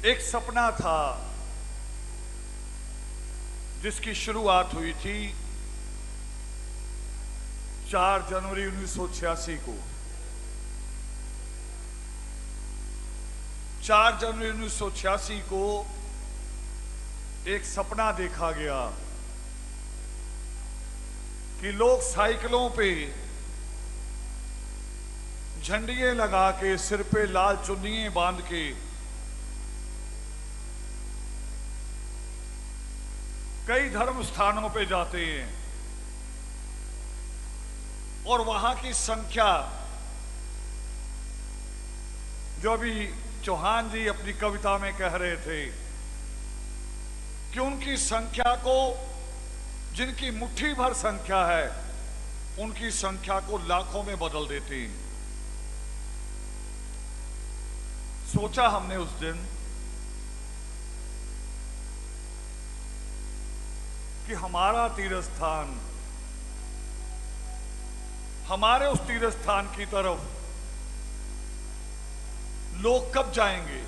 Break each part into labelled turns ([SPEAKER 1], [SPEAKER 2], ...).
[SPEAKER 1] एक सपना था जिसकी शुरुआत हुई थी 4 जनवरी 1986 को। 4 जनवरी 1986 को एक सपना देखा गया कि लोग साइकिलों पे झंडियां लगा के, सिर पे लाल चुन्नियां बांध के कई धर्म स्थानों पे जाते हैं और वहां की संख्या, जो अभी चौहान जी अपनी कविता में कह रहे थे कि उनकी संख्या को, जिनकी मुट्ठी भर संख्या है, उनकी संख्या को लाखों में बदल देते हैं। सोचा हमने उस दिन कि हमारा तीर्थ स्थान, हमारे उस तीर्थ स्थान की तरफ लोग कब जाएंगे,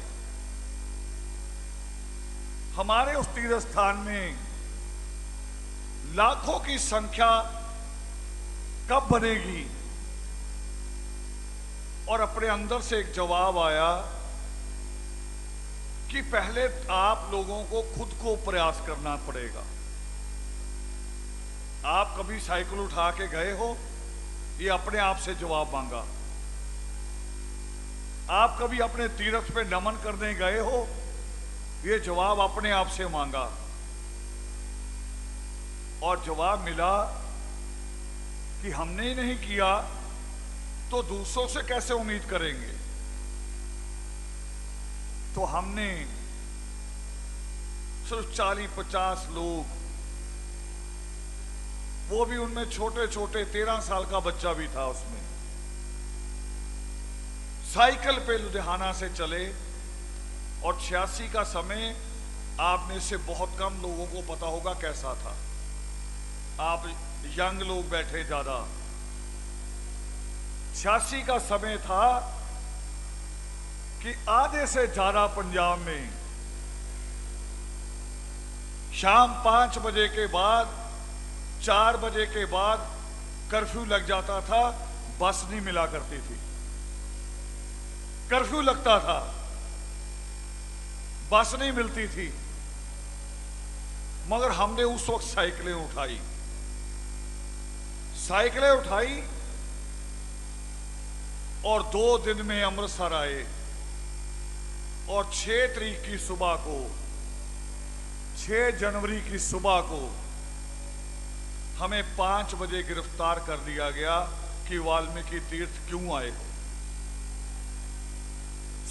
[SPEAKER 1] हमारे उस तीर्थ स्थान में लाखों की संख्या कब बनेगी। और अपने अंदर से एक जवाब आया कि पहले आप लोगों को खुद को प्रयास करना पड़ेगा। आप कभी साइकिल उठा के गए हो? ये अपने आप से जवाब मांगा। आप कभी अपने तीर्थ पे नमन करने गए हो? ये जवाब अपने आप से मांगा और जवाब मिला कि हमने ही नहीं किया तो दूसरों से कैसे उम्मीद करेंगे। तो हमने सिर्फ 40-50 लोग, वो भी उनमें छोटे छोटे, 13 साल का बच्चा भी था उसमें, साइकिल पे लुधियाना से चले। और 86 का समय आप में से बहुत कम लोगों को पता होगा कैसा था। आप यंग लोग बैठे ज्यादा। 86 का समय था कि आधे से ज्यादा पंजाब में शाम 5 बजे के बाद, 4 बजे के बाद कर्फ्यू लग जाता था। बस नहीं मिला करती थी, कर्फ्यू लगता था, बस नहीं मिलती थी। मगर हमने उस वक्त साइकिलें उठाई, साइकिलें उठाई और 2 दिन में अमृतसर आए। और 6 तारीख की सुबह को, 6 जनवरी की सुबह को हमें 5 बजे गिरफ्तार कर लिया गया कि वाल्मीकि तीर्थ क्यों आए हो।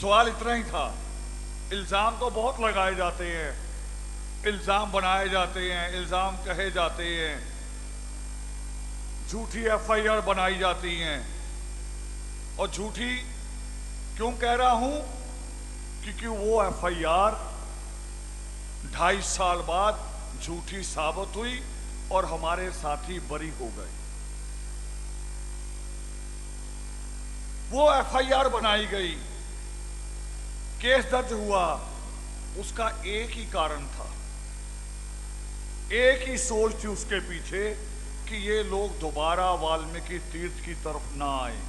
[SPEAKER 1] सवाल इतना ही था। इल्जाम तो बहुत लगाए जाते हैं, इल्जाम बनाए जाते हैं, इल्जाम कहे जाते हैं, झूठी FIR बनाई जाती हैं। और झूठी क्यों कह रहा हूं? क्योंकि वो FIR 2.5 साल बाद झूठी साबित हुई और हमारे साथी बरी हो गए। वो FIR बनाई गई, केस दर्ज हुआ, उसका एक ही कारण था, एक ही सोच थी उसके पीछे कि ये लोग दोबारा वाल्मीकि तीर्थ की तरफ ना आए,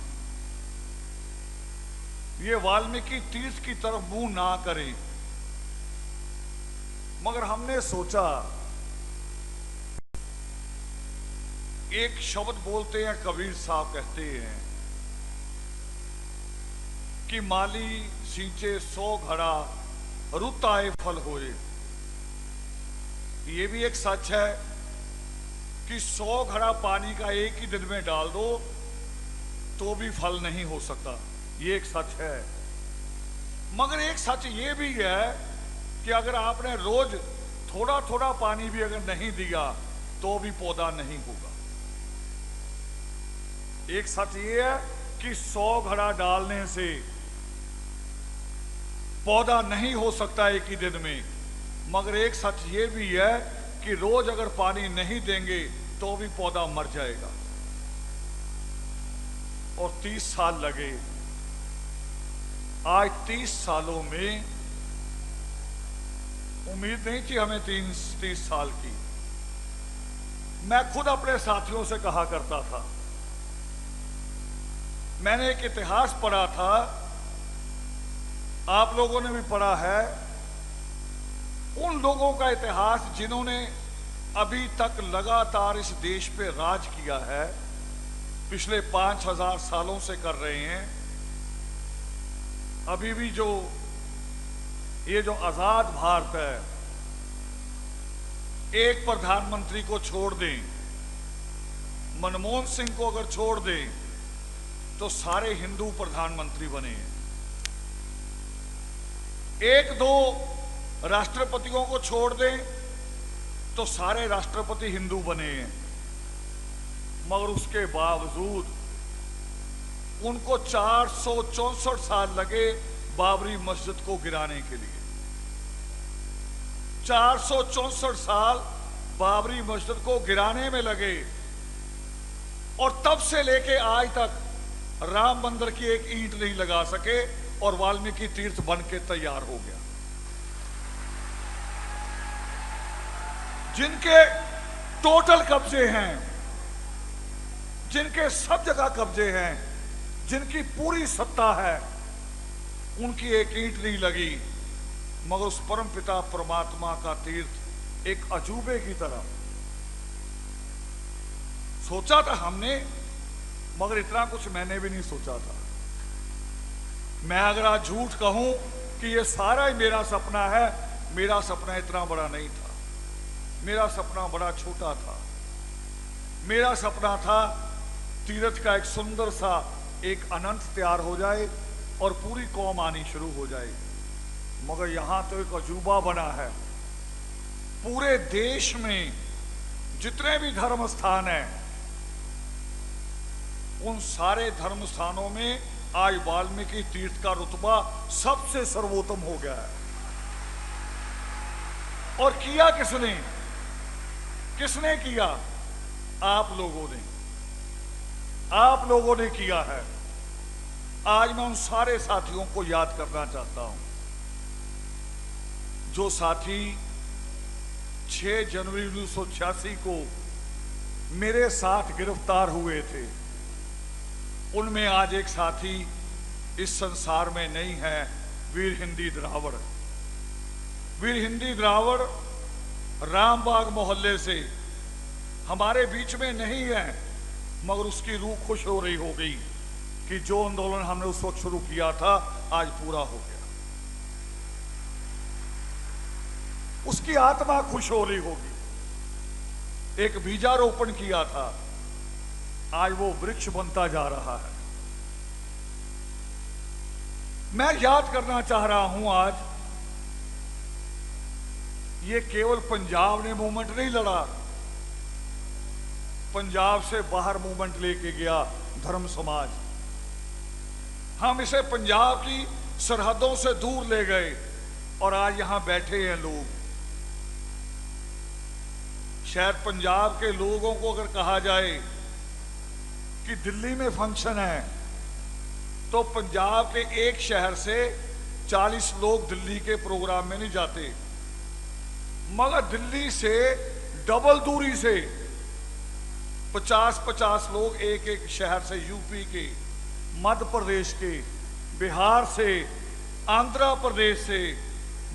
[SPEAKER 1] ये वाल्मीकि तीर्थ की तरफ मुंह ना करें। मगर हमने सोचा, एक शब्द बोलते हैं, कबीर साहब कहते हैं कि माली सींचे 100 घड़ा, रुत आए फल होए। ये भी एक सच है कि 100 घड़ा पानी का एक ही दिन में डाल दो तो भी फल नहीं हो सकता, ये एक सच है। मगर एक सच ये भी है कि अगर आपने रोज थोड़ा थोड़ा पानी भी अगर नहीं दिया तो भी पौधा नहीं होगा। एक सच ये है कि 100 घड़ा डालने से पौधा नहीं हो सकता एक ही दिन में। मगर एक सच ये भी है कि रोज अगर पानी नहीं देंगे तो भी पौधा मर जाएगा। और 30 साल लगे। आज 30 सालों में उम्मीद नहीं थी हमें 30 साल की। मैं खुद अपने साथियों से कहा करता था, मैंने एक इतिहास पढ़ा था, आप लोगों ने भी पढ़ा है, उन लोगों का इतिहास जिन्होंने अभी तक लगातार इस देश पे राज किया है, पिछले 5000 सालों से कर रहे हैं। अभी भी ये जो आजाद भारत है, एक प्रधानमंत्री को छोड़ दें, मनमोहन सिंह को अगर छोड़ दें तो सारे हिंदू प्रधानमंत्री बने हैं। एक दो राष्ट्रपतियों को छोड़ दें तो सारे राष्ट्रपति हिंदू बने हैं, मगर उसके बावजूद उनको 464 साल लगे बाबरी मस्जिद को गिराने के लिए। 464 साल बाबरी मस्जिद को गिराने में लगे, और तब से लेके आज तक राम मंदिर की एक ईंट नहीं लगा सके, और वाल्मीकि तीर्थ बन के तैयार हो गया। जिनके टोटल कब्जे हैं, जिनके सब जगह कब्जे हैं, जिनकी पूरी सत्ता है, उनकी एक ईंट नहीं लगी, मगर उस परम पिता परमात्मा का तीर्थ एक अजूबे की तरह सोचा था हमने, मगर इतना कुछ मैंने भी नहीं सोचा था। मैं अगर आज झूठ कहूं कि ये सारा ही मेरा सपना है, मेरा सपना इतना बड़ा नहीं था, मेरा सपना बड़ा छोटा था। मेरा सपना था तीर्थ का एक सुंदर सा एक अनंत तैयार हो जाए और पूरी कौम आनी शुरू हो जाए, मगर यहां तो एक अजूबा बना है। पूरे देश में जितने भी धर्म स्थान हैं, उन सारे धर्म स्थानों में आज वाल्मीकि तीर्थ का रुतबा सबसे सर्वोत्तम हो गया है। और किया किसने? किसने किया? आप लोगों ने, आप लोगों ने किया है। आज मैं उन सारे साथियों को याद करना चाहता हूं, जो साथी 6 जनवरी 1986 को मेरे साथ गिरफ्तार हुए थे। उनमें आज एक साथी इस संसार में नहीं है, वीर हिंदी द्रावड़। वीर हिंदी द्रावड़ रामबाग मोहल्ले से हमारे बीच में नहीं है, मगर उसकी रूह खुश हो रही होगी कि जो आंदोलन हमने उस वक्त शुरू किया था आज पूरा हो गया। उसकी आत्मा खुश हो रही होगी। एक बीजारोपण किया था, आज वो वृक्ष बनता जा रहा है। मैं याद करना चाह रहा हूं आज, ये केवल पंजाब ने मूवमेंट नहीं लड़ा, पंजाब से बाहर मूवमेंट लेके गया धर्म समाज। हम इसे पंजाब की सरहदों से दूर ले गए, और आज यहां बैठे हैं लोग। शायद पंजाब के लोगों को अगर कहा जाए कि दिल्ली में फंक्शन है, तो पंजाब के एक शहर से 40 लोग दिल्ली के प्रोग्राम में नहीं जाते, मगर दिल्ली से डबल दूरी से 50-50 लोग एक एक शहर से, यूपी के, मध्य प्रदेश के, बिहार से, आंध्र प्रदेश से,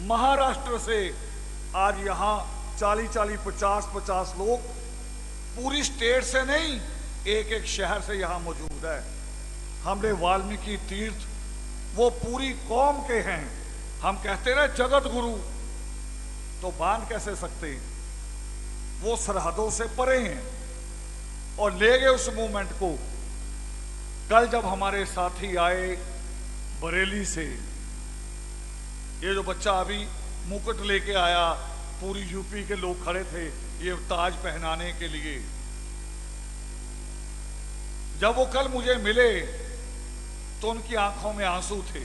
[SPEAKER 1] महाराष्ट्र से, आज यहां 40-40, 50-50 लोग पूरी स्टेट से नहीं, एक एक शहर से यहां मौजूद है। हमने वाल्मीकि तीर्थ वो पूरी कौम के हैं। हम कहते ना जगत गुरु, तो बांध कैसे सकते? वो सरहदों से परे हैं और ले गए उस मूवमेंट को। कल जब हमारे साथी आए बरेली से, ये जो बच्चा अभी मुकुट लेके आया, पूरी यूपी के लोग खड़े थे ये ताज पहनाने के लिए। जब वो कल मुझे मिले तो उनकी आंखों में आंसू थे,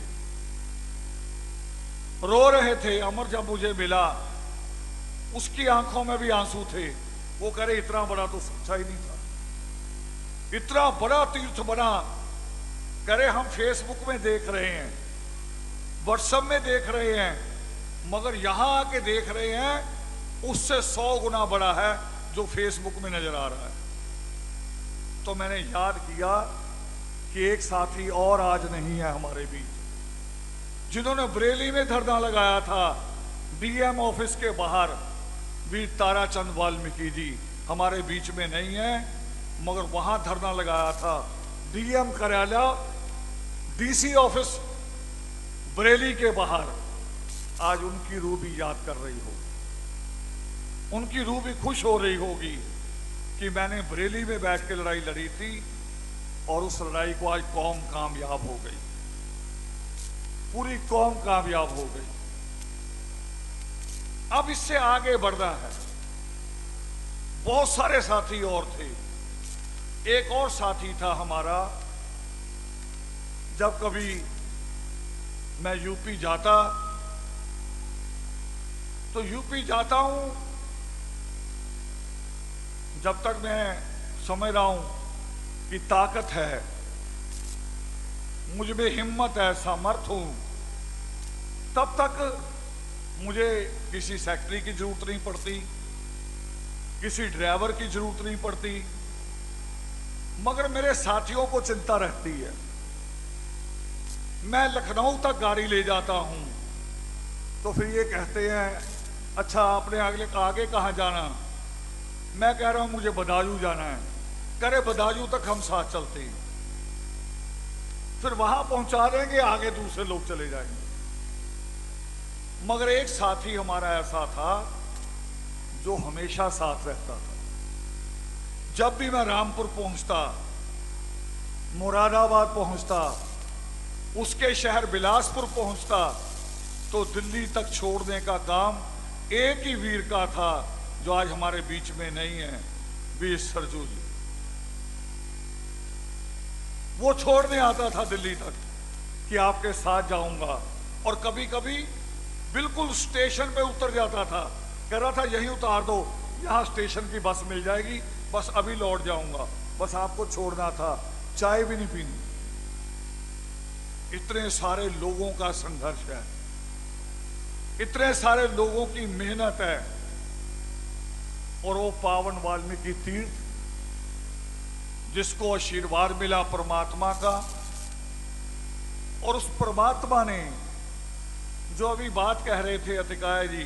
[SPEAKER 1] रो रहे थे। अमर जब मुझे मिला, उसकी आंखों में भी आंसू थे। वो कह रहे इतना बड़ा तो सोचा ही नहीं था, इतना बड़ा तीर्थ बना। कह रहे हम फेसबुक में देख रहे हैं, व्हाट्सएप में देख रहे हैं, मगर यहां आके देख रहे हैं उससे 100 गुना बड़ा है जो फेसबुक में नजर आ रहा है। तो मैंने याद किया कि एक साथी और आज नहीं है हमारे बीच, जिन्होंने बरेली में धरना लगाया था डीएम ऑफिस के बाहर। वीर ताराचंद वाल्मीकि जी हमारे बीच में नहीं है, मगर वहां धरना लगाया था डीएम कार्यालय, डीसी ऑफिस बरेली के बाहर। आज उनकी रूह भी याद कर रही हो, उनकी रूह भी खुश हो रही होगी कि मैंने बरेली में बैठ के लड़ाई लड़ी थी और उस लड़ाई को आज कौम कामयाब हो गई, पूरी कौम कामयाब हो गई। अब इससे आगे बढ़ना है। बहुत सारे साथी और थे। एक और साथी था हमारा, जब कभी मैं यूपी जाता तो यूपी जाता हूं, जब तक मैं समझ रहा हूं कि ताकत है, मुझ में हिम्मत है, सामर्थ हूं, तब तक मुझे किसी सेक्रेटरी की जरूरत नहीं पड़ती, किसी ड्राइवर की जरूरत नहीं पड़ती। मगर मेरे साथियों को चिंता रहती है। मैं लखनऊ तक गाड़ी ले जाता हूं तो फिर ये कहते हैं अच्छा आपने आगे कहां जाना? मैं कह रहा हूं मुझे बदायूं जाना है। करे बदायूं तक हम साथ चलते हैं, फिर वहां पहुंचा देंगे, आगे दूसरे लोग चले जाएंगे। मगर एक साथी हमारा ऐसा था जो हमेशा साथ रहता था। जब भी मैं रामपुर पहुंचता, मुरादाबाद पहुंचता, उसके शहर बिलासपुर पहुंचता, तो दिल्ली तक छोड़ने का काम एक ही वीर का था जो आज हमारे बीच में नहीं है, वीर सरजू जी। वो छोड़ने आता था दिल्ली तक कि आपके साथ जाऊंगा, और कभी कभी बिल्कुल स्टेशन पे उतर जाता था, कह रहा था यहीं उतार दो, यहां स्टेशन की बस मिल जाएगी, बस अभी लौट जाऊंगा, बस आपको छोड़ना था, चाय भी नहीं पीनी। इतने सारे लोगों का संघर्ष है, इतने सारे लोगों की मेहनत है, और वो पावन वाल्मीकि तीर्थ जिसको आशीर्वाद मिला परमात्मा का, और उस परमात्मा ने जो अभी बात कह रहे थे अतिकाय जी,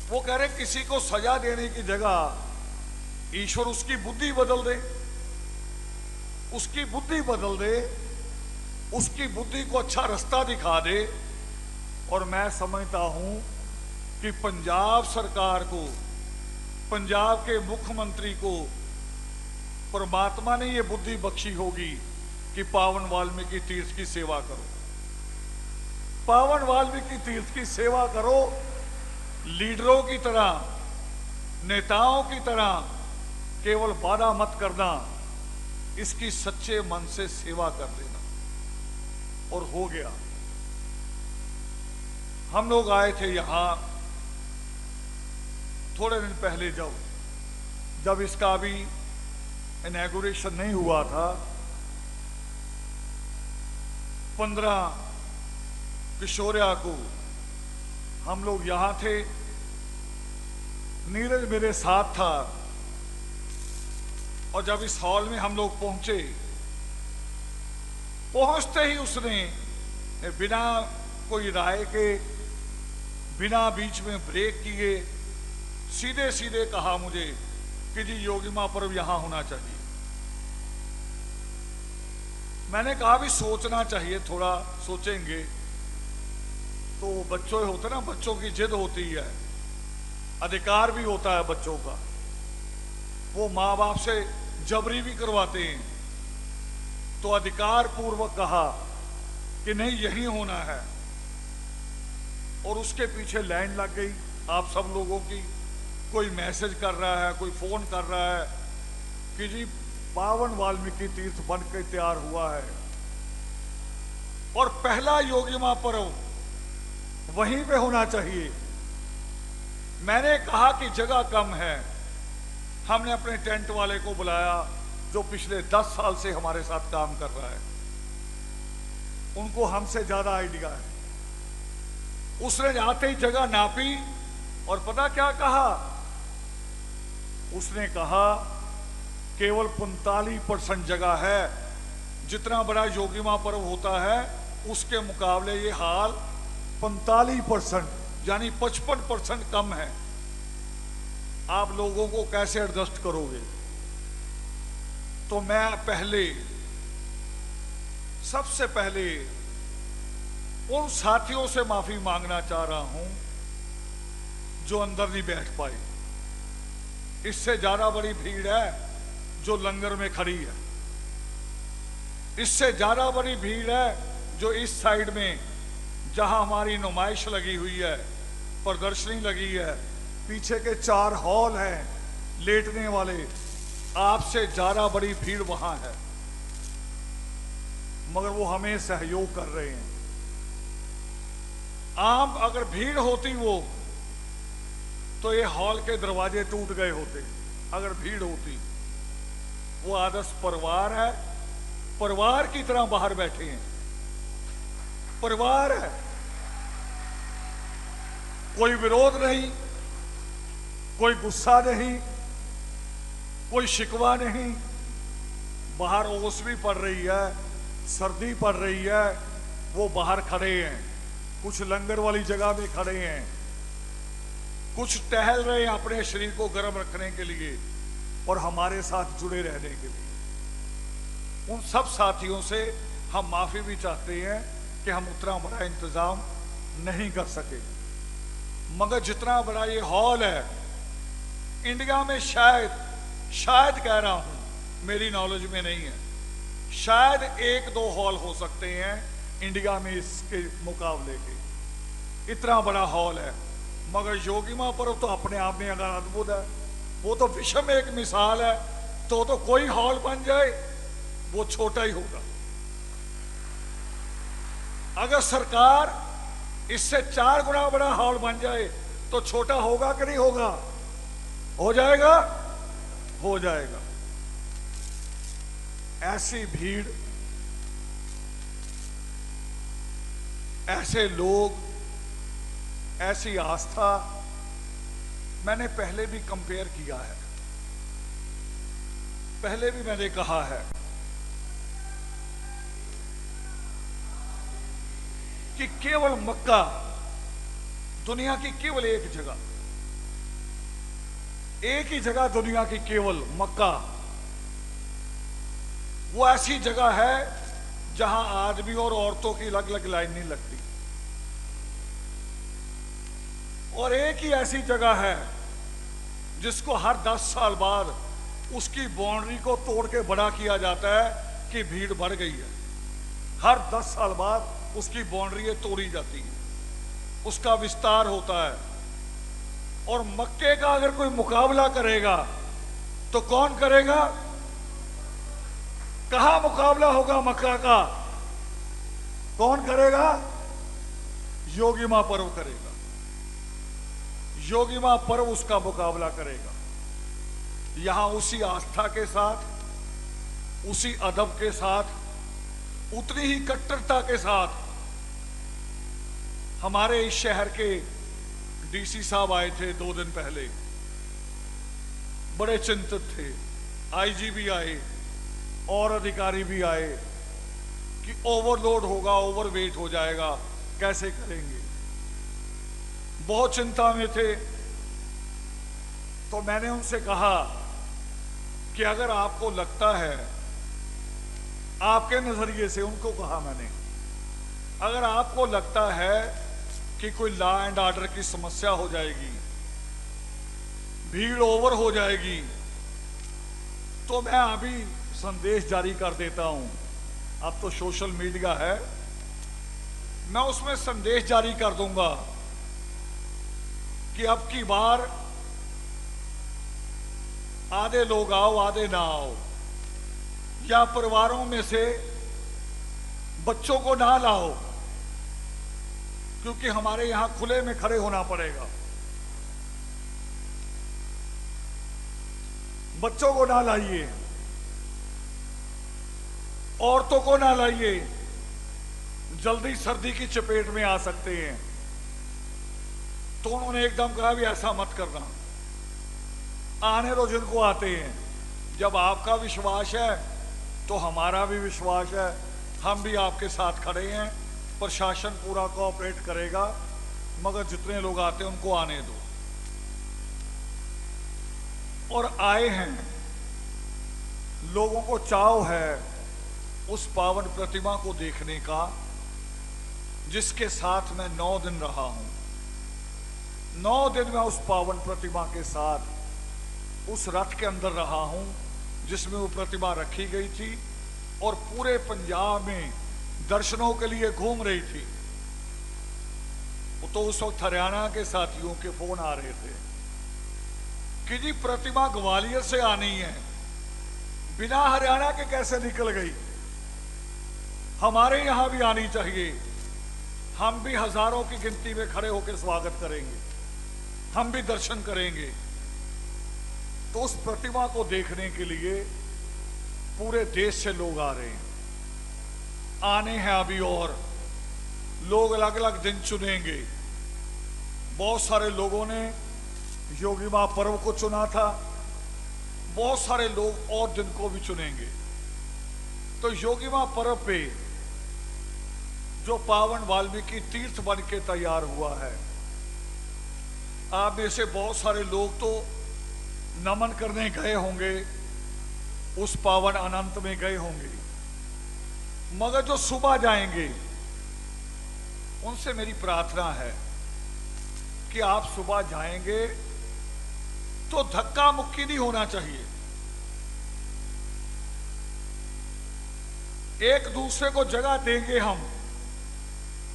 [SPEAKER 1] वो कह रहे किसी को सजा देने की जगह ईश्वर उसकी बुद्धि बदल दे, उसकी बुद्धि बदल दे, उसकी बुद्धि को अच्छा रास्ता दिखा दे। और मैं समझता हूं कि पंजाब सरकार को, पंजाब के मुख्यमंत्री को परमात्मा ने ये बुद्धि बख्शी होगी कि पावन वाल्मीकि तीर्थ की सेवा करो, पावन वाल्मीकि तीर्थ की सेवा करो। लीडरों की तरह, नेताओं की तरह केवल वादा मत करना, इसकी सच्चे मन से सेवा कर देना। और हो गया। हम लोग आए थे यहां थोड़े दिन पहले, जब इसका अभी इनॉग्रेशन नहीं हुआ था, 15 किशोरिया को हम लोग यहां थे, नीरज मेरे साथ था, और जब इस हॉल में हम लोग पहुंचे, पहुंचते ही उसने बिना कोई राय के, बिना बीच में ब्रेक किए, सीधे सीधे कहा मुझे कि जी योगी महापर्व यहां होना चाहिए। मैंने कहा भी सोचना चाहिए, थोड़ा सोचेंगे। तो बच्चों होते ना, बच्चों की जिद होती है, अधिकार भी होता है बच्चों का, वो माँ बाप से जबरी भी करवाते हैं। तो अधिकार पूर्वक कहा कि नहीं यही होना है, और उसके पीछे लाइन लग गई आप सब लोगों की। कोई मैसेज कर रहा है, कोई फोन कर रहा है कि जी पावन वाल्मीकि तीर्थ बन के तैयार हुआ है, और पहला योगी महापर्व वहीं पे होना चाहिए। मैंने कहा कि जगह कम है। हमने अपने टेंट वाले को बुलाया जो पिछले 10 साल से हमारे साथ काम कर रहा है, उनको हमसे ज्यादा आइडिया है। उसने जाते ही जगह नापी और पता क्या कहा? उसने कहा केवल 45% जगह है। जितना बड़ा योगिमा पर्व होता है उसके मुकाबले ये हाल 45% यानी 55% कम है। आप लोगों को कैसे एडजस्ट करोगे? तो मैं सबसे पहले उन साथियों से माफी मांगना चाह रहा हूं जो अंदर नहीं बैठ पाए। इससे ज्यादा बड़ी भीड़ है जो लंगर में खड़ी है। इससे ज्यादा बड़ी भीड़ है जो इस साइड में, जहां हमारी नुमाइश लगी हुई है, प्रदर्शनी लगी है, पीछे के 4 हॉल हैं लेटने वाले, आपसे ज्यादा बड़ी भीड़ वहां है। मगर वो हमें सहयोग कर रहे हैं। अगर भीड़ होती वो, तो ये हॉल के दरवाजे टूट गए होते। अगर भीड़ होती, वो आदर्श परिवार है, परिवार की तरह बाहर बैठे हैं। परिवार है, कोई विरोध नहीं, कोई गुस्सा नहीं, कोई शिकवा नहीं। बाहर ओस भी पड़ रही है, सर्दी पड़ रही है, वो बाहर खड़े हैं। कुछ लंगर वाली जगह में खड़े हैं, कुछ टहल रहे हैं अपने शरीर को गर्म रखने के लिए और हमारे साथ जुड़े रहने के लिए। उन सब साथियों से हम माफी भी चाहते हैं कि हम उतना बड़ा इंतजाम नहीं कर सके। मगर जितना बड़ा ये हॉल है, इंडिया में शायद कह रहा हूं, मेरी नॉलेज में नहीं है, शायद 1-2 हॉल हो सकते हैं इंडिया में इसके मुकाबले के। इतना बड़ा हॉल है। मगर योगिमा पर्व तो अपने आप में अगर अद्भुत है, वो तो विश्व में एक मिसाल है। तो कोई हॉल बन जाए वो छोटा ही होगा। अगर सरकार इससे 4 गुना बड़ा हॉल बन जाए तो छोटा होगा कि नहीं होगा? हो जाएगा, हो जाएगा। ऐसी भीड़, ऐसे लोग, ऐसी आस्था मैंने पहले भी कंपेयर किया है, पहले भी मैंने कहा है कि केवल मक्का, दुनिया की केवल एक ही जगह दुनिया की केवल मक्का, वो ऐसी जगह है जहां आदमी और औरतों की अलग अलग लाइन नहीं लगती। और एक ही ऐसी जगह है जिसको हर 10 साल बाद उसकी बाउंड्री को तोड़ के बड़ा किया जाता है कि भीड़ बढ़ गई है। हर 10 साल बाद उसकी बाउंड्री तोड़ी जाती है, उसका विस्तार होता है। और मक्के का अगर कोई मुकाबला करेगा तो कौन करेगा? कहां मुकाबला होगा मक्का का? कौन करेगा? योगिमा पर्व करेगा। योगिमा पर्व उसका मुकाबला करेगा। यहां उसी आस्था के साथ, उसी अदब के साथ, उतनी ही कट्टरता के साथ हमारे इस शहर के डीसी साहब आए थे 2 दिन पहले। बड़े चिंतित थे। आईजी भी आए और अधिकारी भी आए कि ओवरलोड होगा, ओवरवेट हो जाएगा, कैसे करेंगे। बहुत चिंता में थे। तो मैंने उनसे कहा कि अगर आपको लगता है, आपके नजरिए से, उनको कहा मैंने, अगर आपको लगता है कि कोई लॉ एंड ऑर्डर की समस्या हो जाएगी, भीड़ ओवर हो जाएगी, तो मैं अभी संदेश जारी कर देता हूं। अब तो सोशल मीडिया है, मैं उसमें संदेश जारी कर दूंगा कि अब की बार आधे लोग आओ, आधे ना आओ, या परिवारों में से बच्चों को ना लाओ, क्योंकि हमारे यहां खुले में खड़े होना पड़ेगा। बच्चों को ना लाइए, औरतों को ना लाइए, जल्दी सर्दी की चपेट में आ सकते हैं। तो उन्होंने एकदम कहा भी ऐसा मत करना, आने दो जिनको आते हैं। जब आपका विश्वास है तो हमारा भी विश्वास है, हम भी आपके साथ खड़े हैं, प्रशासन पूरा कोऑपरेट करेगा, मगर जितने लोग आते हैं उनको आने दो। और आए हैं, लोगों को चाव है उस पावन प्रतिमा को देखने का, जिसके साथ मैं 9 दिन रहा हूं। 9 दिन मैं उस पावन प्रतिमा के साथ उस रथ के अंदर रहा हूं जिसमें वो प्रतिमा रखी गई थी, और पूरे पंजाब में दर्शनों के लिए घूम रही थी। तो उस वक्त हरियाणा के साथियों के फोन आ रहे थे कि जी प्रतिमा ग्वालियर से आनी है, बिना हरियाणा के कैसे निकल गई, हमारे यहां भी आनी चाहिए, हम भी हजारों की गिनती में खड़े होकर स्वागत करेंगे, हम भी दर्शन करेंगे। तो उस प्रतिमा को देखने के लिए पूरे देश से लोग आ रहे हैं, आने हैं अभी, और लोग अलग अलग दिन चुनेंगे। बहुत सारे लोगों ने योगी मां पर्व को चुना था, बहुत सारे लोग और दिन को भी चुनेंगे। तो योगी मां पर्व पे जो पावन वाल्मीकि तीर्थ बन के तैयार हुआ है, आप में से बहुत सारे लोग तो नमन करने गए होंगे, उस पावन अनंत में गए होंगे, मगर जो सुबह जाएंगे उनसे मेरी प्रार्थना है कि आप सुबह जाएंगे तो धक्का मुक्की नहीं होना चाहिए, एक दूसरे को जगह देंगे हम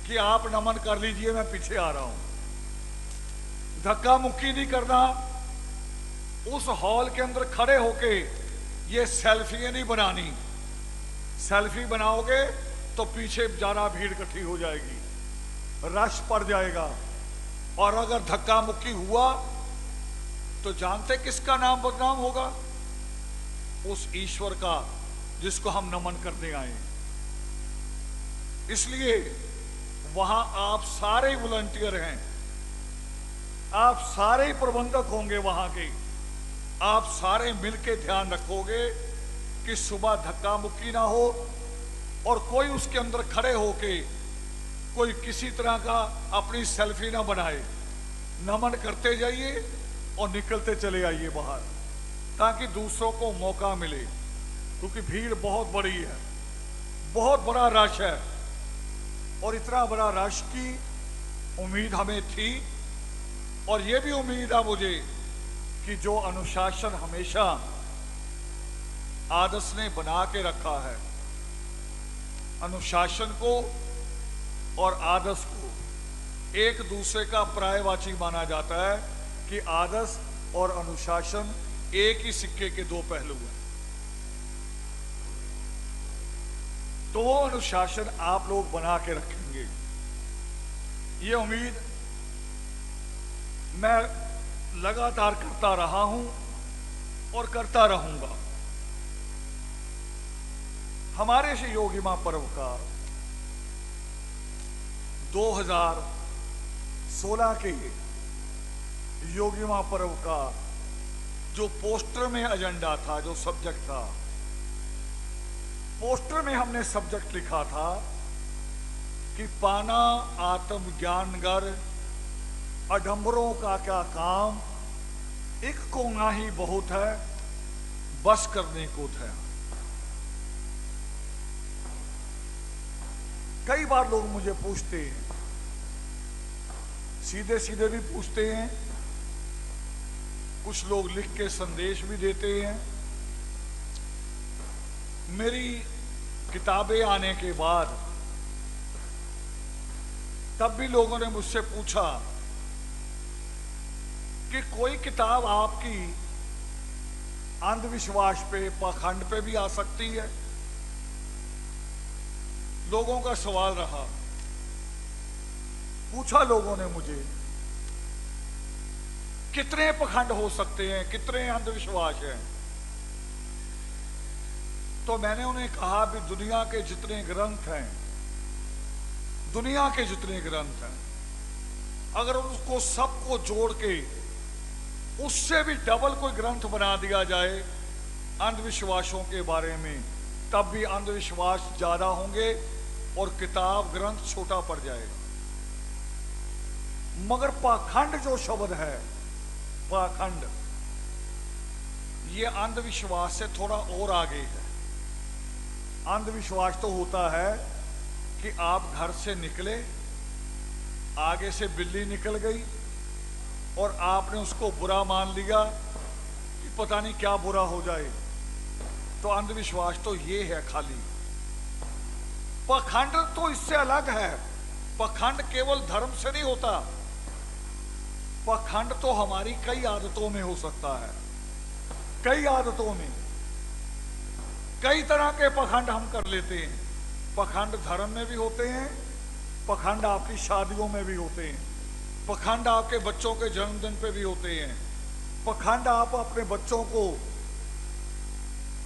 [SPEAKER 1] कि आप नमन कर लीजिए, मैं पीछे आ रहा हूं। धक्का मुक्की नहीं करना, उस हॉल के अंदर खड़े होके ये सेल्फी नहीं बनानी, सेल्फी बनाओगे तो पीछे ज्यादा भीड़ इकट्ठी हो जाएगी, रश पड़ जाएगा, और अगर धक्का मुक्की हुआ तो जानते किसका नाम बदनाम होगा? उस ईश्वर का जिसको हम नमन करने आए। इसलिए वहां आप सारे वॉलंटियर हैं, आप सारे प्रबंधक होंगे वहां के, आप सारे मिलके ध्यान रखोगे कि सुबह धक्का मुक्की ना हो, और कोई उसके अंदर खड़े होके कोई किसी तरह का अपनी सेल्फी ना बनाए। नमन करते जाइए और निकलते चले आइए बाहर, ताकि दूसरों को मौका मिले, क्योंकि भीड़ बहुत बड़ी है, बहुत बड़ा रश है, और इतना बड़ा रश की उम्मीद हमें थी, और यह भी उम्मीद है मुझे कि जो अनुशासन हमेशा आदर्श ने बना के रखा है, अनुशासन को और आदर्श को एक दूसरे का पर्यायवाची माना जाता है कि आदर्श और अनुशासन एक ही सिक्के के दो पहलू हैं। तो वो अनुशासन आप लोग बना के रखेंगे, ये उम्मीद मैं लगातार करता रहा हूं और करता रहूंगा। हमारे श्री योगी मां पर्व का 2016 के योगी मां पर्व का जो पोस्टर में एजेंडा था, जो सब्जेक्ट था, पोस्टर में हमने सब्जेक्ट लिखा था कि पाना आत्म ज्ञान गर, अडंबरों का क्या काम, एक को ना ही बहुत है, बस करने को था। कई बार लोग मुझे पूछते हैं, सीधे सीधे भी पूछते हैं, कुछ लोग लिख के संदेश भी देते हैं। मेरी किताबें आने के बाद तब भी लोगों ने मुझसे पूछा कि कोई किताब आपकी अंधविश्वास पे, पाखंड पे भी आ सकती है। लोगों का सवाल रहा, पूछा लोगों ने मुझे, कितने पाखंड हो सकते हैं, कितने अंधविश्वास हैं? तो मैंने उन्हें कहा भी दुनिया के जितने ग्रंथ हैं, दुनिया के जितने ग्रंथ हैं, अगर उसको सबको जोड़ के उससे भी डबल कोई ग्रंथ बना दिया जाए अंधविश्वासों के बारे में, तब भी अंधविश्वास ज्यादा होंगे और किताब ग्रंथ छोटा पड़ जाएगा। मगर पाखंड जो शब्द है, पाखंड, ये अंधविश्वास से थोड़ा और आगे है। अंधविश्वास तो होता है कि आप घर से निकले, आगे से बिल्ली निकल गई और आपने उसको बुरा मान लिया कि पता नहीं क्या बुरा हो जाए, तो अंधविश्वास तो ये है खाली। पाखंड तो इससे अलग है। पाखंड केवल धर्म से नहीं होता, पाखंड तो हमारी कई आदतों में हो सकता है। कई आदतों में कई तरह के पाखंड हम कर लेते हैं। पाखंड धर्म में भी होते हैं, पाखंड आपकी शादियों में भी होते हैं, पाखंड आपके बच्चों के जन्मदिन पे भी होते हैं, पाखंड आप अपने बच्चों को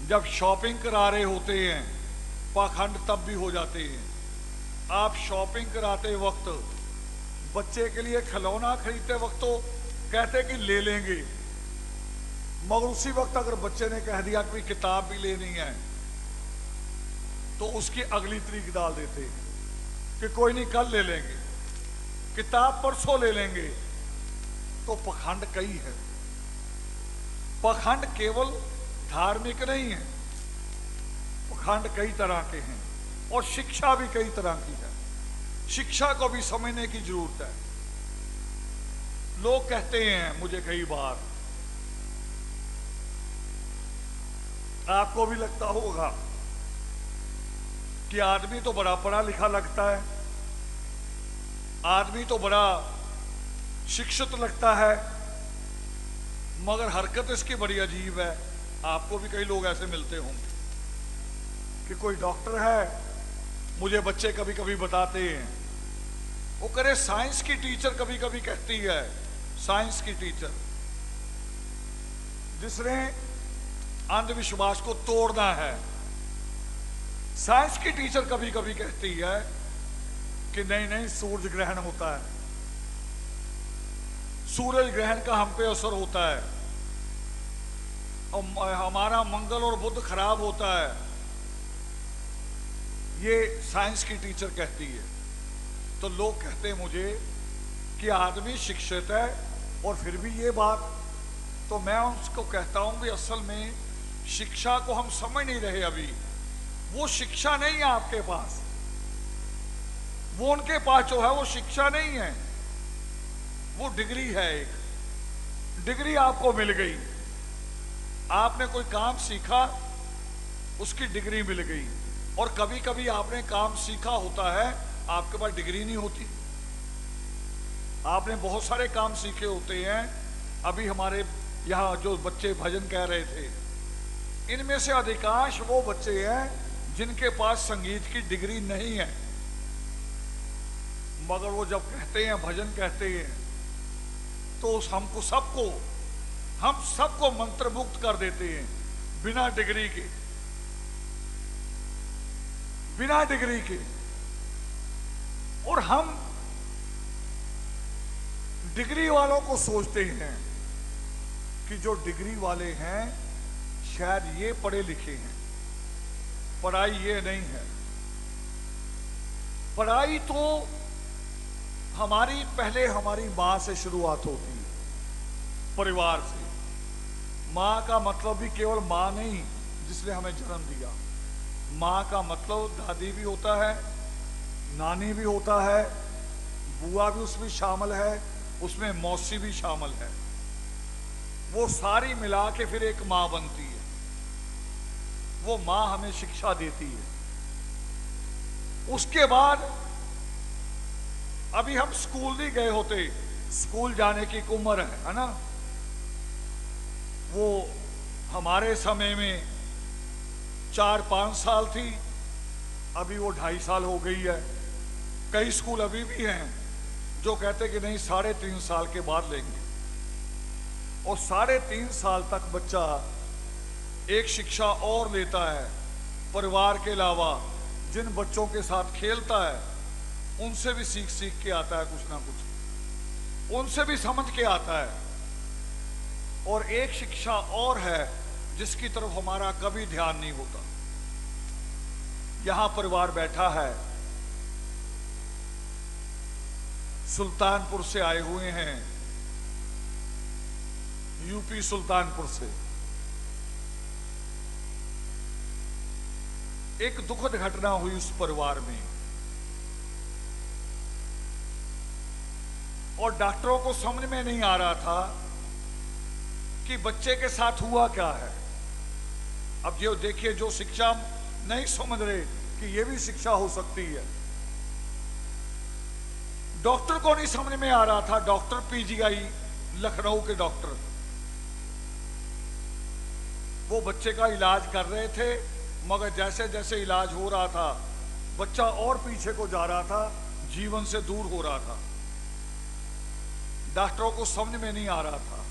[SPEAKER 1] जब शॉपिंग करा रहे होते हैं, पाखंड तब भी हो जाते हैं। आप शॉपिंग कराते वक्त, बच्चे के लिए खिलौना खरीदते वक्त तो कहते कि ले लेंगे, मगर उसी वक्त अगर बच्चे ने कह दिया कि किताब भी लेनी है, तो उसकी अगली तारीख डाल देते हैं कि कोई नहीं कल ले लेंगे, किताब परसों ले लेंगे। तो पाखंड कई है। पाखंड केवल धार्मिक नहीं है, पाखंड कई तरह के हैं और शिक्षा भी कई तरह की है। शिक्षा को भी समझने की जरूरत है। लोग कहते हैं मुझे कई बार, आपको भी लगता होगा कि आदमी तो बड़ा पढ़ा लिखा लगता है, आदमी तो बड़ा शिक्षित लगता है, मगर हरकत इसकी बड़ी अजीब है। आपको भी कई लोग ऐसे मिलते होंगे कि कोई डॉक्टर है, मुझे बच्चे कभी कभी बताते हैं, वो करे साइंस की टीचर कभी कभी कहती है, साइंस की टीचर जिसने अंधविश्वास को तोड़ना है, साइंस की टीचर कभी कभी कहती है कि नहीं नहीं सूरज ग्रहण होता है, सूरज ग्रहण का हम पे असर होता है और हमारा मंगल और बुध खराब होता है, ये साइंस की टीचर कहती है। तो लोग कहते हैं मुझे कि आदमी शिक्षित है और फिर भी ये बात, तो मैं उसको कहता हूं कि असल में शिक्षा को हम समझ नहीं रहे अभी। वो शिक्षा नहीं है आपके पास, वो उनके पास जो है वो शिक्षा नहीं है, वो डिग्री है। एक डिग्री आपको मिल गई, आपने कोई काम सीखा, उसकी डिग्री मिल गई। और कभी कभी आपने काम सीखा होता है, आपके पास डिग्री नहीं होती। आपने बहुत सारे काम सीखे होते हैं। अभी हमारे यहाँ जो बच्चे भजन कह रहे थे, इनमें से अधिकांश वो बच्चे हैं जिनके पास संगीत की डिग्री नहीं है, मगर वो जब कहते हैं, भजन कहते हैं, तो हम सबको मंत्रमुग्ध कर देते हैं बिना डिग्री के, बिना डिग्री के। और हम डिग्री वालों को सोचते हैं कि जो डिग्री वाले हैं शायद ये पढ़े लिखे हैं, पढ़ाई ये नहीं है। पढ़ाई तो पहले हमारी मां से शुरुआत होती है, परिवार से। मां का मतलब भी केवल मां नहीं जिसने हमें जन्म दिया, मां का मतलब दादी भी होता है, नानी भी होता है, बुआ भी उसमें शामिल है, उसमें मौसी भी शामिल है। वो सारी मिला के फिर एक मां बनती है। वो मां हमें शिक्षा देती है। उसके बाद अभी हम स्कूल नहीं गए होते, स्कूल जाने की एक उम्र है ना। वो हमारे समय में 4-5 साल थी, अभी वो 2.5 साल हो गई है। कई स्कूल अभी भी हैं जो कहते कि नहीं 3.5 साल के बाद लेंगे, और 3.5 साल तक बच्चा एक शिक्षा और लेता है। परिवार के अलावा जिन बच्चों के साथ खेलता है उनसे भी सीख के आता है कुछ ना कुछ। उनसे भी समझ के आता है। और एक शिक्षा और है जिसकी तरफ हमारा कभी ध्यान नहीं होता। यहां परिवार बैठा है, सुल्तानपुर से आए हुए हैं, यूपी सुल्तानपुर से। एक दुखद घटना हुई उस परिवार में, और डॉक्टरों को समझ में नहीं आ रहा था कि बच्चे के साथ हुआ क्या है। अब ये देखिए, जो शिक्षा नहीं समझ रहे कि ये भी शिक्षा हो सकती है। डॉक्टर को नहीं समझ में आ रहा था, डॉक्टर पीजीआई लखनऊ के डॉक्टर, वो बच्चे का इलाज कर रहे थे, मगर जैसे जैसे इलाज हो रहा था बच्चा और पीछे को जा रहा था, जीवन से दूर हो रहा था। डॉक्टरों को समझ में नहीं आ रहा था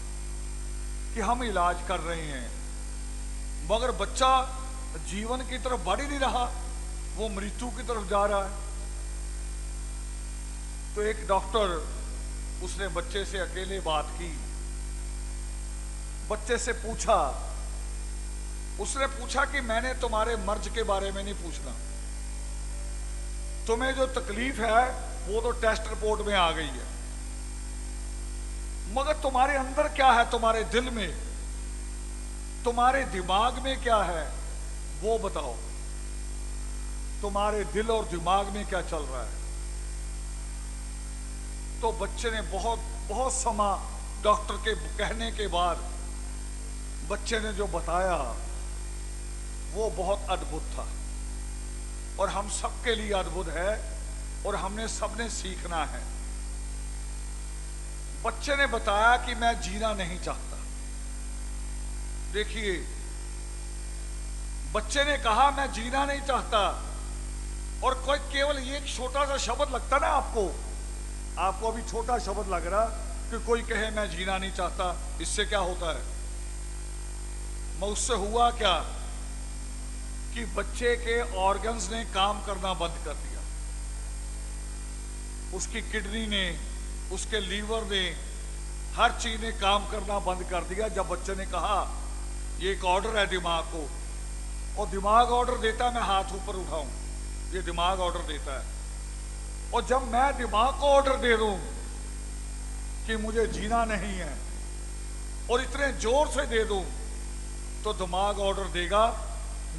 [SPEAKER 1] कि हम इलाज कर रहे हैं मगर बच्चा जीवन की तरफ बढ़ ही नहीं रहा, वो मृत्यु की तरफ जा रहा है। तो एक डॉक्टर, उसने बच्चे से अकेले बात की, बच्चे से पूछा, उसने पूछा कि मैंने तुम्हारे मर्ज के बारे में नहीं पूछना, तुम्हें जो तकलीफ है वो तो टेस्ट रिपोर्ट में आ गई है, मगर तुम्हारे अंदर क्या है, तुम्हारे दिल में, तुम्हारे दिमाग में क्या है वो बताओ, तुम्हारे दिल और दिमाग में क्या चल रहा है। तो बच्चे ने बहुत समा डॉक्टर के कहने के बाद बच्चे ने जो बताया वो बहुत अद्भुत था और हम सबके लिए अद्भुत है और हमने सबने सीखना है। बच्चे ने बताया कि मैं जीना नहीं चाहता। देखिए, बच्चे ने कहा मैं जीना नहीं चाहता, और कोई केवल ये छोटा सा शब्द लगता ना आपको अभी छोटा शब्द लग रहा कि कोई कहे मैं जीना नहीं चाहता, इससे क्या होता है, मगर उससे हुआ क्या कि बच्चे के ऑर्गन्स ने काम करना बंद कर दिया, उसकी किडनी ने, उसके लीवर ने, हर चीज ने काम करना बंद कर दिया। जब बच्चे ने कहा ये एक ऑर्डर है दिमाग को, और दिमाग ऑर्डर देता है मैं हाथ ऊपर उठाऊं, ये दिमाग ऑर्डर देता है, और जब मैं दिमाग को ऑर्डर दे दूं कि मुझे जीना नहीं है और इतने जोर से दे दूं, तो दिमाग ऑर्डर देगा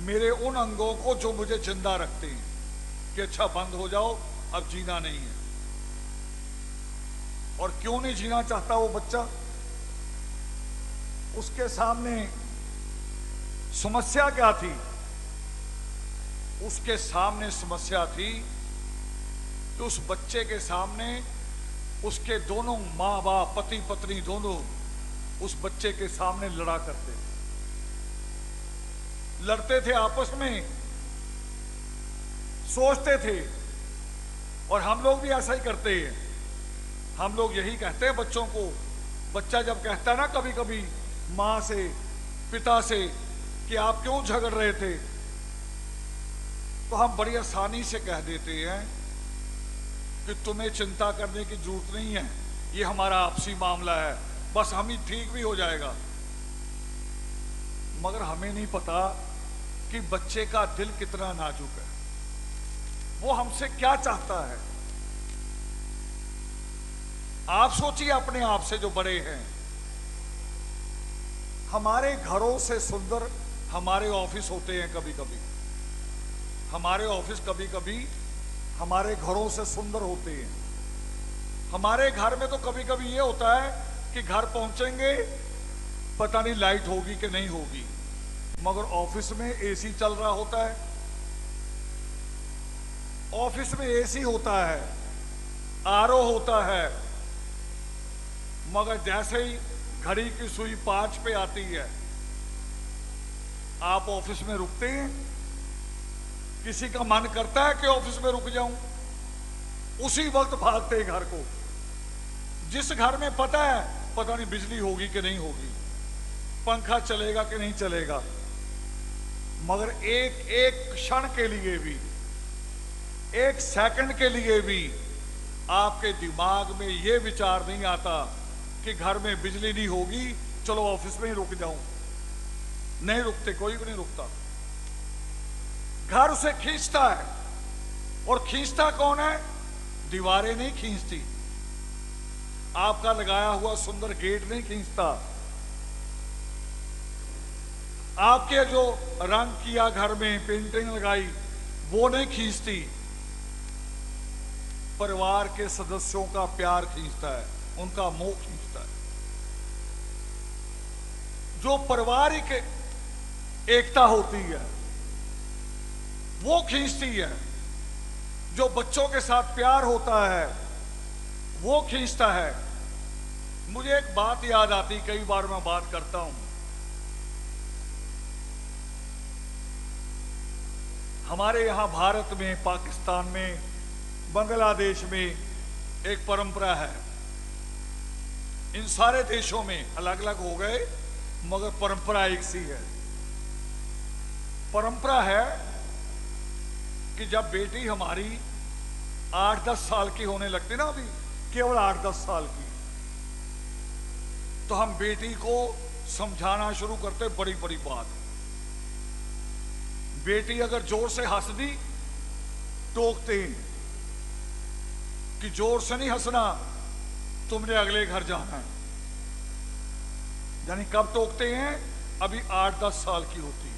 [SPEAKER 1] मेरे उन अंगों को जो मुझे जिंदा रखते हैं कि अच्छा बंद हो जाओ, अब जीना नहीं है। और क्यों नहीं जीना चाहता वो बच्चा, उसके सामने समस्या क्या थी, उसके सामने समस्या थी कि उस बच्चे के सामने उसके दोनों माँ बाप, पति पत्नी दोनों उस बच्चे के सामने लड़ा करते थे, लड़ते थे आपस में, सोचते थे। और हम लोग भी ऐसा ही करते हैं, हम लोग यही कहते हैं बच्चों को। बच्चा जब कहता है ना कभी कभी माँ से, पिता से कि आप क्यों झगड़ रहे थे, तो हम बड़ी आसानी से कह देते हैं कि तुम्हें चिंता करने की जरूरत नहीं है, ये हमारा आपसी मामला है, बस हम ही ठीक भी हो जाएगा। मगर हमें नहीं पता कि बच्चे का दिल कितना नाजुक है, वो हमसे क्या चाहता है। आप सोचिए अपने आप से जो बड़े हैं, हमारे घरों से सुंदर हमारे ऑफिस होते हैं, कभी कभी हमारे ऑफिस कभी कभी हमारे घरों से सुंदर होते हैं। हमारे घर में तो कभी कभी ये होता है कि घर पहुंचेंगे पता नहीं लाइट होगी कि नहीं होगी, मगर ऑफिस में एसी चल रहा होता है, ऑफिस में एसी होता है, आरओ होता है, मगर जैसे ही घड़ी की सुई 5 पे आती है आप ऑफिस में रुकते हैं। किसी का मन करता है कि ऑफिस में रुक जाऊं, उसी वक्त भागते हैं घर को। जिस घर में पता है पता नहीं बिजली होगी कि नहीं होगी, पंखा चलेगा कि नहीं चलेगा, मगर एक एक क्षण के लिए भी, एक सेकंड के लिए भी आपके दिमाग में यह विचार नहीं आता कि घर में बिजली नहीं होगी, चलो ऑफिस में ही रुक जाऊं। नहीं रुकते, कोई भी नहीं रुकता। घर उसे खींचता है, और खींचता कौन है? दीवारें नहीं खींचती, आपका लगाया हुआ सुंदर गेट नहीं खींचता, आपके जो रंग किया घर में, पेंटिंग लगाई, वो नहीं खींचती। परिवार के सदस्यों का प्यार खींचता है, उनका मोह खींचता है। जो पारिवारिक एकता होती है वो खींचती है। जो बच्चों के साथ प्यार होता है वो खींचता है। मुझे एक बात याद आती, कई बार मैं बात करता हूं। हमारे यहां भारत में, पाकिस्तान में, बांग्लादेश में एक परंपरा है। इन सारे देशों में अलग अलग हो गए, मगर परंपरा एक सी है। परंपरा है कि जब बेटी हमारी 8-10 साल की होने लगती ना, अभी केवल 8-10 साल की, तो हम बेटी को समझाना शुरू करते बड़ी बड़ी बात। बेटी अगर जोर से हंस दी, टोकते कि जोर से नहीं हंसना, तुमने अगले घर जाना है। यानी कब टोकते हैं? अभी 8-10 साल की होती है।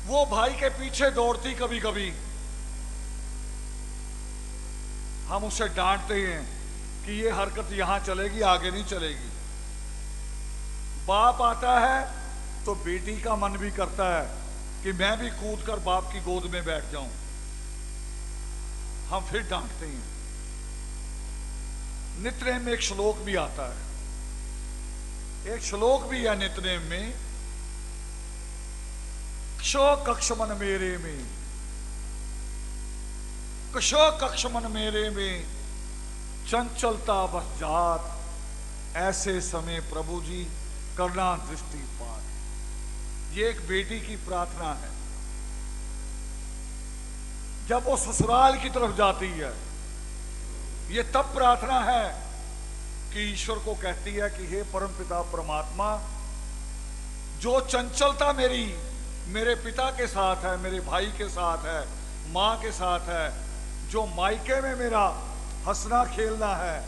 [SPEAKER 1] वो भाई के पीछे दौड़ती, कभी कभी हम उसे डांटते हैं कि ये हरकत यहां चलेगी, आगे नहीं चलेगी। बाप आता है तो बेटी का मन भी करता है कि मैं भी कूद कर बाप की गोद में बैठ जाऊं। हम फिर डांटते हैं। नित्यनेम में एक श्लोक भी आता है, एक श्लोक भी है नित्यनेम में, क्षो कक्षमन मेरे में, क्षो कक्षमन मेरे में, चंचलता बस जात, ऐसे समय प्रभु जी करना दृष्टिपात। ये एक बेटी की प्रार्थना है। जब वो ससुराल की तरफ जाती है, ये तब प्रार्थना है कि ईश्वर को कहती है कि हे परमपिता परमात्मा, जो चंचलता मेरे पिता के साथ है, मेरे भाई के साथ है, मां के साथ है, जो मायके में मेरा हंसना खेलना है,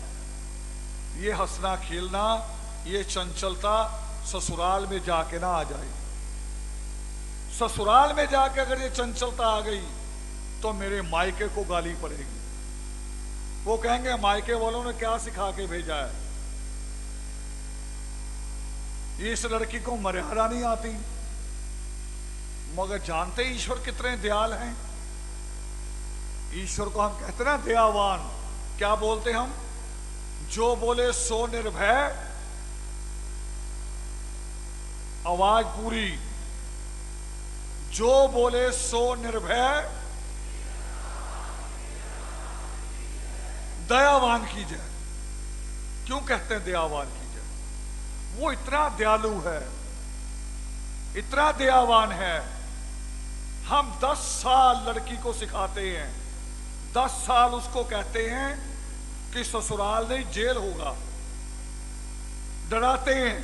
[SPEAKER 1] ये हंसना खेलना, ये चंचलता ससुराल में जाके ना आ जाए। ससुराल में जाके अगर ये चंचलता आ गई तो मेरे मायके को गाली पड़ेगी। वो कहेंगे मायके वालों ने क्या सिखा के भेजा है, इस लड़की को मर्यादा नहीं आती। मगर जानते ईश्वर कितने दयाल हैं। ईश्वर को हम कहते ना दयावान। क्या बोलते हम? जो बोले सो निर्भय, आवाज पूरी, जो बोले सो निर्भय, दयावान की जय। क्यों कहते हैं दयावान की जय? वो इतना दयालु है, इतना दयावान है। हम 10 साल लड़की को सिखाते हैं, 10 साल उसको कहते हैं कि ससुराल नहीं जेल होगा, डराते हैं,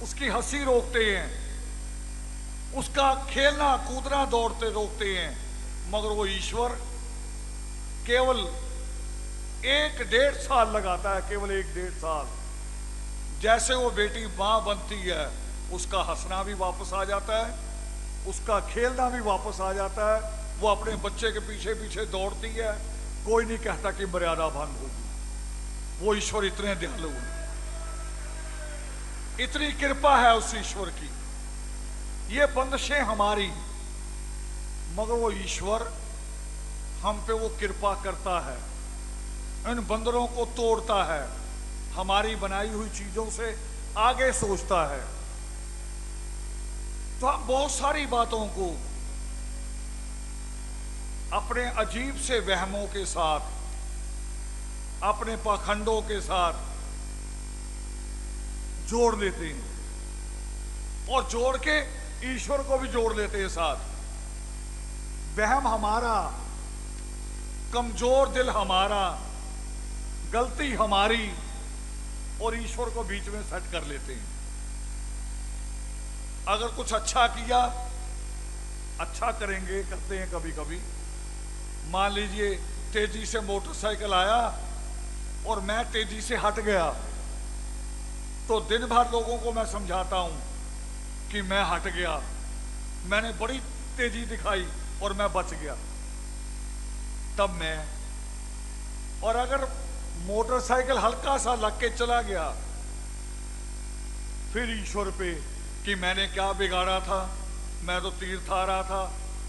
[SPEAKER 1] उसकी हंसी रोकते हैं, उसका खेलना कूदना दौड़ते रोकते हैं। मगर वो ईश्वर केवल 1-1.5 साल लगाता है, केवल 1-1.5 साल। जैसे वो बेटी मां बनती है, उसका हंसना भी वापस आ जाता है, उसका खेलना भी वापस आ जाता है। वो अपने बच्चे के पीछे पीछे दौड़ती है, कोई नहीं कहता कि मर्यादा भंग होगी। वो ईश्वर इतने दयालु है, इतनी कृपा है उस ईश्वर की। ये बंदिशें हमारी, मगर वो ईश्वर हम पे वो कृपा करता है, इन बंदरों को तोड़ता है, हमारी बनाई हुई चीजों से आगे सोचता है। तो हम बहुत सारी बातों को अपने अजीब से वहमों के साथ, अपने पाखंडों के साथ जोड़ लेते हैं, और जोड़ के ईश्वर को भी जोड़ लेते हैं साथ। वहम हमारा कमजोर दिल हमारा, गलती हमारी, और ईश्वर को बीच में सेट कर लेते हैं। अगर कुछ अच्छा किया, अच्छा करेंगे, करते हैं कभी कभी। मान लीजिए तेजी से मोटरसाइकिल आया और मैं तेजी से हट गया, तो दिन भर लोगों को मैं समझाता हूं कि मैं हट गया, मैंने बड़ी तेजी दिखाई और मैं बच गया, तब मैं। और अगर मोटरसाइकिल हल्का सा लग के चला गया, फिर ईश्वर पे कि मैंने क्या बिगाड़ा था, मैं तो तीर्थ आ रहा था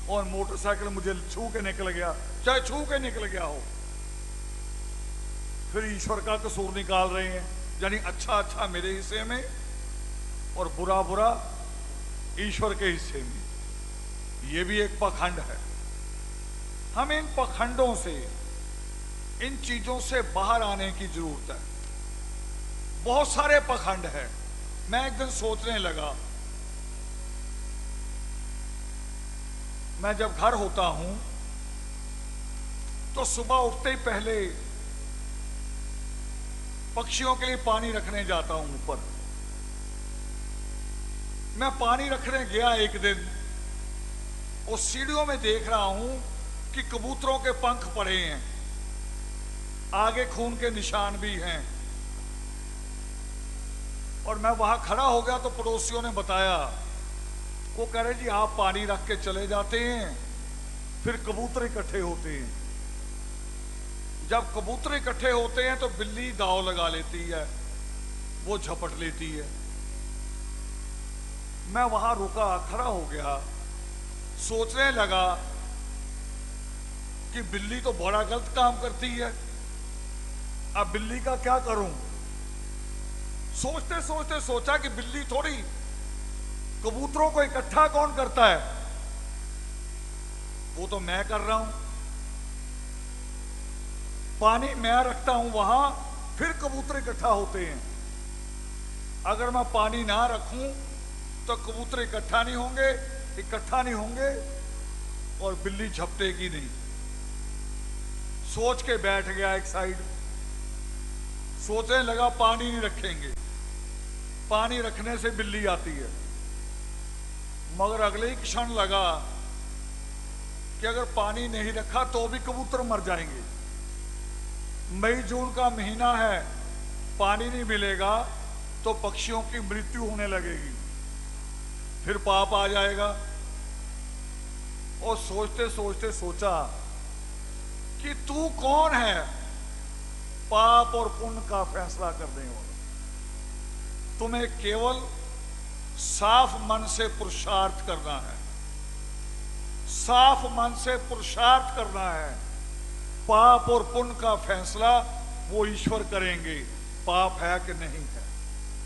[SPEAKER 1] और मोटरसाइकिल मुझे छू के निकल गया, चाहे छू के निकल गया हो। फिर ईश्वर का कसूर निकाल रहे हैं, यानी अच्छा अच्छा मेरे हिस्से में और बुरा बुरा ईश्वर के हिस्से में। यह भी एक पखंड है। हम इन पखंडों से, इन चीजों से बाहर आने की जरूरत है। बहुत सारे पखंड है। मैं एक दिन सोचने लगा, मैं जब घर होता हूं तो सुबह उठते ही पहले पक्षियों के लिए पानी रखने जाता हूं ऊपर। मैं पानी रखने गया एक दिन, उस सीढ़ियों में देख रहा हूं कि कबूतरों के पंख पड़े हैं, आगे खून के निशान भी हैं। और मैं वहां खड़ा हो गया तो पड़ोसियों ने बताया, वो कह रहे जी आप पानी रख के चले जाते हैं, फिर कबूतर इकट्ठे होते हैं। जब कबूतर इकट्ठे होते हैं तो बिल्ली दाव लगा लेती है, वो झपट लेती है। मैं वहां रुका, खड़ा हो गया, सोचने लगा कि बिल्ली तो बड़ा गलत काम करती है, अब बिल्ली का क्या करूं। सोचते सोचते सोचा कि बिल्ली थोड़ी, कबूतरों को इकट्ठा कौन करता है, वो तो मैं कर रहा हूं। पानी मैं रखता हूं वहां, फिर कबूतर इकट्ठा होते हैं। अगर मैं पानी ना रखूं तो कबूतर इकट्ठा नहीं होंगे और बिल्ली झपटेगी नहीं। सोच के बैठ गया एक साइड, सोचने लगा पानी नहीं रखेंगे, पानी रखने से बिल्ली आती है। मगर अगले ही क्षण लगा कि अगर पानी नहीं रखा तो भी कबूतर मर जाएंगे। मई जून का महीना है, पानी नहीं मिलेगा तो पक्षियों की मृत्यु होने लगेगी, फिर पाप आ जाएगा। और सोचते सोचते सोचा कि तू कौन है पाप और पुण्य का फैसला करने वाला। तुम्हें केवल साफ मन से पुरुषार्थ करना है, साफ मन से पुरुषार्थ करना है। पाप और पुण्य का फैसला वो ईश्वर करेंगे, पाप है कि नहीं है,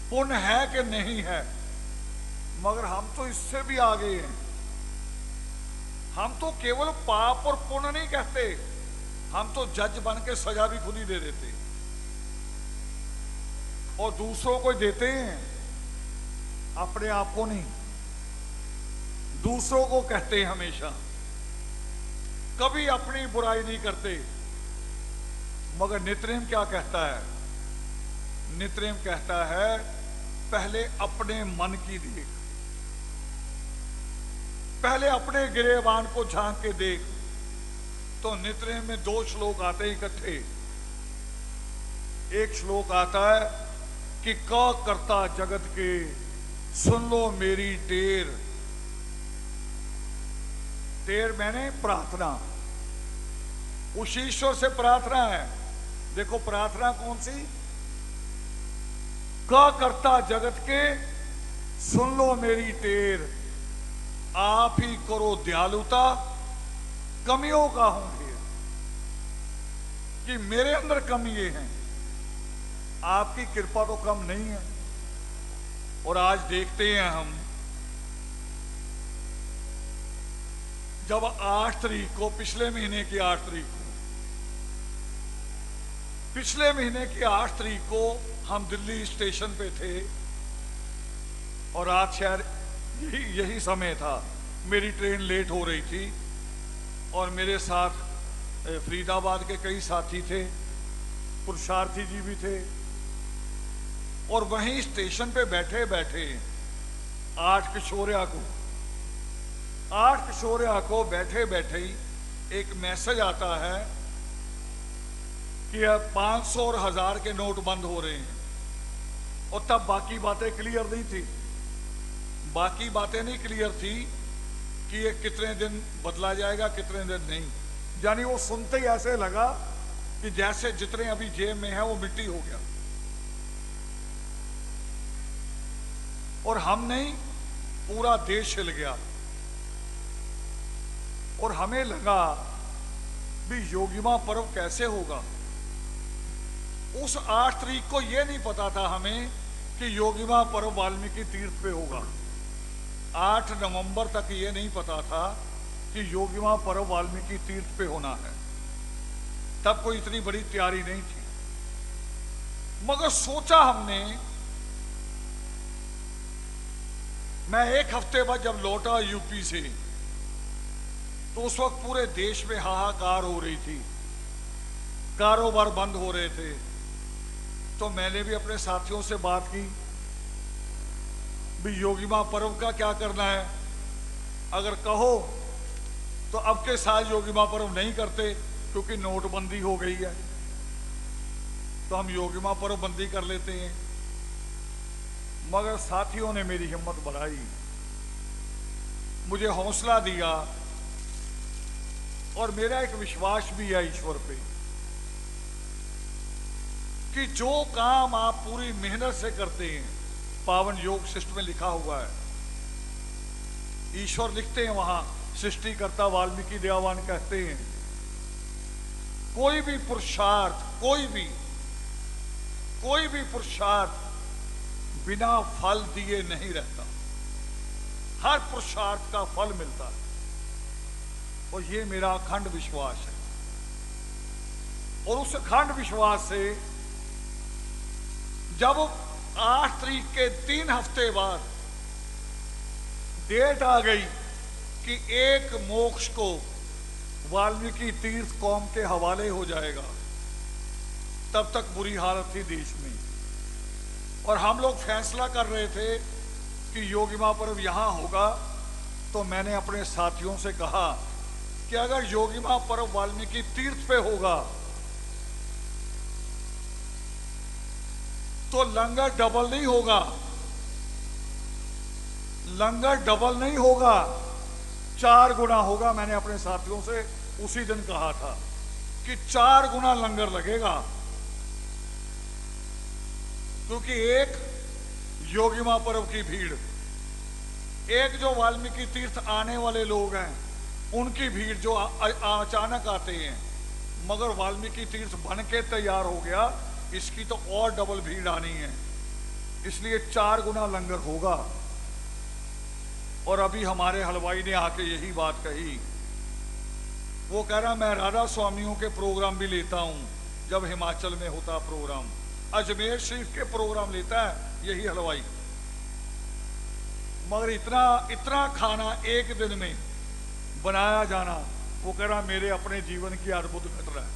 [SPEAKER 1] पुण्य है कि नहीं है। मगर हम तो इससे भी आगे हैं। हम तो केवल पाप और पुण्य नहीं कहते, हम तो जज बन के सजा भी खुद ही दे देते और दूसरों को देते हैं, अपने आप को नहीं। दूसरों को कहते हैं हमेशा, कभी अपनी बुराई नहीं करते। मगर नित्यनेम क्या कहता है? नित्यनेम कहता है पहले अपने मन की देख, पहले अपने गिरेबान को झांक के देख। तो नित्यनेम में 2 श्लोक आते हैं इकट्ठे। एक श्लोक आता है कि का करता जगत के सुन लो मेरी टेर। टेर मैंने प्रार्थना, उस ईश्वर से प्रार्थना है। देखो प्रार्थना कौन सी? का करता जगत के सुन लो मेरी टेर, आप ही करो दयालुता कमियों का हूं ढेर। कि मेरे अंदर कमी ये है, आपकी कृपा तो कम नहीं है। और आज देखते हैं हम, जब 8 तारीख को, पिछले महीने की 8 तारीख को, पिछले महीने की 8 तारीख को हम दिल्ली स्टेशन पे थे और आज शायद यही समय था, मेरी ट्रेन लेट हो रही थी और मेरे साथ फरीदाबाद के कई साथी थे, पुरुषार्थी जी भी थे, और वहीं स्टेशन पे बैठे बैठे आठ किशोरिया को बैठे बैठे ही एक मैसेज आता है कि अब 500 और 1000 के नोट बंद हो रहे हैं। और तब बाकी बातें क्लियर नहीं थी, बाकी बातें नहीं क्लियर थी कि ये कितने दिन बदला जाएगा, कितने दिन नहीं। यानी वो सुनते ही ऐसे लगा कि जैसे जितने अभी जेब में है वो मिट्टी हो गया। और हम नहीं, पूरा देश हिल गया। और हमें लगा भी योगिमा पर्व कैसे होगा। उस 8 तारीख को यह नहीं पता था हमें कि योगिमा पर्व वाल्मीकि तीर्थ पे होगा। 8 नवंबर तक ये नहीं पता था कि योगिमा पर्व वाल्मीकि तीर्थ पे होना है। तब कोई इतनी बड़ी तैयारी नहीं थी, मगर सोचा हमने। मैं 1 हफ्ते बाद जब लौटा यूपी से, तो उस वक्त पूरे देश में हाहाकार हो रही थी, कारोबार बंद हो रहे थे। तो मैंने भी अपने साथियों से बात की भी योगिमा पर्व का क्या करना है। अगर कहो तो अब के साल योगिमा पर्व नहीं करते क्योंकि नोटबंदी हो गई है, तो हम योगिमा पर्व बंदी कर लेते हैं। मगर साथियों ने मेरी हिम्मत बढ़ाई, मुझे हौसला दिया, और मेरा एक विश्वास भी है ईश्वर पे कि जो काम आप पूरी मेहनत से करते हैं, पावन योग शिष्ट में लिखा हुआ है, ईश्वर लिखते हैं वहां, सृष्टिकर्ता वाल्मीकि दयावान कहते हैं, कोई भी पुरुषार्थ, कोई भी पुरुषार्थ बिना फल दिए नहीं रहता। हर पुरुषार्थ का फल मिलता है, और ये मेरा अखंड विश्वास है। और उस अखंड विश्वास से जब 8 तारीख के 3 हफ्ते बाद डेट आ गई कि एक मोक्ष को वाल्मीकि तीर्थ कौम के हवाले हो जाएगा, तब तक बुरी हालत थी देश में। और हम लोग फैसला कर रहे थे कि योगिमा पर्व यहां होगा। तो मैंने अपने साथियों से कहा कि अगर योगिमा पर्व वाल्मीकि तीर्थ पे होगा तो लंगर डबल नहीं होगा, लंगर डबल नहीं होगा, 4 गुना होगा। मैंने अपने साथियों से उसी दिन कहा था कि 4 गुना लंगर लगेगा, क्योंकि एक योगिमा पर्व की भीड़, एक जो वाल्मीकि तीर्थ आने वाले लोग हैं उनकी भीड़ जो अचानक आते हैं, मगर वाल्मीकि तीर्थ बन के तैयार हो गया, इसकी तो और डबल भीड़ आनी है, इसलिए 4 गुना लंगर होगा। और अभी हमारे हलवाई ने आके यही बात कही, वो कह रहा मैं राधा स्वामियों के प्रोग्राम भी लेता हूं जब हिमाचल में होता प्रोग्राम, अजमेर शरीफ के प्रोग्राम लेता है यही हलवाई, मगर इतना खाना एक दिन में बनाया जाना, वो कह रहा मेरे अपने जीवन की अद्भुत घटना है।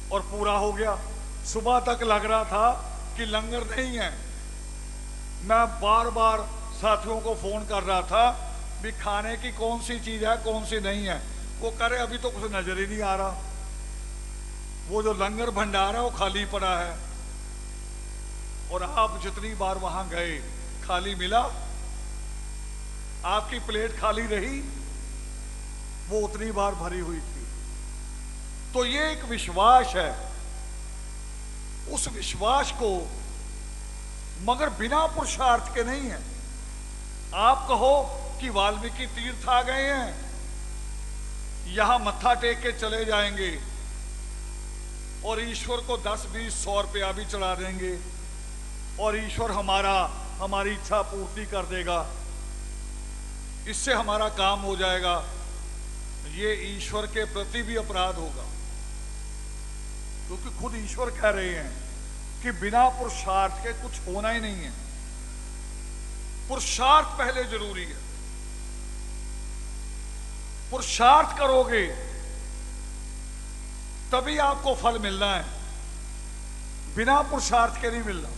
[SPEAKER 1] और पूरा हो गया। सुबह तक लग रहा था कि लंगर नहीं है। मैं बार बार साथियों को फोन कर रहा था भी खाने की कौन सी चीज है, कौन सी नहीं है। वो कह रहे अभी तो कुछ नजर ही नहीं आ रहा, वो जो लंगर भंडार है वो खाली पड़ा है। और आप जितनी बार वहां गए खाली मिला, आपकी प्लेट खाली रही, वो उतनी बार भरी हुई थी। तो ये एक विश्वास है, उस विश्वास को मगर बिना पुरुषार्थ के नहीं है। आप कहो कि वाल्मीकि तीर्थ आ गए हैं, यहां मत्था टेक के चले जाएंगे और ईश्वर को 10-20-100 रुपया भी चढ़ा देंगे और ईश्वर हमारी इच्छा पूर्ति कर देगा, इससे हमारा काम हो जाएगा। ये ईश्वर के प्रति भी अपराध होगा, क्योंकि खुद ईश्वर कह रहे हैं कि बिना पुरुषार्थ के कुछ होना ही नहीं है। पुरुषार्थ पहले जरूरी है। पुरुषार्थ करोगे तभी आपको फल मिलना है, बिना पुरुषार्थ के नहीं मिलना।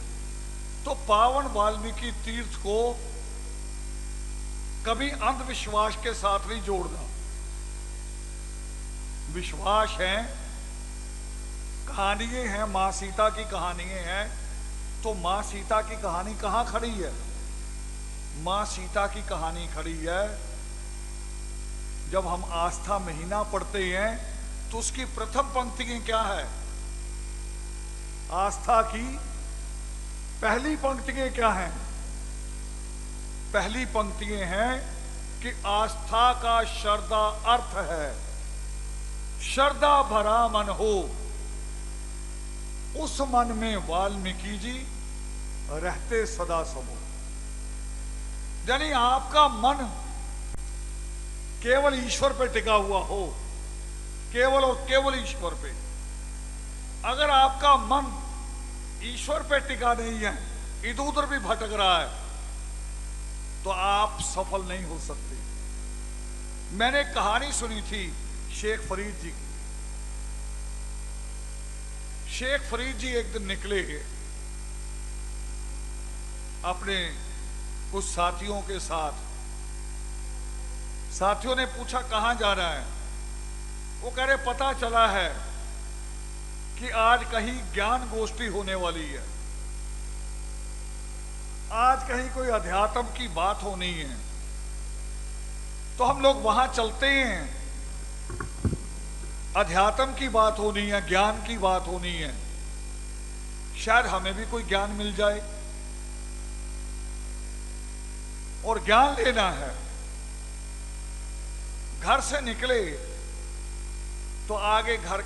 [SPEAKER 1] तो पावन वाल्मीकि तीर्थ को कभी अंधविश्वास के साथ नहीं जोड़ना। विश्वास है, कहानियां हैं, मां सीता की कहानियां हैं। तो मां सीता की कहानी कहां खड़ी है? मां सीता की कहानी खड़ी है जब हम आस्था महीना पढ़ते हैं तो उसकी प्रथम पंक्तियां क्या है? आस्था की पहली पंक्तियां क्या हैं? पहली पंक्तियां हैं कि आस्था का श्रद्धा अर्थ है, श्रद्धा भरा मन हो, उस मन में वाल्मीकि जी रहते सदा समो। यानी आपका मन केवल ईश्वर पे टिका हुआ हो, केवल और केवल ईश्वर पे। अगर आपका मन ईश्वर पे टिका नहीं है, इधर उधर भी भटक रहा है, तो आप सफल नहीं हो सकते। मैंने कहानी सुनी थी शेख फरीद जी की। शेख फरीद जी एक दिन निकले अपने कुछ साथियों के साथ। साथियों ने पूछा कहां जा रहा है? वो कह रहे पता चला है कि आज कहीं ज्ञान गोष्ठी होने वाली है, आज कहीं कोई अध्यात्म की बात होनी है, तो हम लोग वहां चलते हैं। अध्यात्म की बात होनी है, ज्ञान की बात होनी है, शायद हमें भी कोई ज्ञान मिल जाए और ज्ञान लेना है। घर से निकले तो आगे घर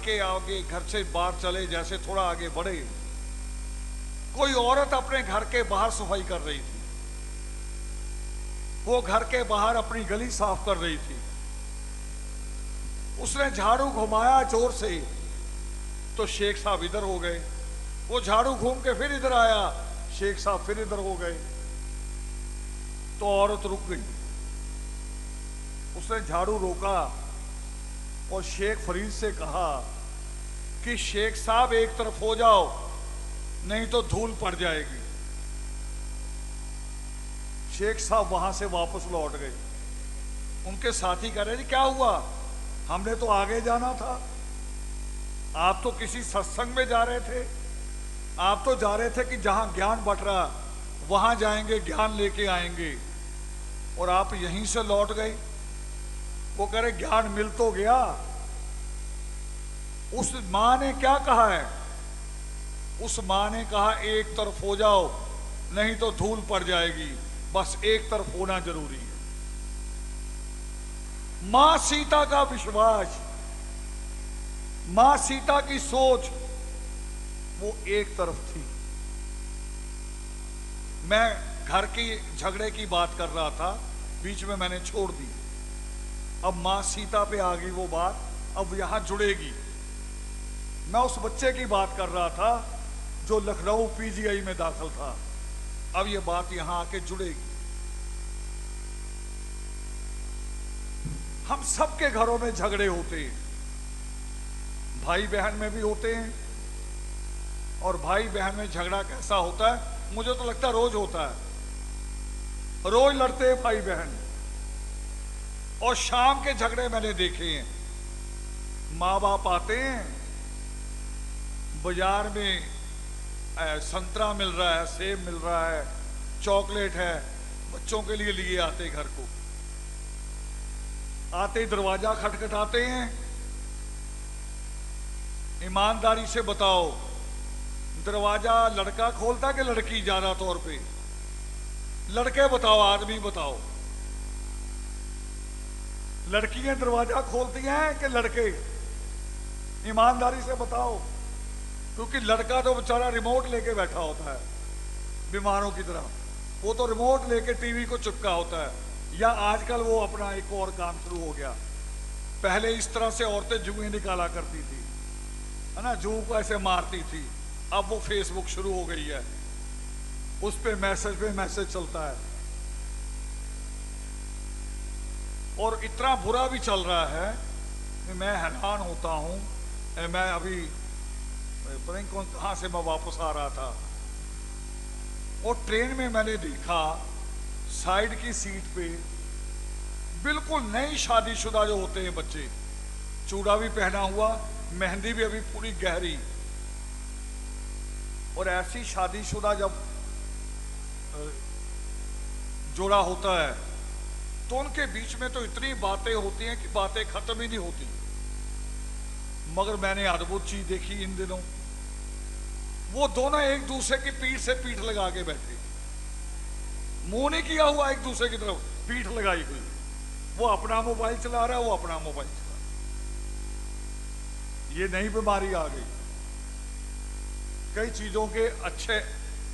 [SPEAKER 1] से बाहर चले, जैसे थोड़ा आगे बढ़े, कोई औरत अपने घर के बाहर सफाई कर रही थी। वो घर के बाहर अपनी गली साफ कर रही थी। उसने झाड़ू घुमाया जोर से, तो शेख साहब इधर हो गए। वो झाड़ू घूम के फिर इधर आया, शेख साहब फिर इधर हो गए। तो औरत रुक गई। उसने झाड़ू रोका और शेख फरीद से कहा कि शेख साहब एक तरफ हो जाओ, नहीं तो धूल पड़ जाएगी। शेख साहब वहां से वापस लौट गए। उनके साथी कह रहे जी क्या हुआ? हमने तो आगे जाना था, आप तो किसी सत्संग में जा रहे थे, आप तो जा रहे थे कि जहां ज्ञान बट रहा वहां जाएंगे, ज्ञान लेके आएंगे, और आप यहीं से लौट गए। वो कह रहे ज्ञान मिल तो गया। उस मां ने क्या कहा है? उस मां ने कहा एक तरफ हो जाओ, नहीं तो धूल पड़ जाएगी। बस एक तरफ होना जरूरी है। मां सीता का विश्वास, मां सीता की सोच, वो एक तरफ थी। मैं घर के झगड़े की बात कर रहा था, बीच में मैंने छोड़ दी। अब मां सीता पे आ गई वो बात, अब यहां जुड़ेगी। मैं उस बच्चे की बात कर रहा था जो लखनऊ पीजीआई में दाखिल था। अब ये बात यहां आके जुड़ेगी। हम सबके घरों में झगड़े होते हैं, भाई बहन में भी होते हैं। और भाई बहन में झगड़ा कैसा होता है? मुझे तो लगता है रोज होता है, रोज लड़ते हैं भाई बहन। और शाम के झगड़े मैंने देखे हैं। माँ बाप आते हैं, बाजार में संतरा मिल रहा है, सेब मिल रहा है, चॉकलेट है, बच्चों के लिए लिए आते घर को। आते ही दरवाजा खटखटाते हैं। ईमानदारी से बताओ, दरवाजा लड़का खोलता कि लड़की? ज्यादा तौर पे लड़के बताओ, आदमी बताओ। लड़कियां दरवाजा खोलती हैं कि लड़के? ईमानदारी से बताओ। क्योंकि लड़का तो बेचारा रिमोट लेके बैठा होता है बीमारों की तरह, वो तो रिमोट लेके टीवी को चिपका होता है। या आजकल वो अपना एक और काम शुरू हो गया। पहले इस तरह से औरतें जुएं निकाला करती थी, है ना, जुए को ऐसे मारती थी। अब वो फेसबुक शुरू हो गई है, उस पे मैसेज चलता है। और इतना बुरा भी चल रहा है कि मैं हैरान होता हूं मैं अभी पता नहीं कहाँ से मैं वापस आ रहा था, और ट्रेन में मैंने देखा साइड की सीट पे बिल्कुल नई शादीशुदा जो होते हैं बच्चे, चूड़ा भी पहना हुआ, मेहंदी भी अभी पूरी गहरी, और ऐसी शादीशुदा जब जोड़ा होता है तो उनके बीच में तो इतनी बातें होती हैं कि बातें खत्म ही नहीं होती। मगर मैंने अद्भुत चीज देखी इन दिनों, वो दोनों एक दूसरे की पीठ से पीठ लगा के बैठे, मुंह नहीं किया हुआ एक दूसरे की तरफ, पीठ लगाई हुई। वो अपना मोबाइल चला रहा है, वो अपना मोबाइल चला रहा है। ये नई बीमारी आ गई। कई चीजों के अच्छे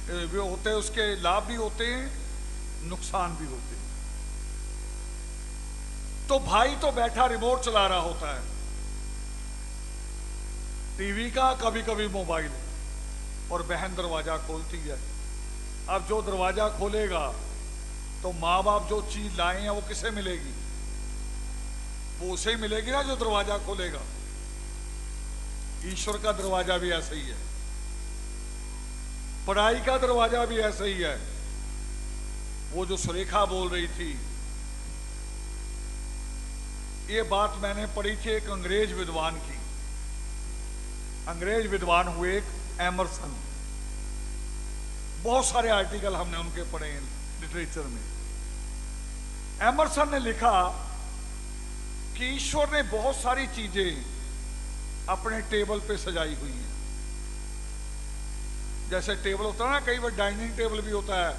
[SPEAKER 1] भी होते हैं, उसके लाभ भी होते हैं, नुकसान भी होते हैं। तो भाई तो बैठा रिमोट चला रहा होता है टीवी का, कभी कभी मोबाइल, और बहन दरवाजा खोलती है। अब जो दरवाजा खोलेगा तो माँ बाप जो चीज लाए हैं वो किसे मिलेगी? वो उसे ही मिलेगी ना जो दरवाजा खोलेगा। ईश्वर का दरवाजा भी ऐसा ही है, पढ़ाई का दरवाजा भी ऐसा ही है। वो जो सुरेखा बोल रही थी, ये बात मैंने पढ़ी थी एक अंग्रेज विद्वान की। अंग्रेज विद्वान हुए एक एमरसन, बहुत सारे आर्टिकल हमने उनके पढ़े हैं लिटरेचर में। एमरसन ने लिखा कि ईश्वर ने बहुत सारी चीजें अपने टेबल पे सजाई हुई हैं। जैसे टेबल होता है ना, कई बार डाइनिंग टेबल भी होता है,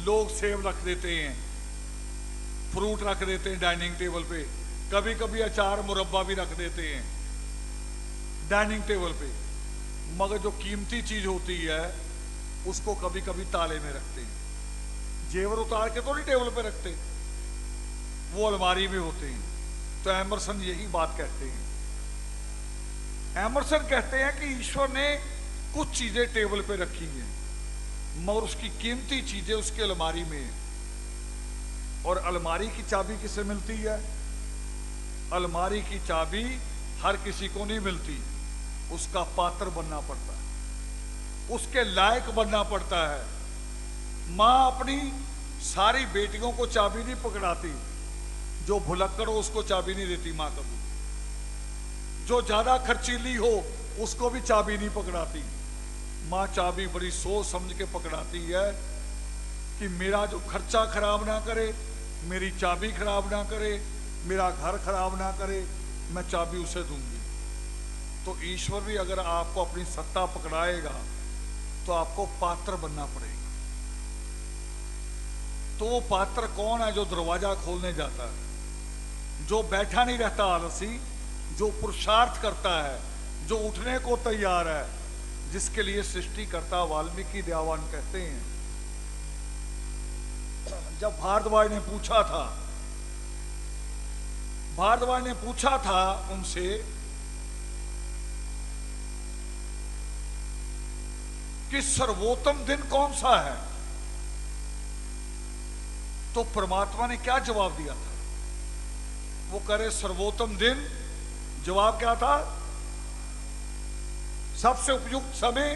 [SPEAKER 1] लोग सेब रख देते हैं, फ्रूट रख देते हैं डाइनिंग टेबल पे, कभी कभी अचार मुरब्बा भी रख देते हैं डाइनिंग टेबल पे। मगर जो कीमती चीज होती है उसको कभी कभी ताले में रखते हैं। जेवर उतार के तो नहीं टेबल पे रखते, वो अलमारी में होते हैं। तो एमरसन यही बात कहते हैं। एमरसन कहते हैं कि ईश्वर ने कुछ चीजें टेबल पे रखी हैं, मगर उसकी कीमती चीजें उसकी अलमारी में है। और अलमारी की चाबी किसे मिलती है? अलमारी की चाबी हर किसी को नहीं मिलती, उसका पात्र बनना पड़ता है, उसके लायक बनना पड़ता है। मां अपनी सारी बेटियों को चाबी नहीं पकड़ाती, जो भुलक्कड़ हो उसको चाबी नहीं देती मां कभी। जो ज्यादा खर्चीली हो उसको भी चाबी नहीं पकड़ाती। मां चाबी बड़ी सोच समझ के पकड़ाती है कि मेरा जो खर्चा खराब ना करे, मेरी चाबी खराब ना करे, मेरा घर खराब ना करे, मैं चाबी उसे दूंगी। तो ईश्वर भी अगर आपको अपनी सत्ता पकड़ाएगा तो आपको पात्र बनना पड़ेगा। तो वो पात्र कौन है? जो दरवाजा खोलने जाता है, जो बैठा नहीं रहता आलसी, जो पुरुषार्थ करता है, जो उठने को तैयार है, जिसके लिए सृष्टिकर्ता वाल्मीकि दयावान कहते हैं, जब भारद्वाज ने पूछा था उनसे कि सर्वोत्तम दिन कौन सा है, तो परमात्मा ने क्या जवाब दिया था? वो कह रहे सर्वोत्तम दिन, जवाब क्या था? सबसे उपयुक्त समय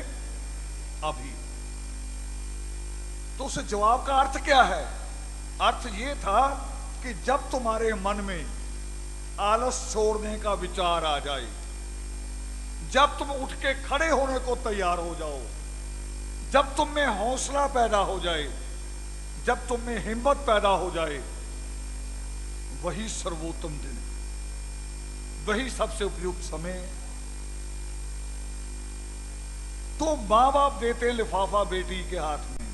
[SPEAKER 1] अभी। तो उस जवाब का अर्थ क्या है? अर्थ ये था कि जब तुम्हारे मन में आलस छोड़ने का विचार आ जाए, जब तुम उठ के खड़े होने को तैयार हो जाओ, जब तुम में हौसला पैदा हो जाए, जब तुम में हिम्मत पैदा हो जाए, वही सर्वोत्तम दिन, वही सबसे उपयुक्त समय। तो मां बाप देते लिफाफा बेटी के हाथ में,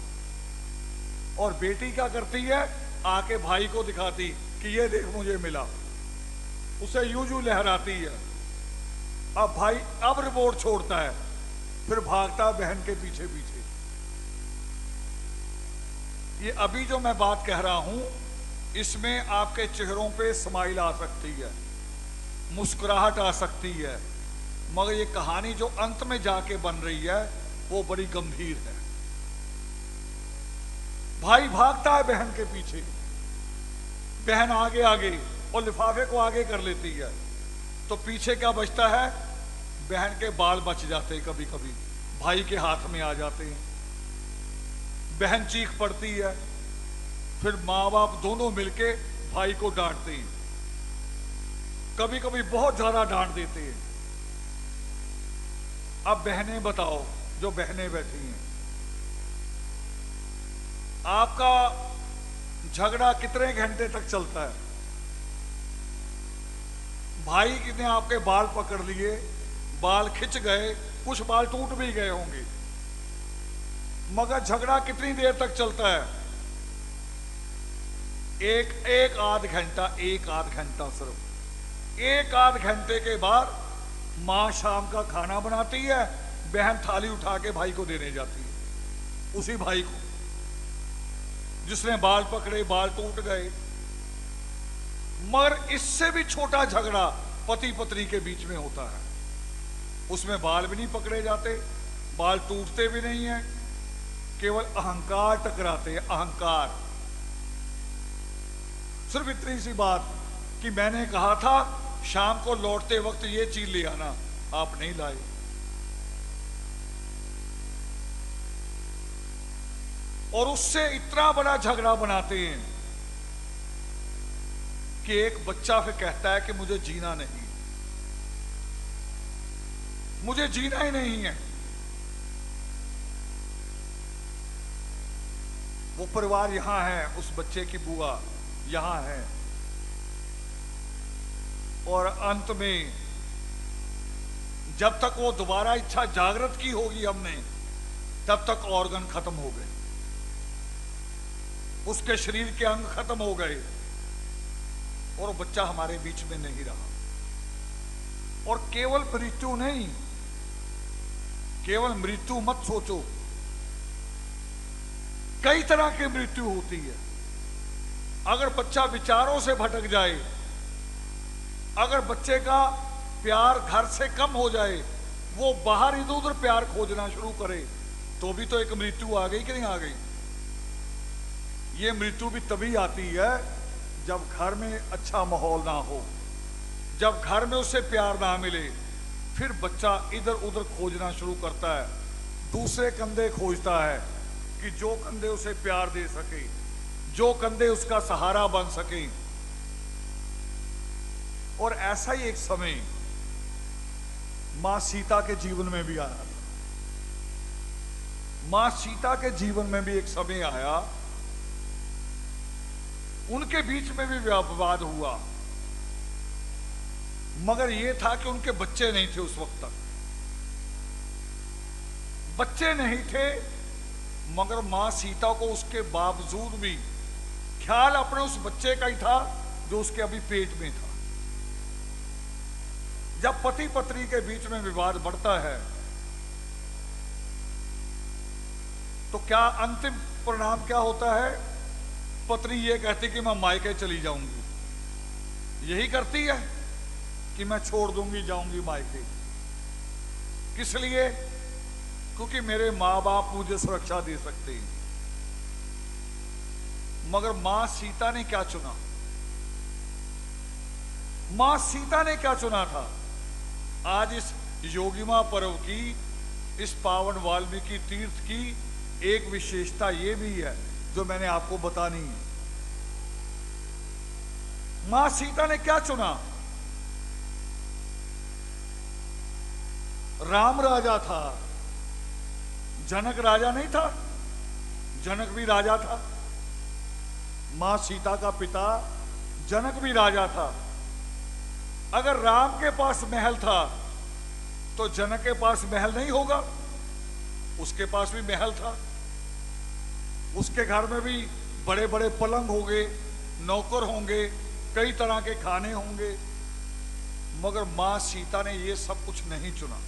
[SPEAKER 1] और बेटी क्या करती है? आके भाई को दिखाती कि ये देख मुझे मिला, उसे यूं लहराती है। अब भाई अब रिपोर्ट छोड़ता है, फिर भागता बहन के पीछे पीछे। ये अभी जो मैं बात कह रहा हूं, इसमें आपके चेहरों पे स्माइल आ सकती है, मुस्कुराहट आ सकती है, मगर ये कहानी जो अंत में जाके बन रही है वो बड़ी गंभीर है। भाई भागता है बहन के पीछे, बहन आगे आगे, और लिफाफे को आगे कर लेती है, तो पीछे क्या बचता है? बहन के बाल बच जाते हैं, कभी कभी भाई के हाथ में आ जाते हैं, बहन चीख पड़ती है, फिर माँ बाप दोनों मिलके भाई को डांटते हैं, कभी कभी बहुत ज्यादा डांट देते हैं। अब बहनें बताओ, जो बहनें बैठी हैं, आपका झगड़ा कितने घंटे तक चलता है? भाई ने आपके बाल पकड़ लिए, बाल खिंच गए, कुछ बाल टूट भी गए होंगे, मगर झगड़ा कितनी देर तक चलता है? एक आध घंटा सिर्फ। एक आध घंटे के बाद मां शाम का खाना बनाती है, बहन थाली उठा के भाई को देने जाती है, उसी भाई को जिसने बाल पकड़े, बाल टूट गए। मगर इससे भी छोटा झगड़ा पति पत्नी के बीच में होता है, उसमें बाल भी नहीं पकड़े जाते, बाल टूटते भी नहीं है, केवल अहंकार टकराते हैं, अहंकार। सिर्फ इतनी सी बात कि मैंने कहा था शाम को लौटते वक्त ये चीज ले आना, आप नहीं लाए। और उससे इतना बड़ा झगड़ा बनाते हैं कि एक बच्चा फिर कहता है कि मुझे जीना नहीं, मुझे जीना ही नहीं है। वो परिवार यहां है, उस बच्चे की बुआ यहां है, और अंत में जब तक वो दोबारा इच्छा जागृत की होगी हमने, तब तक ऑर्गन खत्म हो गए, उसके शरीर के अंग खत्म हो गए, और वो बच्चा हमारे बीच में नहीं रहा। और केवल मृत्यु नहीं, केवल मृत्यु मत सोचो, कई तरह की मृत्यु होती है। अगर बच्चा विचारों से भटक जाए, अगर बच्चे का प्यार घर से कम हो जाए, वो बाहर इधर उधर प्यार खोजना शुरू करे, तो भी तो एक मृत्यु आ गई कि नहीं आ गई? ये मृत्यु भी तभी आती है जब घर में अच्छा माहौल ना हो, जब घर में उसे प्यार ना मिले, फिर बच्चा इधर उधर खोजना शुरू करता है, दूसरे कंधे खोजता है कि जो कंधे उसे प्यार दे सके, जो कंधे उसका सहारा बन सके। और ऐसा ही एक समय मां सीता के जीवन में भी आया। मां सीता के जीवन में भी एक समय आया, उनके बीच में भी विवाद हुआ, मगर यह था कि उनके बच्चे नहीं थे, उस वक्त तक बच्चे नहीं थे, मगर मां सीता को उसके बावजूद भी ख्याल अपने उस बच्चे का ही था जो उसके अभी पेट में था। जब पति पत्नी के बीच में विवाद बढ़ता है तो क्या अंतिम परिणाम क्या होता है? पत्नी ये कहती कि मैं मायके चली जाऊंगी, यही करती है कि मैं छोड़ दूंगी, जाऊंगी मायके। किस लिए? क्योंकि मेरे मां बाप मुझे सुरक्षा दे सकते हैं। मगर मां सीता ने क्या चुना? मां सीता ने क्या चुना था? आज इस योगिमा पर्व की, इस पावन वाल्मीकि तीर्थ की एक विशेषता यह भी है जो मैंने आपको बतानी है। मां सीता ने क्या चुना? राम राजा था, जनक राजा नहीं था। जनक भी राजा था, मां सीता का पिता जनक भी राजा था। अगर राम के पास महल था तो जनक के पास महल नहीं होगा, उसके पास भी महल था, उसके घर में भी बड़े बड़े पलंग होंगे, नौकर होंगे, कई तरह के खाने होंगे। मगर मां सीता ने यह सब कुछ नहीं चुना।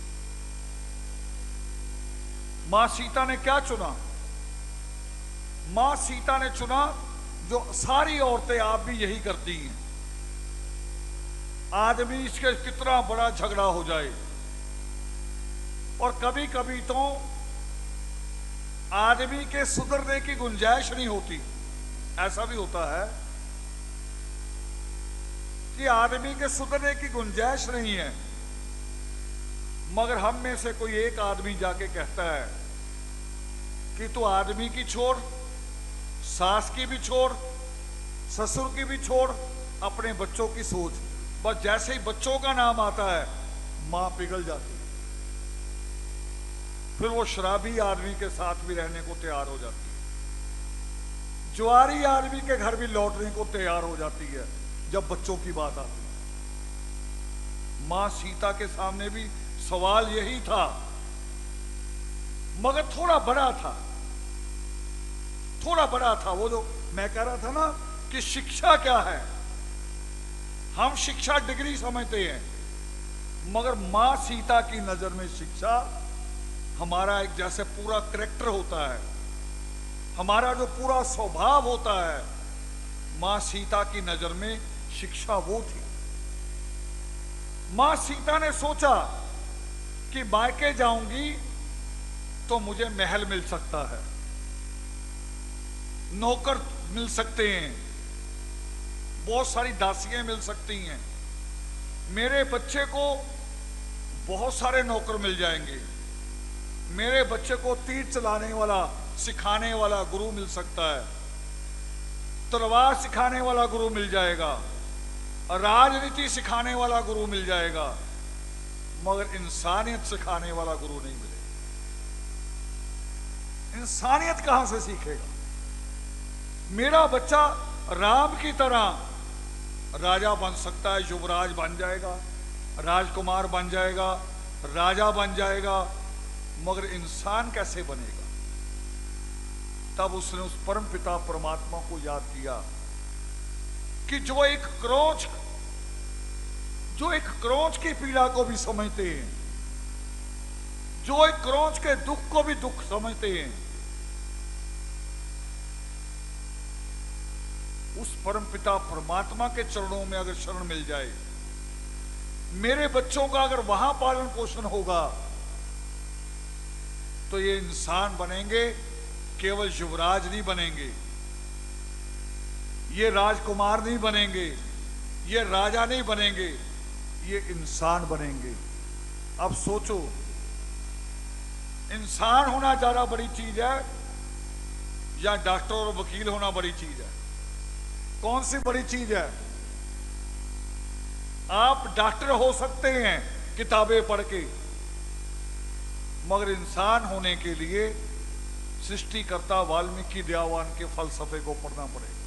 [SPEAKER 1] मां सीता ने क्या चुना? मां सीता ने चुना जो सारी औरतें आप भी यही करती हैं। आदमी इसके कितना बड़ा झगड़ा हो जाए, और कभी कभी तो आदमी के सुधरने की गुंजाइश नहीं होती। ऐसा भी होता है कि आदमी के सुधरने की गुंजाइश नहीं है, मगर हम में से कोई एक आदमी जाके कहता है कि तू आदमी की छोड़, सास की भी छोड़, ससुर की भी छोड़, अपने बच्चों की सोच। बस जैसे ही बच्चों का नाम आता है मां पिघल जाती है, फिर वो शराबी आदमी के साथ भी रहने को तैयार हो जाती है, जुआरी आदमी के घर भी लौटने को तैयार हो जाती है जब बच्चों की बात आती है। मां सीता के सामने भी सवाल यही था, मगर थोड़ा बड़ा था, थोड़ा बड़ा था। वो जो मैं कह रहा था ना कि शिक्षा क्या है, हम शिक्षा डिग्री समझते हैं, मगर मां सीता की नजर में शिक्षा हमारा एक जैसे पूरा कैरेक्टर होता है, हमारा जो पूरा स्वभाव होता है, मां सीता की नजर में शिक्षा वो थी। मां सीता ने सोचा कि मायके जाऊंगी तो मुझे महल मिल सकता है, नौकर मिल सकते हैं, बहुत सारी दासियां मिल सकती हैं, मेरे बच्चे को बहुत सारे नौकर मिल जाएंगे, मेरे बच्चे को तीर चलाने वाला सिखाने वाला गुरु मिल सकता है, तलवार सिखाने वाला गुरु मिल जाएगा, राजनीति सिखाने वाला गुरु मिल जाएगा, मगर इंसानियत सिखाने वाला गुरु नहीं मिलेगा। इंसानियत कहां से सीखेगा? मेरा बच्चा राम की तरह राजा बन सकता है, युवराज बन जाएगा, राजकुमार बन जाएगा, राजा बन जाएगा, मगर इंसान कैसे बनेगा? तब उसने उस परम पिता परमात्मा को याद किया कि जो एक क्रोंच की पीड़ा को भी समझते हैं, जो एक क्रोंच के दुख को भी दुख समझते हैं, उस परम पिता परमात्मा के चरणों में अगर शरण मिल जाए, मेरे बच्चों का अगर वहां पालन पोषण होगा, तो ये इंसान बनेंगे, केवल युवराज नहीं बनेंगे, ये राजकुमार नहीं बनेंगे, ये राजा नहीं बनेंगे, ये इंसान बनेंगे। अब सोचो, इंसान होना ज्यादा बड़ी चीज है या डॉक्टर और वकील होना बड़ी चीज है? कौन सी बड़ी चीज है? आप डॉक्टर हो सकते हैं किताबें पढ़ के, मगर इंसान होने के लिए सृष्टिकर्ता वाल्मीकि दयावान के फलसफे को पढ़ना पड़ेगा,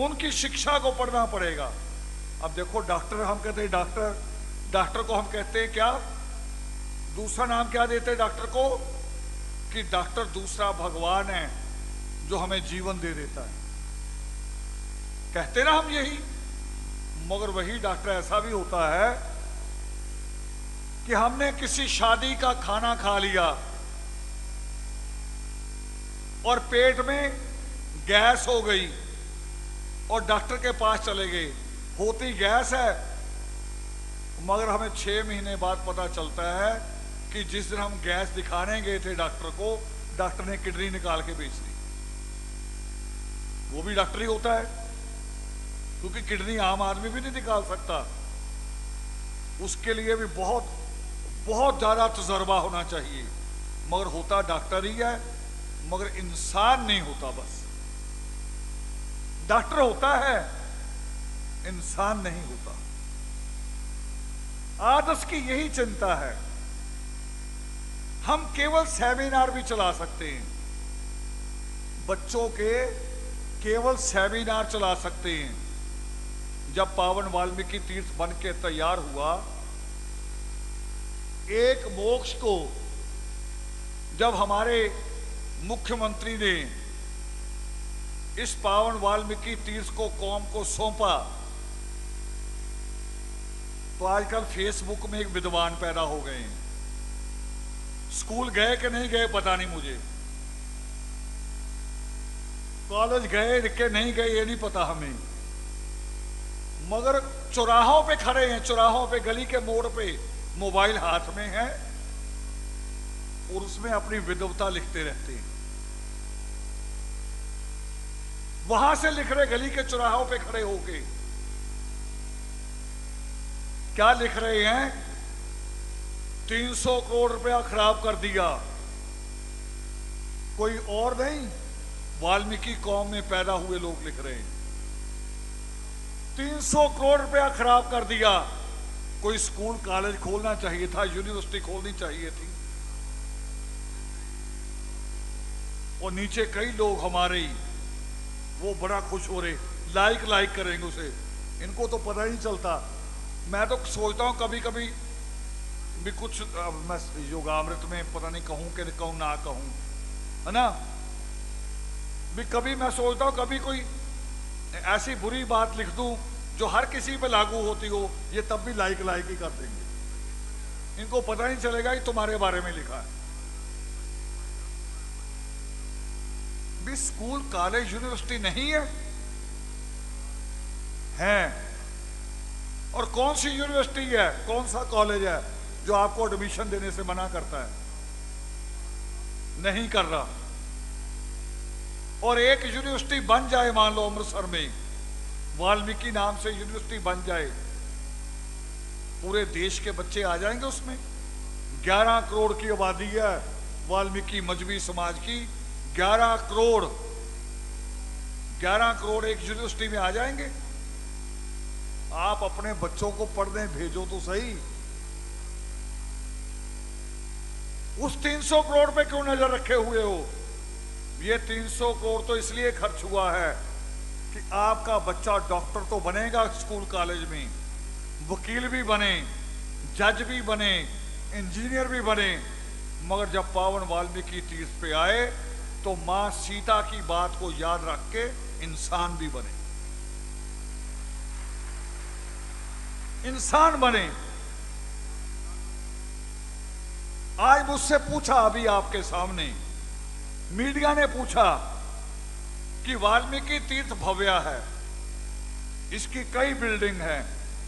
[SPEAKER 1] उनकी शिक्षा को पढ़ना पड़ेगा। अब देखो, डॉक्टर हम कहते हैं, डॉक्टर को हम कहते हैं क्या, दूसरा नाम क्या देते हैं डॉक्टर को? कि डॉक्टर दूसरा भगवान है जो हमें जीवन दे देता है, कहते ना हम यही। मगर वही डॉक्टर ऐसा भी होता है कि हमने किसी शादी का खाना खा लिया और पेट में गैस हो गई और डॉक्टर के पास चले गए, होती गैस है, मगर हमें 6 महीने बाद पता चलता है कि जिस दिन हम गैस दिखाने गए थे डॉक्टर को, डॉक्टर ने किडनी निकाल के बेच दी। वो भी डॉक्टर ही होता है, क्योंकि किडनी आम आदमी भी नहीं निकाल सकता, उसके लिए भी बहुत बहुत ज्यादा तजुर्बा होना चाहिए, मगर होता डॉक्टर ही है, मगर इंसान नहीं होता। बस डॉक्टर होता है, इंसान नहीं होता। आज उसकी यही चिंता है। हम केवल सेमिनार भी चला सकते हैं, बच्चों के केवल सेमिनार चला सकते हैं। जब पावन वाल्मीकि तीर्थ बन के तैयार हुआ, एक मोक्ष को जब हमारे मुख्यमंत्री ने इस पावन वाल्मीकि तीर्थ को कौम को सौंपा, तो आजकल फेसबुक में एक विद्वान पैदा हो गए हैं। स्कूल गए कि नहीं गए पता नहीं मुझे, कॉलेज गए कि नहीं गए ये नहीं पता हमें, मगर चौराहों पे खड़े हैं, चौराहों पे, गली के मोड़ पे मोबाइल हाथ में है और उसमें अपनी विद्वता लिखते रहते हैं। वहां से लिख रहे, गली के चौराहों पे खड़े होके क्या लिख रहे हैं 300 करोड़ रुपया खराब कर दिया। कोई और नहीं, वाल्मीकि कौम में पैदा हुए लोग लिख रहे हैं। 300 करोड़ रुपया खराब कर दिया। कोई स्कूल कॉलेज खोलना चाहिए था, यूनिवर्सिटी खोलनी चाहिए थी। और नीचे कई लोग हमारे ही, वो बड़ा खुश हो रहे, लाइक करेंगे उसे। इनको तो पता ही नहीं चलता। मैं तो सोचता हूं कभी कभी भी कुछ, मैं योगामृत में पता नहीं कहूं कि कहूं ना कहूं, है ना, भी कभी मैं सोचता हूं कभी कोई ऐसी बुरी बात लिख दूं जो हर किसी पे लागू होती हो, ये तब भी लाइक ही कर देंगे। इनको पता नहीं चलेगा कि तुम्हारे बारे में लिखा है। भी स्कूल कॉलेज यूनिवर्सिटी नहीं है, और कौन सी यूनिवर्सिटी है, कौन सा कॉलेज है जो आपको एडमिशन देने से मना करता है? नहीं कर रहा। और एक यूनिवर्सिटी बन जाए, मान लो अमृतसर में वाल्मीकि नाम से यूनिवर्सिटी बन जाए, पूरे देश के बच्चे आ जाएंगे उसमें। 11 करोड़ की आबादी है वाल्मीकि मजहबी समाज की, 11 करोड़ एक यूनिवर्सिटी में आ जाएंगे। आप अपने बच्चों को पढ़ने भेजो तो सही। उस 300 करोड़ पे क्यों नजर रखे हुए हो? ये 300 करोड़ तो इसलिए खर्च हुआ है कि आपका बच्चा डॉक्टर तो बनेगा स्कूल कॉलेज में, वकील भी बने, जज भी बने, इंजीनियर भी बने, मगर जब पावन वाल्मीकि तीर्थ पे आए तो मां सीता की बात को याद रख के इंसान भी बने, इंसान बने। आज मुझसे पूछा, अभी आपके सामने मीडिया ने पूछा कि वाल्मीकि तीर्थ भव्य है, इसकी कई बिल्डिंग हैं,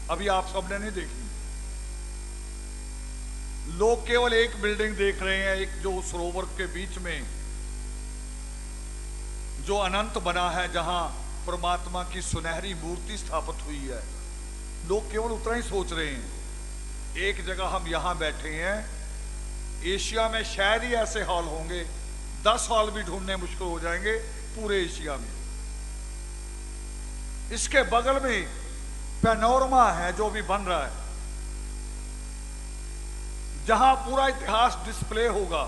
[SPEAKER 1] अभी आप सबने नहीं देखी। लोग केवल एक बिल्डिंग देख रहे हैं, एक जो सरोवर के बीच में जो अनंत बना है, जहां परमात्मा की सुनहरी मूर्ति स्थापित हुई है। लोग केवल उतना ही सोच रहे हैं। एक जगह हम यहां बैठे हैं, एशिया में शायद ही ऐसे हॉल होंगे, 10 हॉल भी ढूंढने मुश्किल हो जाएंगे पूरे एशिया में। इसके बगल में पैनोरमा है जो भी बन रहा है, जहां पूरा इतिहास डिस्प्ले होगा।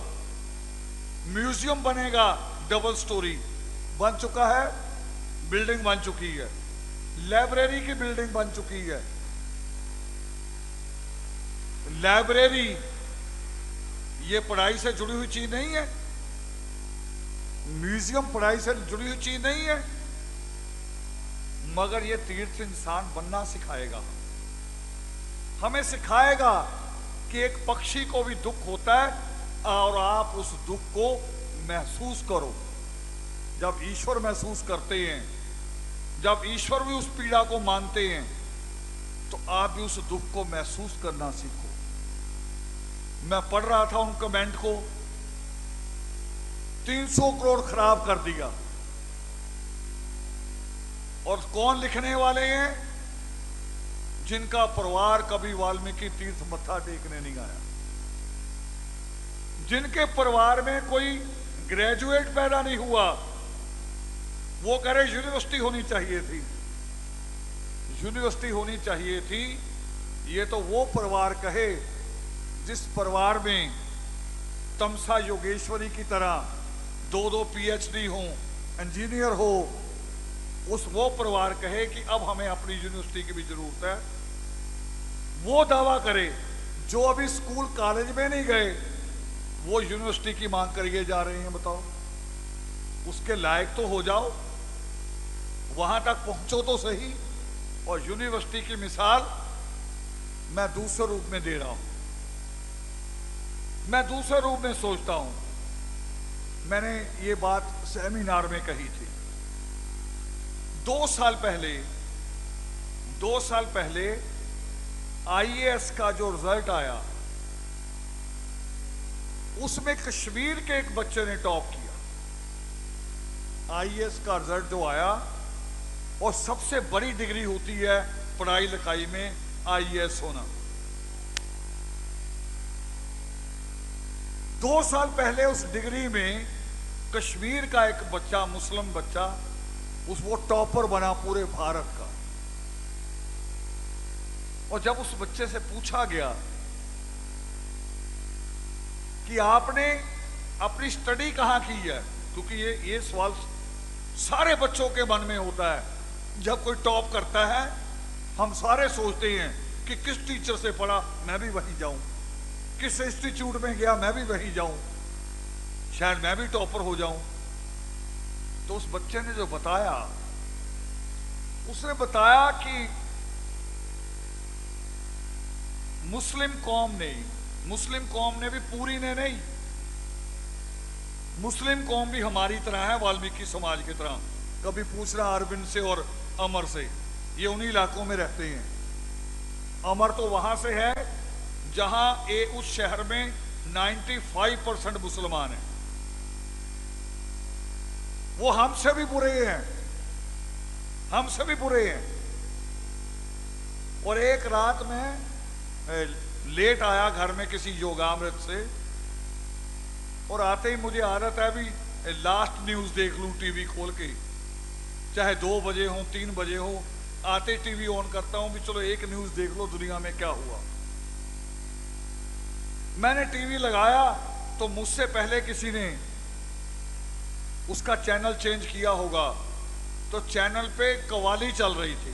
[SPEAKER 1] म्यूजियम बनेगा, डबल स्टोरी बन चुका है, बिल्डिंग बन चुकी है, लाइब्रेरी की बिल्डिंग बन चुकी है। लाइब्रेरी ये पढ़ाई से जुड़ी हुई चीज नहीं है, म्यूजियम पढ़ाई से जुड़ी हुई चीज नहीं है, मगर ये तीर्थ इंसान बनना सिखाएगा। हमें सिखाएगा कि एक पक्षी को भी दुख होता है और आप उस दुख को महसूस करो। जब ईश्वर महसूस करते हैं, जब ईश्वर भी उस पीड़ा को मानते हैं, तो आप भी उस दुख को महसूस करना सीखो। मैं पढ़ रहा था उन कमेंट को, 300 करोड़ खराब कर दिया। और कौन लिखने वाले हैं? जिनका परिवार कभी वाल्मीकि तीर्थ मत्था टेकने नहीं आया, जिनके परिवार में कोई ग्रेजुएट पैदा नहीं हुआ, वो कह रहे यूनिवर्सिटी होनी चाहिए थी, यूनिवर्सिटी होनी चाहिए थी। ये तो वो परिवार कहे जिस परिवार में तमसा योगेश्वरी की तरह 2-2 PhD हो, इंजीनियर हो, उस वो परिवार कहे कि अब हमें अपनी यूनिवर्सिटी की भी जरूरत है। वो दावा करे जो अभी स्कूल कॉलेज में नहीं गए, वो यूनिवर्सिटी की मांग करिए जा रहे हैं। बताओ, उसके लायक तो हो जाओ, वहां तक पहुंचो तो सही। और यूनिवर्सिटी की मिसाल मैं दूसरे रूप में दे रहा हूं, मैं दूसरे रूप में सोचता हूं। मैंने ये बात सेमिनार में कही थी 2 साल पहले IAS का जो रिजल्ट आया, उसमें कश्मीर के एक बच्चे ने टॉप किया। IAS का रिजल्ट जो आया, और सबसे बड़ी डिग्री होती है पढ़ाई लिखाई में IAS होना। 2 साल पहले उस डिग्री में कश्मीर का एक बच्चा, मुस्लिम बच्चा, वो टॉपर बना पूरे भारत का। और जब उस बच्चे से पूछा गया कि आपने अपनी स्टडी कहां की है, क्योंकि ये सवाल सारे बच्चों के मन में होता है जब कोई टॉप करता है। हम सारे सोचते हैं कि किस टीचर से पढ़ा, मैं भी वहीं जाऊं, किस इंस्टीट्यूट में गया, मैं भी वहीं जाऊं, शायद मैं भी टॉपर हो जाऊं। तो उस बच्चे ने जो बताया, उसने बताया कि मुस्लिम कौम ने भी, पूरी ने नहीं, मुस्लिम कौम भी हमारी तरह है, वाल्मीकि समाज की तरह। कभी पूछना अरविंद से और अमर से, ये उन्हीं इलाकों में रहते हैं। अमर तो वहां से है जहां उस शहर में 95% मुसलमान हैं। वो हमसे भी बुरे हैं, हमसे भी बुरे हैं। और एक रात में लेट आया घर में किसी योगामृत से, और आते ही मुझे आदत है भी लास्ट न्यूज देख लूं टीवी खोल के, चाहे 2 बजे हो 3 बजे हो, आते टीवी ऑन करता हूं भी चलो एक न्यूज देख लो दुनिया में क्या हुआ। मैंने टीवी लगाया तो मुझसे पहले किसी ने उसका चैनल चेंज किया होगा, तो चैनल पे कव्वाली चल रही थी,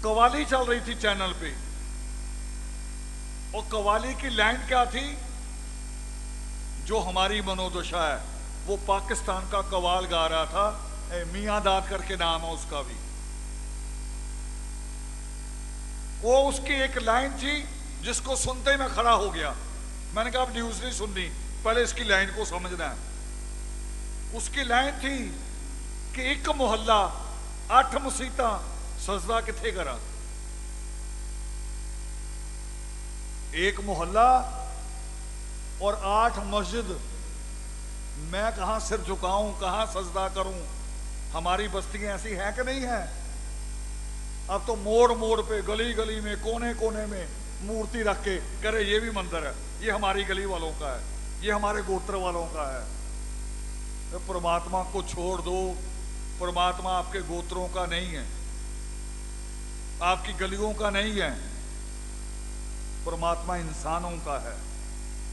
[SPEAKER 1] कव्वाली चल रही थी चैनल पे। और कव्वाली की लाइन क्या थी, जो हमारी मनोदशा है, वो पाकिस्तान का कव्वाल गा रहा था, मियां दाद करके नाम है उसका भी। वो उसकी एक लाइन थी जिसको सुनते ही मैं खड़ा हो गया। मैंने कहा अब न्यूज नहीं सुननी, पहले इसकी लाइन को समझना है। उसकी लाइन थी कि एक मोहल्ला 8 मसीता सजदा किथे करा। एक मोहल्ला और 8 मस्जिद, मैं कहां सिर झुकाऊं, कहां सजदा करूं। हमारी बस्तियां ऐसी हैं कि नहीं है? अब तो मोड़ मोड़ पे, गली गली में, कोने कोने में मूर्ति रख के करे ये भी मंदिर है, ये हमारी गली वालों का है, ये हमारे गोत्र वालों का है। तो परमात्मा को छोड़ दो, परमात्मा आपके गोत्रों का नहीं है, आपकी गलियों का नहीं है। परमात्मा इंसानों का है,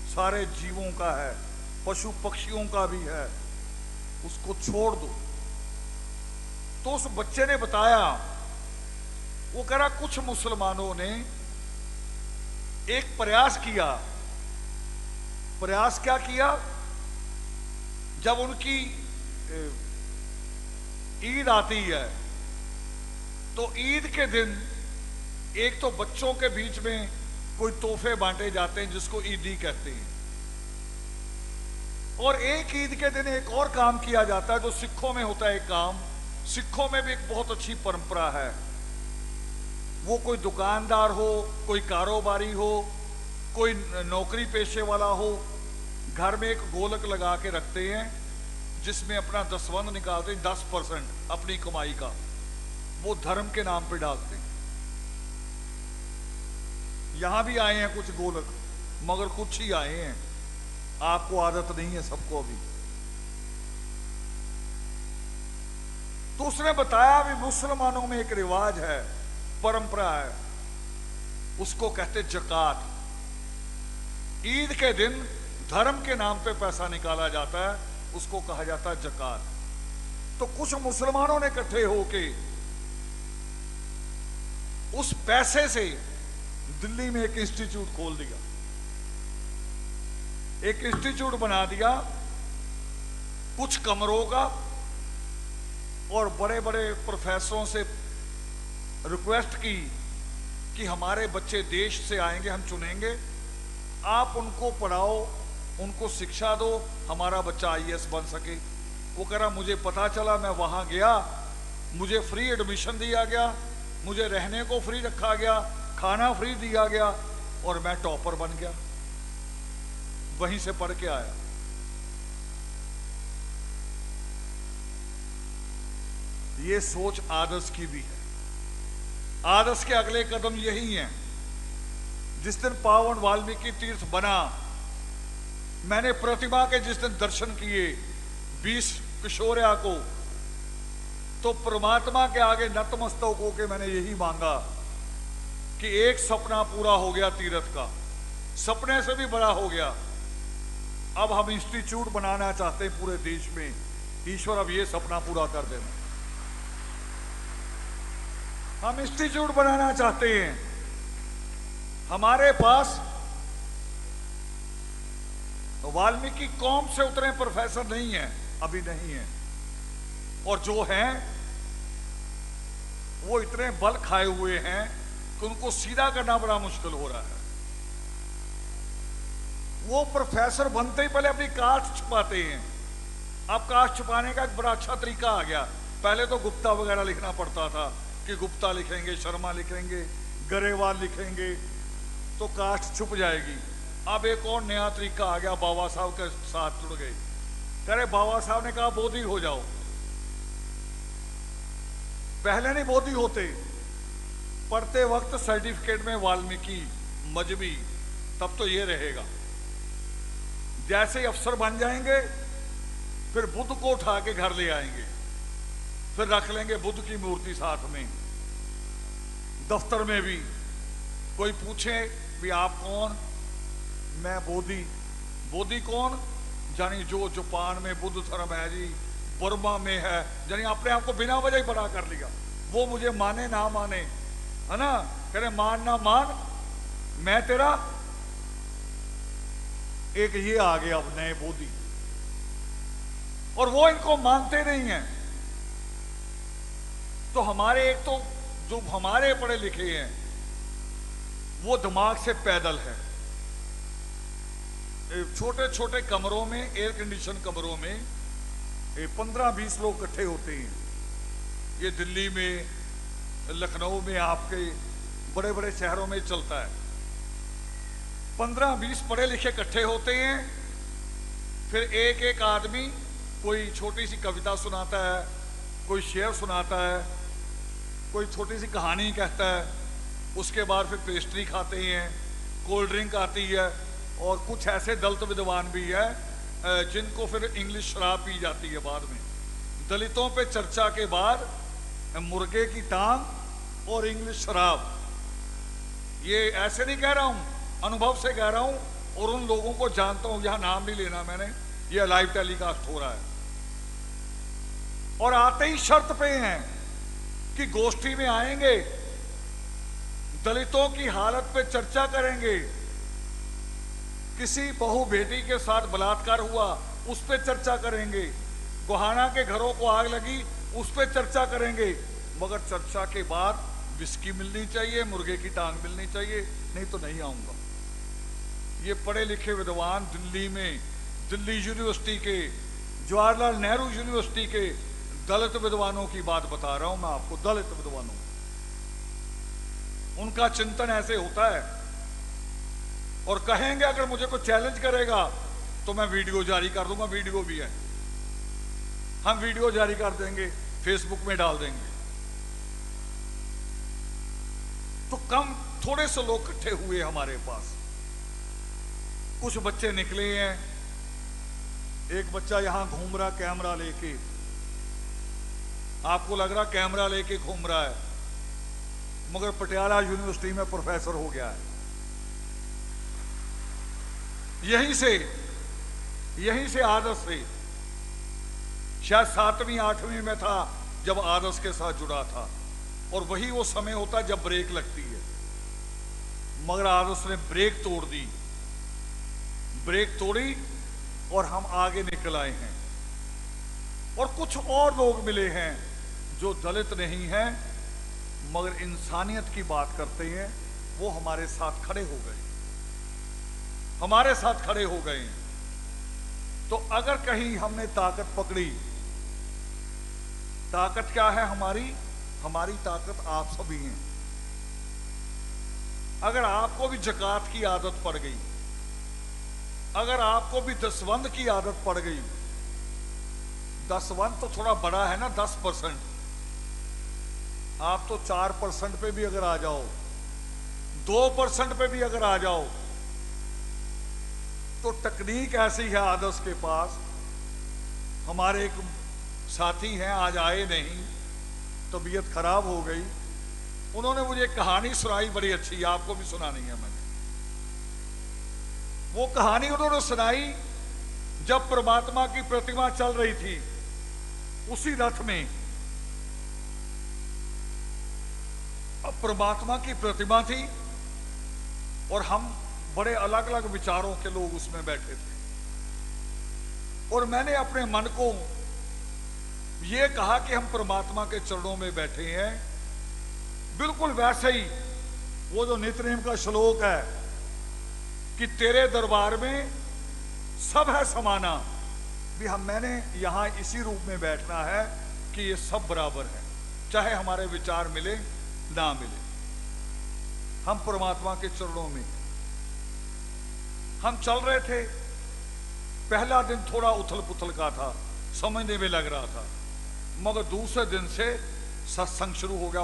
[SPEAKER 1] सारे जीवों का है, पशु पक्षियों का भी है, उसको छोड़ दो। तो उस बच्चे ने बताया, वो कह रहा कुछ मुसलमानों ने एक प्रयास किया। प्रयास क्या किया? जब उनकी ईद आती है तो ईद के दिन एक तो बच्चों के बीच में कोई तोहफे बांटे जाते हैं जिसको ईदी कहते हैं, और एक ईद के दिन एक और काम किया जाता है जो सिखों में होता है। एक काम सिखों में भी एक बहुत अच्छी परंपरा है, वो कोई दुकानदार हो, कोई कारोबारी हो, कोई नौकरी पेशे वाला हो, घर में एक गोलक लगा के रखते हैं जिसमें अपना दसवंध निकालते हैं, 10% अपनी कमाई का, वो धर्म के नाम पे डालते हैं। यहां भी आए हैं कुछ गोलक, मगर कुछ ही आए हैं, आपको आदत नहीं है सबको अभी। तो उसने बताया भी मुसलमानों में एक रिवाज है, परंपरा है, उसको कहते जकात। ईद के दिन धर्म के नाम पे पैसा निकाला जाता है, उसको कहा जाता है जकात। तो कुछ मुसलमानों ने इकट्ठे होके उस पैसे से दिल्ली में एक इंस्टीट्यूट खोल दिया, एक इंस्टीट्यूट बना दिया कुछ कमरों का, और बड़े बड़े प्रोफेसरों से रिक्वेस्ट की कि हमारे बच्चे देश से आएंगे, हम चुनेंगे, आप उनको पढ़ाओ, उनको शिक्षा दो, हमारा बच्चा आईएएस बन सके। वो कह रहा मुझे पता चला, मैं वहां गया, मुझे फ्री एडमिशन दिया गया, मुझे रहने को फ्री रखा गया, खाना फ्री दिया गया, और मैं टॉपर बन गया, वहीं से पढ़ के आया। ये सोच आदर्श की भी है। आदर्श के अगले कदम यही हैं, जिस दिन पावन वाल्मीकि तीर्थ बना, मैंने प्रतिमा के जिस दिन दर्शन किए 20 किशोरिया को, तो परमात्मा के आगे नतमस्तक होके मैंने यही मांगा कि एक सपना पूरा हो गया तीर्थ का, सपने से भी बड़ा हो गया। अब हम इंस्टीट्यूट बनाना चाहते हैं पूरे देश में। ईश्वर अब ये सपना पूरा कर देना। हम इंस्टीट्यूट बनाना चाहते हैं। हमारे पास वाल्मीकि कौम से उतरे प्रोफेसर नहीं है, अभी नहीं है, और जो हैं वो इतने बल खाए हुए हैं कि उनको सीधा करना बड़ा मुश्किल हो रहा है। वो प्रोफेसर बनते ही पहले अपनी कास्ट छुपाते हैं। अब कास्ट छुपाने का एक बड़ा अच्छा तरीका आ गया। पहले तो गुप्ता वगैरह लिखना पड़ता था कि गुप्ता लिखेंगे, शर्मा लिखेंगे, गरेवाल लिखेंगे तो कास्ट छुप जाएगी। अब एक और नया तरीका आ गया, बाबा साहब के साथ जुड़ गए। कह रहे बाबा साहब ने कहा बोधी हो जाओ। पहले नहीं बोधी होते, पढ़ते वक्त सर्टिफिकेट में वाल्मीकि मजबी, तब तो ये रहेगा। जैसे ही अफसर बन जाएंगे फिर बुद्ध को उठा के घर ले आएंगे, फिर रख लेंगे बुद्ध की मूर्ति साथ में। दफ्तर में भी कोई पूछे भी आप कौन, मैं बोधी। बोधी कौन? जानी जो जापान में बुद्ध धर्म है जी, बर्मा में है, जानी अपने आप को बिना वजह ही बड़ा कर लिया। वो मुझे माने ना माने, है ना, कह रहे मान ना मान मैं तेरा। एक ये आ गया अब नए बोधी, और वो इनको मानते नहीं हैं। तो हमारे एक तो जो हमारे पढ़े लिखे हैं वो दिमाग से पैदल है। छोटे छोटे कमरों में, एयर कंडीशन कमरों में 15-20 लोग इकट्ठे होते हैं। ये दिल्ली में, लखनऊ में, आपके बड़े बड़े शहरों में चलता है। 15-20 पढ़े लिखे इकट्ठे होते हैं। फिर एक एक आदमी कोई छोटी सी कविता सुनाता है, कोई शेर सुनाता है, कोई छोटी सी कहानी कहता है। उसके बाद फिर पेस्ट्री खाते हैं, कोल्ड ड्रिंक आती है, और कुछ ऐसे दलित विद्वान भी है जिनको फिर इंग्लिश शराब पी जाती है बाद में। दलितों पे चर्चा के बाद मुर्गे की टांग और इंग्लिश शराब। ये ऐसे नहीं कह रहा हूं, अनुभव से कह रहा हूं, और उन लोगों को जानता हूं, यहां नाम नहीं लेना मैंने, ये लाइव टेलीकास्ट हो रहा है। और आते ही शर्त पे हैं कि गोष्ठी में आएंगे, दलितों की हालत पे चर्चा करेंगे, किसी बहू बेटी के साथ बलात्कार हुआ उस पर चर्चा करेंगे, गोहाना के घरों को आग लगी उस पर चर्चा करेंगे, मगर चर्चा के बाद विस्की मिलनी चाहिए, मुर्गे की टांग मिलनी चाहिए, नहीं तो नहीं आऊंगा। ये पढ़े लिखे विद्वान दिल्ली में, दिल्ली यूनिवर्सिटी के, जवाहरलाल नेहरू यूनिवर्सिटी के दलित विद्वानों की बात बता रहा हूं मैं आपको। दलित विद्वानों, उनका चिंतन ऐसे होता है। और कहेंगे अगर मुझे कोई चैलेंज करेगा तो मैं वीडियो जारी कर दूंगा। वीडियो भी है, हम वीडियो जारी कर देंगे, फेसबुक में डाल देंगे। तो कम थोड़े से लोग इकट्ठे हुए हमारे पास। कुछ बच्चे निकले हैं, एक बच्चा यहां घूम रहा कैमरा लेके, आपको लग रहा कैमरा लेके घूम रहा है, मगर पटियाला यूनिवर्सिटी में प्रोफेसर हो गया है। यहीं से आदर्श से, शायद 7वीं 8वीं में था जब आदर्श के साथ जुड़ा था, और वही वो समय होता है जब ब्रेक लगती है। मगर आदर्श ने ब्रेक तोड़ दी, ब्रेक तोड़ी और हम आगे निकल आए हैं। और कुछ और लोग मिले हैं जो दलित नहीं हैं मगर इंसानियत की बात करते हैं, वो हमारे साथ खड़े हो गए, हमारे साथ खड़े हो गए। तो अगर कहीं हमने ताकत पकड़ी, ताकत क्या है हमारी ताकत आप सभी हैं। अगर आपको भी ज़कात की आदत पड़ गई, अगर आपको भी दसवंध की आदत पड़ गई, दसवंध तो थोड़ा बड़ा है ना, 10%, आप तो 4% पे भी अगर आ जाओ, 2% पे भी अगर आ जाओ तो टेक्निक ऐसी है आदर्श के पास। हमारे एक साथी हैं, आज आए नहीं, तबीयत खराब हो गई। उन्होंने मुझे कहानी सुनाई, बड़ी अच्छी, आपको भी सुनानी है मैंने। वो कहानी उन्होंने सुनाई जब परमात्मा की प्रतिमा चल रही थी उसी रथ में। अब परमात्मा की प्रतिमा थी और हम बड़े अलग अलग विचारों के लोग उसमें बैठे थे। और मैंने अपने मन को यह कहा कि हम परमात्मा के चरणों में बैठे हैं। बिल्कुल वैसे ही वो जो नित्यनेम का श्लोक है कि तेरे दरबार में सब है समाना, भी मैंने यहां इसी रूप में बैठना है कि ये सब बराबर है, चाहे हमारे विचार मिले ना मिले। हम परमात्मा के चरणों में हम चल रहे थे। पहला दिन थोड़ा उथल पुथल का था, समझने में लग रहा था, मगर दूसरे दिन से सत्संग शुरू हो गया।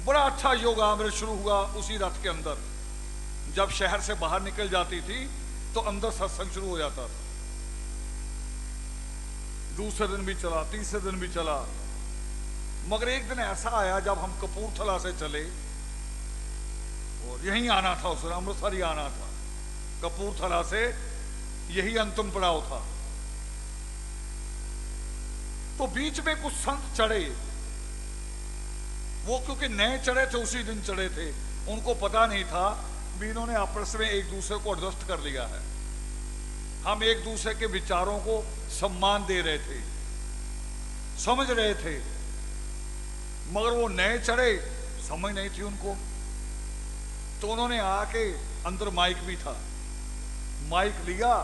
[SPEAKER 1] बड़ा अच्छा योगामृत शुरू हुआ उसी रथ के अंदर। जब शहर से बाहर निकल जाती थी तो अंदर सत्संग शुरू हो जाता था। दूसरे दिन भी चला, तीसरे दिन भी चला, मगर एक दिन ऐसा आया जब हम कपूरथला से चले और यहीं आना था, उस अमृतसर ही आना था। कपूरथला से यही अंतिम पड़ाव था। तो बीच में कुछ संत चढ़े, वो क्योंकि नए चढ़े थे, उसी दिन चढ़े थे, उनको पता नहीं था भी इन्होंने आपस में एक दूसरे को एडजस्ट कर लिया है। हम एक दूसरे के विचारों को सम्मान दे रहे थे, समझ रहे थे, मगर वो नए चढ़े, समझ नहीं थी उनको। तो उन्होंने आके, अंदर माइक भी था, माइक लिया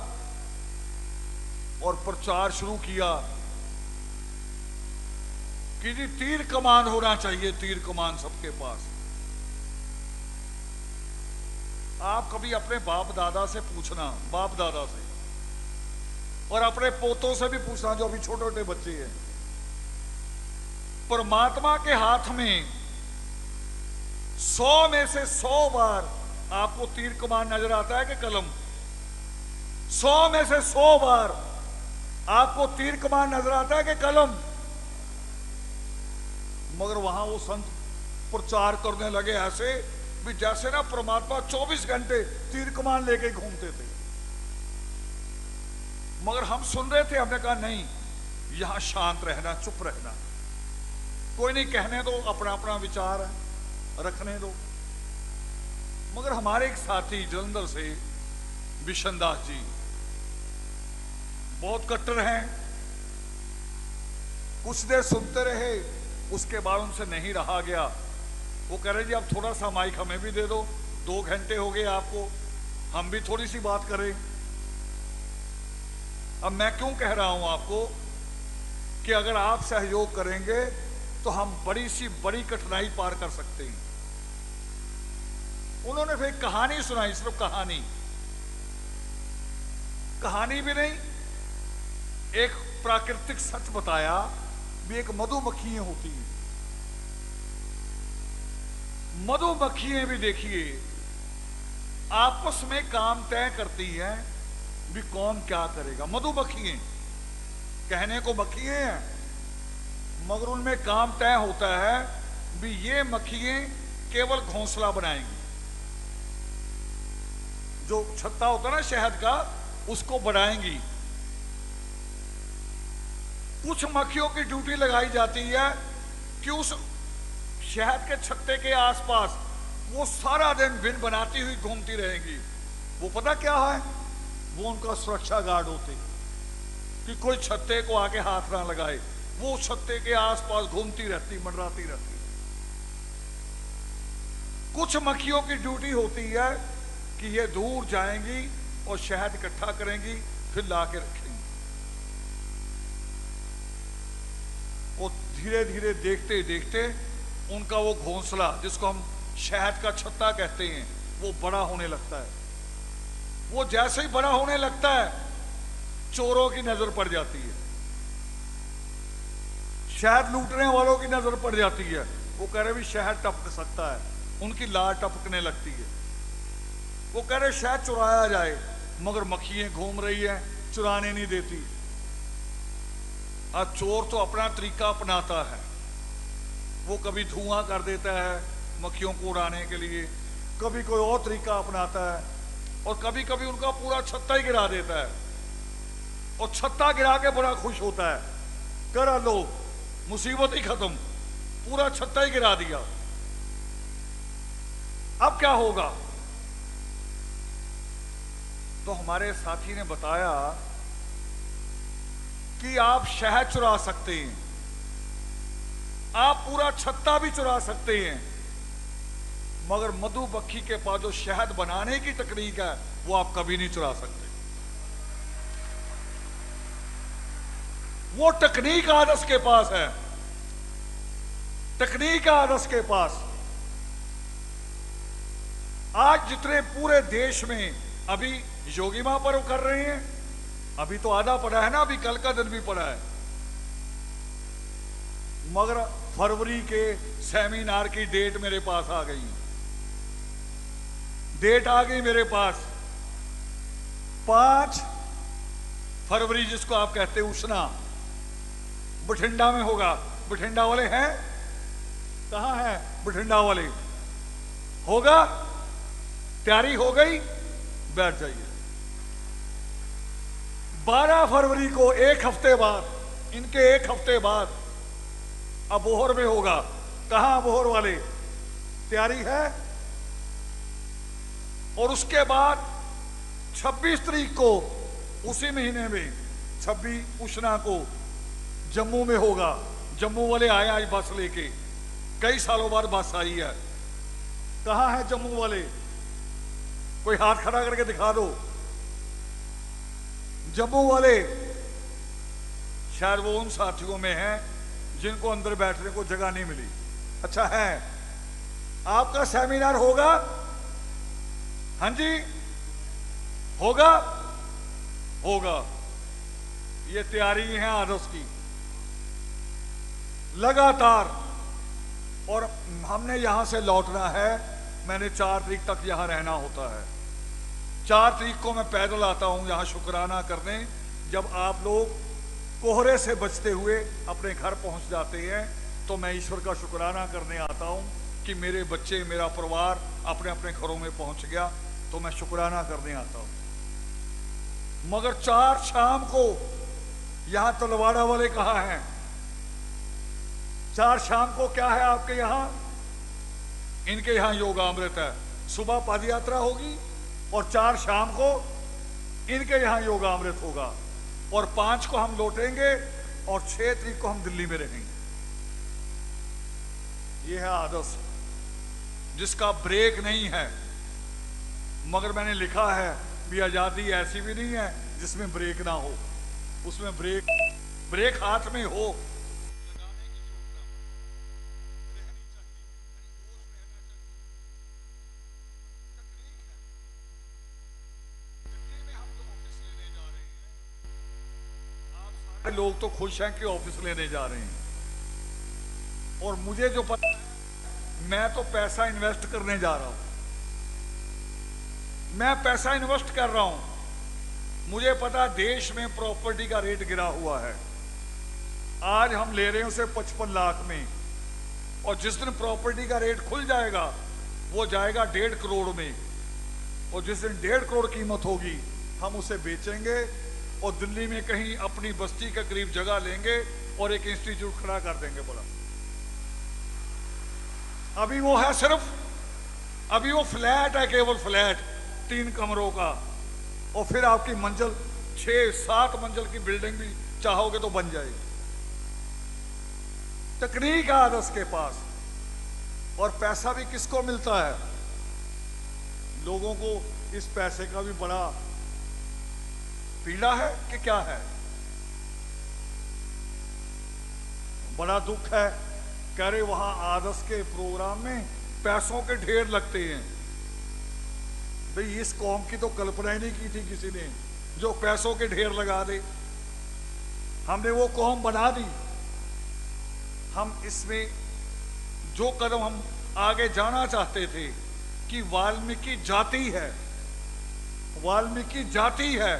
[SPEAKER 1] और प्रचार शुरू किया कि जी तीर कमान होना चाहिए, तीर कमान सबके पास। आप कभी अपने बाप दादा से पूछना, बाप दादा से, और अपने पोतों से भी पूछना जो अभी छोटे छोटे बच्चे हैं, परमात्मा के हाथ में 100 में से 100 बार आपको तीर कमान नजर आता है कि कलम? 100 में से 100 बार आपको तीर कमान नजर आता है कि कलम? मगर वहां वो संत प्रचार करने लगे ऐसे भी जैसे ना परमात्मा 24 घंटे तीर कमान लेके घूमते थे। मगर हम सुन रहे थे, हमने कहा नहीं, यहां शांत रहना, चुप रहना, कोई नहीं, कहने दो, अपना अपना विचार है, रखने दो। मगर हमारे एक साथी जलंधर से बिशन दास जी बहुत कट्टर हैं। कुछ देर सुनते रहे, उसके बाद उनसे नहीं रहा गया। वो कह रहे जी अब थोड़ा सा माइक हमें भी दे दो, 2 घंटे हो गए आपको, हम भी थोड़ी सी बात करें। अब मैं क्यों कह रहा हूं आपको कि अगर आप सहयोग करेंगे तो हम बड़ी सी बड़ी कठिनाई पार कर सकते हैं। उन्होंने फिर कहानी सुनाई, सिर्फ कहानी, कहानी भी नहीं, एक प्राकृतिक सच बताया भी। एक मधुमक्खियां होती हैं, मधुमक्खियां भी देखिए आपस में काम तय करती हैं भी कौन क्या करेगा। मधुमक्खियां कहने को मक्खियां हैं, मगर उनमें काम तय होता है भी ये मक्खियां केवल घोंसला बनाएंगी, जो छत्ता होता है ना शहद का, उसको बढ़ाएंगी। कुछ मक्खियों की ड्यूटी लगाई जाती है कि उस शहद के छत्ते के आसपास वो सारा दिन बिन बनाती हुई घूमती रहेंगी। वो पता क्या है, वो उनका सुरक्षा गार्ड होते कि कोई छत्ते को आके हाथ ना लगाए। वो छत्ते के आसपास घूमती रहती, मंडराती रहती। कुछ मक्खियों की ड्यूटी होती है कि ये दूर जाएंगी और शहद इकट्ठा करेंगी, फिर ला के रखेंगी। वो धीरे धीरे देखते देखते उनका वो घोंसला, जिसको हम शहद का छत्ता कहते हैं, वो बड़ा होने लगता है। वो जैसे ही बड़ा होने लगता है, चोरों की नजर पड़ जाती है, शहद लूटने वालों की नजर पड़ जाती है। वो कह रहे भी शहद टपक सकता है, उनकी लार टपकने लगती है। वो कह रहे शहद चुराया जाए, मगर मक्खियां घूम रही हैं, चुराने नहीं देती। आज चोर तो अपना तरीका अपनाता है, वो कभी धुआं कर देता है मक्खियों को उड़ाने के लिए, कभी कोई और तरीका अपनाता है, और कभी कभी उनका पूरा छत्ता ही गिरा देता है, और छत्ता गिरा के बड़ा खुश होता है, करा लो मुसीबत ही खत्म, पूरा छत्ता ही गिरा दिया। अब क्या होगा? तो हमारे साथी ने बताया कि आप शहद चुरा सकते हैं, आप पूरा छत्ता भी चुरा सकते हैं, मगर मधुमक्खी के पास जो शहद बनाने की तकनीक है वो आप कभी नहीं चुरा सकते। वो तकनीक आदर्श के पास है, तकनीक आदर्श के पास। आज जितने पूरे देश में अभी योगी मां पर्व कर रहे हैं, अभी तो आधा पड़ा है ना, अभी कल का दिन भी पड़ा है, मगर फरवरी के सेमिनार की डेट मेरे पास आ गई, डेट आ गई मेरे पास। 5 फरवरी जिसको आप कहते हैं उष्णा, बठिंडा में होगा। बठिंडा वाले हैं? कहां हैं बठिंडा वाले? होगा? तैयारी हो गई? बैठ जाइए। 12 फरवरी को, एक हफ्ते बाद, इनके एक हफ्ते बाद अबोहर में होगा। कहां अबोहर वाले? तैयारी है? और उसके बाद 26 तारीख को, उसी महीने में 26 उष्णा को जम्मू में होगा। जम्मू वाले आए आज बस लेके, कई सालों बाद बस आई है। कहां है जम्मू वाले? कोई हाथ खड़ा करके दिखा दो। जम्मू वाले शायद वो उन साथियों में हैं जिनको अंदर बैठने को जगह नहीं मिली। अच्छा है, आपका सेमिनार होगा? हाँ जी, होगा? होगा। ये तैयारी है आदर्श की लगातार। और हमने यहां से लौटना है, मैंने 4 तारीख तक यहां रहना होता है। 4 तारीख को मैं पैदल आता हूं यहां शुक्राना करने। जब आप लोग कोहरे से बचते हुए अपने घर पहुंच जाते हैं, तो मैं ईश्वर का शुक्राना करने आता हूं कि मेरे बच्चे, मेरा परिवार अपने अपने घरों में पहुंच गया, तो मैं शुक्राना करने आता हूं। मगर 4 शाम को यहां तलवाड़ा वाले कहां हैं? 4 शाम को क्या है आपके यहां? इनके यहां योगामृत है। सुबह पद यात्रा होगी और 4 शाम को इनके यहां योगामृत होगा, और 5 को हम लौटेंगे और 6 तारीख को हम दिल्ली में रहेंगे। यह है आदर्श जिसका ब्रेक नहीं है। मगर मैंने लिखा है भी आजादी ऐसी भी नहीं है जिसमें ब्रेक ना हो, उसमें ब्रेक हाथ में हो। लोग तो खुश हैं कि ऑफिस लेने जा रहे हैं, और मुझे जो पता है, मैं तो पैसा इन्वेस्ट करने जा रहा हूं। मैं पैसा इन्वेस्ट कर रहा हूं। मुझे पता देश में प्रॉपर्टी का रेट गिरा हुआ है। आज हम ले रहे हैं उसे 55 लाख में, और जिस दिन प्रॉपर्टी का रेट खुल जाएगा वो जाएगा 1.5 करोड़ में, और जिस दिन 1.5 करोड़ कीमत होगी हम उसे बेचेंगे और दिल्ली में कहीं अपनी बस्ती के करीब जगह लेंगे और एक इंस्टीट्यूट खड़ा कर देंगे बड़ा। अभी वो है सिर्फ, अभी वो फ्लैट है, केवल फ्लैट 3 कमरों का, और फिर आपकी मंजिल 6-7 मंजिल की बिल्डिंग भी चाहोगे तो बन जाएगी। तकनीक है आदर्श के पास, और पैसा भी किसको मिलता है? लोगों को इस पैसे का भी बड़ा पीड़ा है कि क्या है? बड़ा दुख है। कह रहे वहां आदर्श के प्रोग्राम में पैसों के ढेर लगते हैं। भाई इस कौम की तो कल्पना ही नहीं की थी किसी ने जो पैसों के ढेर लगा दे। हमने वो कौम बना दी। हम इसमें जो कदम हम आगे जाना चाहते थे कि वाल्मीकि जाति है, वाल्मीकि जाति है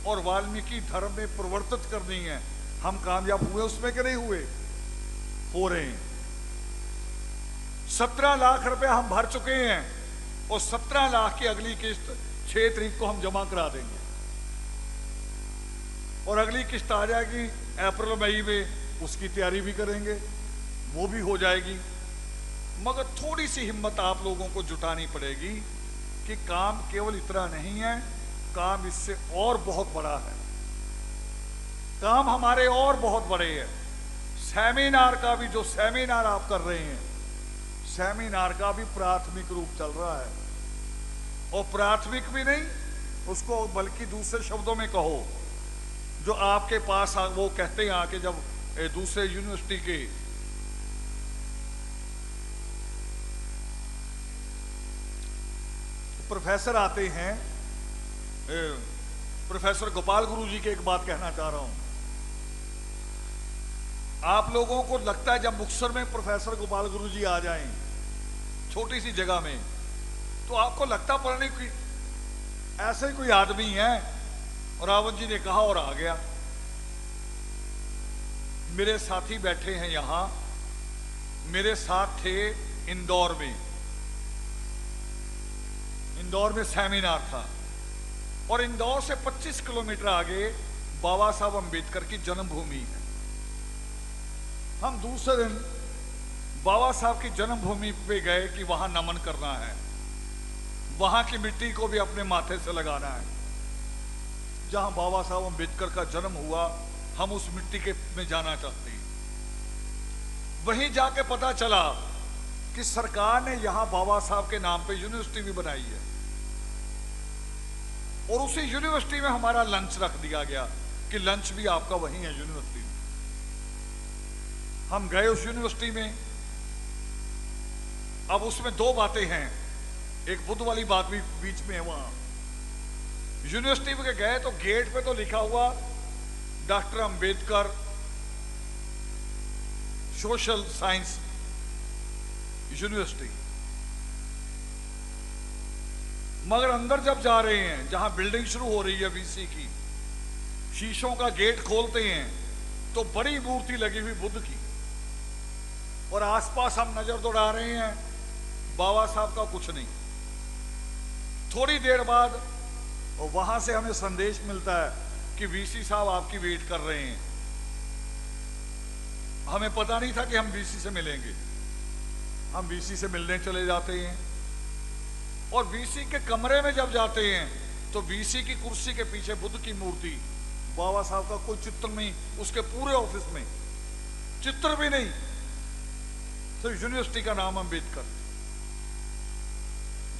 [SPEAKER 1] और वाल्मीकि धर्म में परिवर्तित करनी है। हम कामयाब हुए उसमें कि नहीं हुए? हो रहे हैं। 17 लाख रुपए हम भर चुके हैं और 17 लाख की अगली किस्त 6 तारीख को हम जमा करा देंगे और अगली किस्त आ जाएगी अप्रैल मई में, उसकी तैयारी भी करेंगे, वो भी हो जाएगी। मगर थोड़ी सी हिम्मत आप लोगों को जुटानी पड़ेगी कि काम केवल इतना नहीं है, काम इससे और बहुत बड़ा है। काम हमारे और बहुत बड़े हैं। सेमिनार का भी, जो सेमिनार आप कर रहे हैं, सेमिनार का भी प्राथमिक रूप चल रहा है। और प्राथमिक भी नहीं उसको, बल्कि दूसरे शब्दों में कहो, जो आपके पास वो कहते हैं आके, जब दूसरे यूनिवर्सिटी के प्रोफेसर आते हैं, प्रोफेसर गोपाल गुरुजी की एक बात कहना चाह रहा हूं। आप लोगों को लगता है जब मुक्तसर में प्रोफेसर गोपाल गुरुजी आ जाएं छोटी सी जगह में, तो आपको लगता पता नहीं कोई ऐसे कोई आदमी है, और रावण जी ने कहा और आ गया। मेरे साथी बैठे हैं यहां, मेरे साथ थे इंदौर में, इंदौर में सेमिनार था और इंदौर से 25 किलोमीटर आगे बाबा साहब अंबेडकर की जन्मभूमि है। हम दूसरे दिन बाबा साहब की जन्मभूमि पे गए कि वहां नमन करना है, वहां की मिट्टी को भी अपने माथे से लगाना है। जहां बाबा साहब अंबेडकर का जन्म हुआ, हम उस मिट्टी के में जाना चाहते हैं। वहीं जाके पता चला कि सरकार ने यहां बाबा साहब के नाम पे यूनिवर्सिटी भी बनाई है और उसी यूनिवर्सिटी में हमारा लंच रख दिया गया कि लंच भी आपका वहीं है यूनिवर्सिटी में। हम गए उस यूनिवर्सिटी में। अब उसमें दो बातें हैं, एक बुद्ध वाली बात भी बीच में है। वहां यूनिवर्सिटी में गए तो गेट पे तो लिखा हुआ doctor Ambedkar social science university, मगर अंदर जब जा रहे हैं, जहां बिल्डिंग शुरू हो रही है वीसी की, शीशों का गेट खोलते हैं तो बड़ी मूर्ति लगी हुई बुद्ध की, और आसपास हम नजर दौड़ा रहे हैं, बाबा साहब का कुछ नहीं। थोड़ी देर बाद वहां से हमें संदेश मिलता है कि वीसी साहब आपकी वेट कर रहे हैं। हमें पता नहीं था कि हम वीसी से मिलेंगे। हम वीसी से मिलने चले जाते हैं और वीसी के कमरे में जब जाते हैं तो वीसी की कुर्सी के पीछे बुद्ध की मूर्ति, बाबा साहब का कोई चित्र नहीं, उसके पूरे ऑफिस में चित्र भी नहीं, तो यूनिवर्सिटी का नाम अंबेडकर।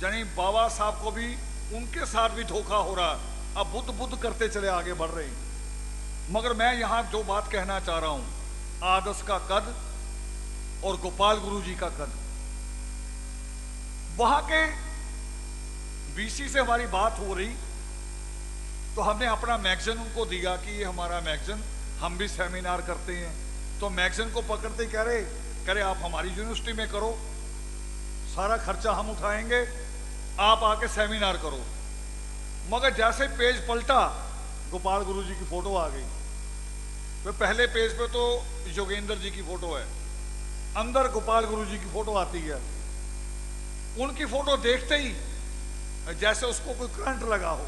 [SPEAKER 1] यानी बाबा साहब को भी, उनके साथ भी धोखा हो रहा। अब बुद्ध बुद्ध करते चले आगे बढ़ रहे हैं। मगर मैं यहां जो बात कहना चाह रहा हूं, आदर्श का कद और गोपाल गुरुजी का कद। वहां के वीसी से हमारी बात हो रही तो हमने अपना मैगजीन उनको दिया कि ये हमारा मैगजीन, हम भी सेमिनार करते हैं। तो मैगजीन को पकड़ते कह रहे आप हमारी यूनिवर्सिटी में करो, सारा खर्चा हम उठाएंगे, आप आके सेमिनार करो। मगर जैसे पेज पलटा, गोपाल गुरुजी की फोटो आ गई। तो पहले पेज पे तो योगेंद्र जी की फोटो है, अंदर गोपाल गुरुजी की फोटो आती है। उनकी फोटो देखते ही जैसे उसको कोई करंट लगा हो,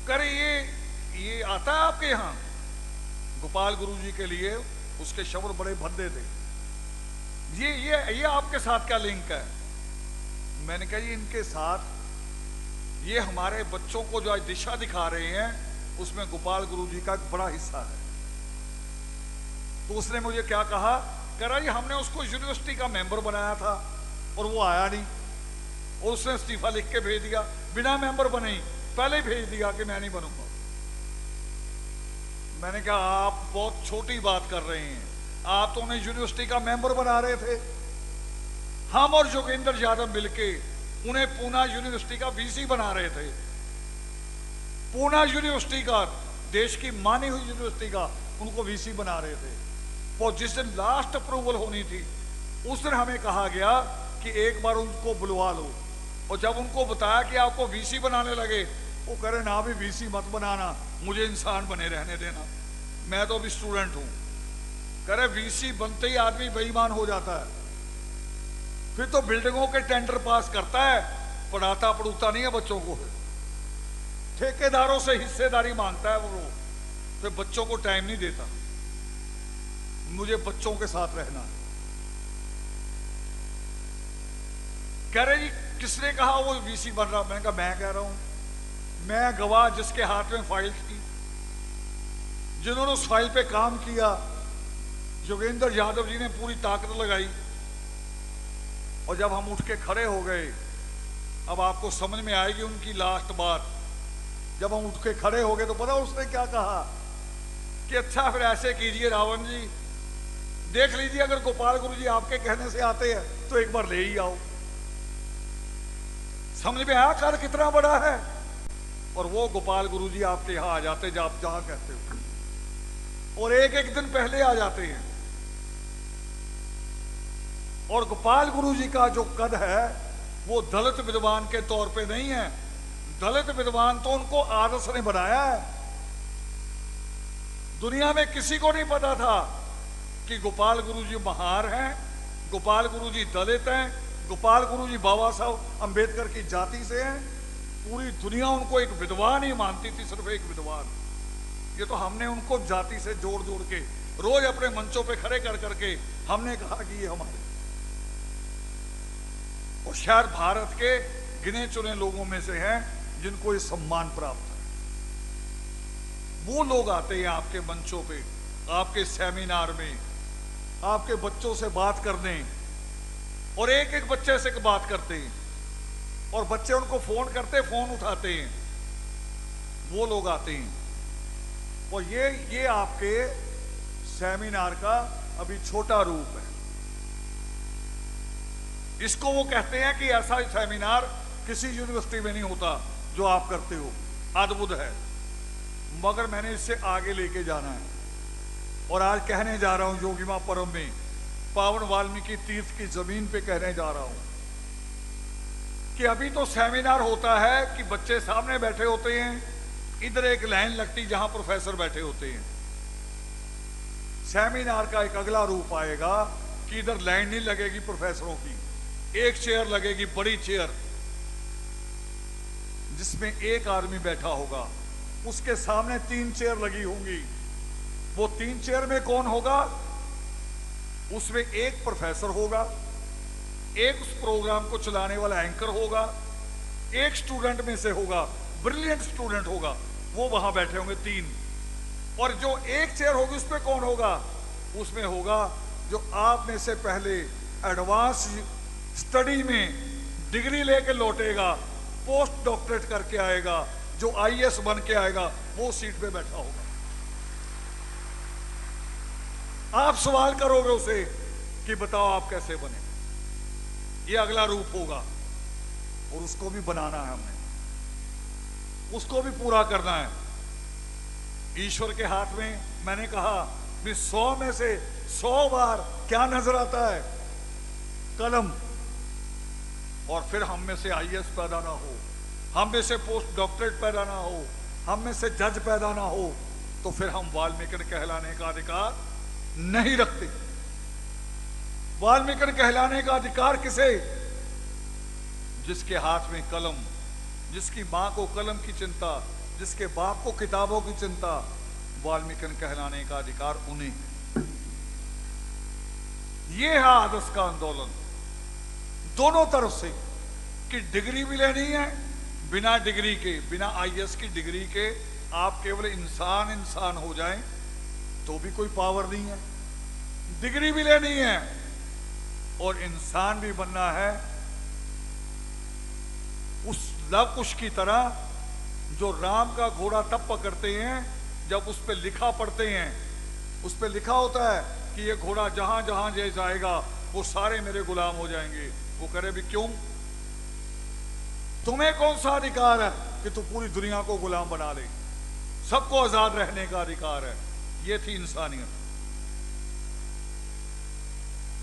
[SPEAKER 1] करे ये आता है आपके यहां? गोपाल गुरुजी के लिए उसके शब्द बड़े भद्दे थे। ये आपके साथ क्या लिंक है? मैंने कहा ये इनके साथ, ये हमारे बच्चों को जो आज दिशा दिखा रहे हैं उसमें गोपाल गुरुजी का एक बड़ा हिस्सा है। तो उसने मुझे क्या कहा, कह रहा ये हमने उसको यूनिवर्सिटी का मेंबर बनाया था और वो आया नहीं, और उसने इस्तीफा लिख के भेज दिया, बिना मेंबर बने ही पहले ही भेज दिया कि मैं नहीं बनूंगा। मैंने कहा आप बहुत छोटी बात कर रहे हैं, आप तो उन्हें यूनिवर्सिटी का मेंबर बना रहे थे। हम और योगेंद्र यादव मिलके उन्हें पूना यूनिवर्सिटी का वीसी बना रहे थे। पूना यूनिवर्सिटी का, देश की मानी हुई यूनिवर्सिटी का उनको वीसी बना रहे थे। और जिस दिन लास्ट अप्रूवल होनी थी उस दिन हमें कहा गया कि एक बार उनको बुलवा लो, और जब उनको बताया कि आपको वीसी बनाने लगे, वो कह रहे ना भी वीसी मत बनाना, मुझे इंसान बने रहने देना, मैं तो अभी स्टूडेंट हूं। कह रहे वीसी बनते ही आदमी बेईमान हो जाता है, फिर तो बिल्डिंगों के टेंडर पास करता है, पढ़ाता पढ़ूता नहीं है बच्चों को, ठेकेदारों से हिस्सेदारी मांगता है वो, फिर बच्चों को टाइम नहीं देता। मुझे बच्चों के साथ रहना है। कह रहे जी किसने कहा वो वीसी बन रहा? मैंने कहा मैं कह रहा हूं, मैं गवाह जिसके हाथ में फाइल थी, जिन्होंने उस फाइल पे काम किया, योगेंद्र यादव जी ने पूरी ताकत लगाई, और जब हम उठ के खड़े हो गए, अब आपको समझ में आएगी उनकी लास्ट बात। जब हम उठ के खड़े हो गए तो पता उसने क्या कहा कि अच्छा फिर ऐसे कीजिए रावण जी, देख लीजिए अगर गोपाल गुरु जी आपके कहने से आते हैं तो एक बार ले ही आओ। समझ में आया कार्य कितना बड़ा है? और वो गोपाल गुरु जी आपके यहां आ जाते जब आप जहां कहते हो, और एक एक दिन पहले आ जाते हैं। और गोपाल गुरु जी का जो कद है वो दलित विद्वान के तौर पे नहीं है। दलित विद्वान तो उनको आदर्श ने बनाया है। दुनिया में किसी को नहीं पता था कि गोपाल गुरु जी महार हैं, गोपाल गुरु जी दलित हैं, गोपाल गुरु जी बाबा साहब अंबेडकर की जाति से हैं। पूरी दुनिया उनको एक विद्वान ही मानती थी, सिर्फ एक विद्वान। ये तो हमने उनको जाति से जोड़ जोड़ के रोज अपने मंचों पे खड़े कर करके हमने कहा कि ये हमारे, और शायद भारत के गिने चुने लोगों में से हैं जिनको ये सम्मान प्राप्त है। वो लोग आते हैं आपके मंचों पे, आपके सेमिनार में, आपके बच्चों से बात करने, और एक एक बच्चे से बात करते हैं, और बच्चे उनको फोन करते, फोन उठाते हैं, वो लोग आते हैं। और ये आपके सेमिनार का अभी छोटा रूप है। इसको वो कहते हैं कि ऐसा सेमिनार किसी यूनिवर्सिटी में नहीं होता जो आप करते हो, अद्भुत है। मगर मैंने इससे आगे लेके जाना है, और आज कहने जा रहा हूं योगिमा परम में, पावन वाल्मीकि तीर्थ की जमीन पे कहने जा रहा हूं कि अभी तो सेमिनार होता है कि बच्चे सामने बैठे होते हैं, इधर एक लाइन लगती जहां प्रोफेसर बैठे होते हैं। सेमिनार का एक अगला रूप आएगा कि इधर लाइन नहीं लगेगी प्रोफेसरों की, एक चेयर लगेगी, बड़ी चेयर, जिसमें एक आदमी बैठा होगा, उसके सामने 3 चेयर लगी होंगी। वो 3 चेयर में कौन होगा? उसमें एक प्रोफेसर होगा, एक उस प्रोग्राम को चलाने वाला एंकर होगा, एक स्टूडेंट में से होगा, ब्रिलियंट स्टूडेंट होगा, वो वहां बैठे होंगे 3। और जो एक चेयर होगी उसमें कौन होगा? उसमें होगा जो आप में से पहले एडवांस स्टडी में डिग्री लेके लौटेगा, पोस्ट डॉक्टरेट करके आएगा, जो आईएएस बन के आएगा, वो सीट पे बैठा होगा। आप सवाल करोगे उसे कि बताओ आप कैसे बने। ये अगला रूप होगा, और उसको भी बनाना है हमने, उसको भी पूरा करना है। ईश्वर के हाथ में, मैंने कहा भी 100 में से 100 बार क्या नजर आता है? कलम। और फिर हम में से आईएएस पैदा ना हो, हम में से पोस्ट डॉक्टरेट पैदा ना हो, हम में से जज पैदा ना हो, तो फिर हम वाल्मीकि कहलाने का अधिकार नहीं रखते। वाल्मीकि कहलाने का अधिकार किसे? जिसके हाथ में कलम, जिसकी मां को कलम की चिंता, जिसके बाप को किताबों की चिंता, वाल्मीकि कहलाने का अधिकार उन्हें। यह है आदर्श का आंदोलन, दोनों तरफ से, कि डिग्री भी लेनी है, बिना डिग्री के, बिना आईएएस की डिग्री के आप केवल इंसान हो जाएं तो भी कोई पावर नहीं है। डिग्री भी लेनी है और इंसान भी बनना है, उस लव कुश की तरह, जो राम का घोड़ा तब पकड़ते हैं जब उस पर लिखा पढ़ते हैं। उस पर लिखा होता है कि ये घोड़ा जहां जहां जाएगा वो सारे मेरे गुलाम हो जाएंगे। वो करे भी क्यों? तुम्हें कौन सा अधिकार है कि तू पूरी दुनिया को गुलाम बना ले? सबको आजाद रहने का अधिकार है। ये थी इंसानियत।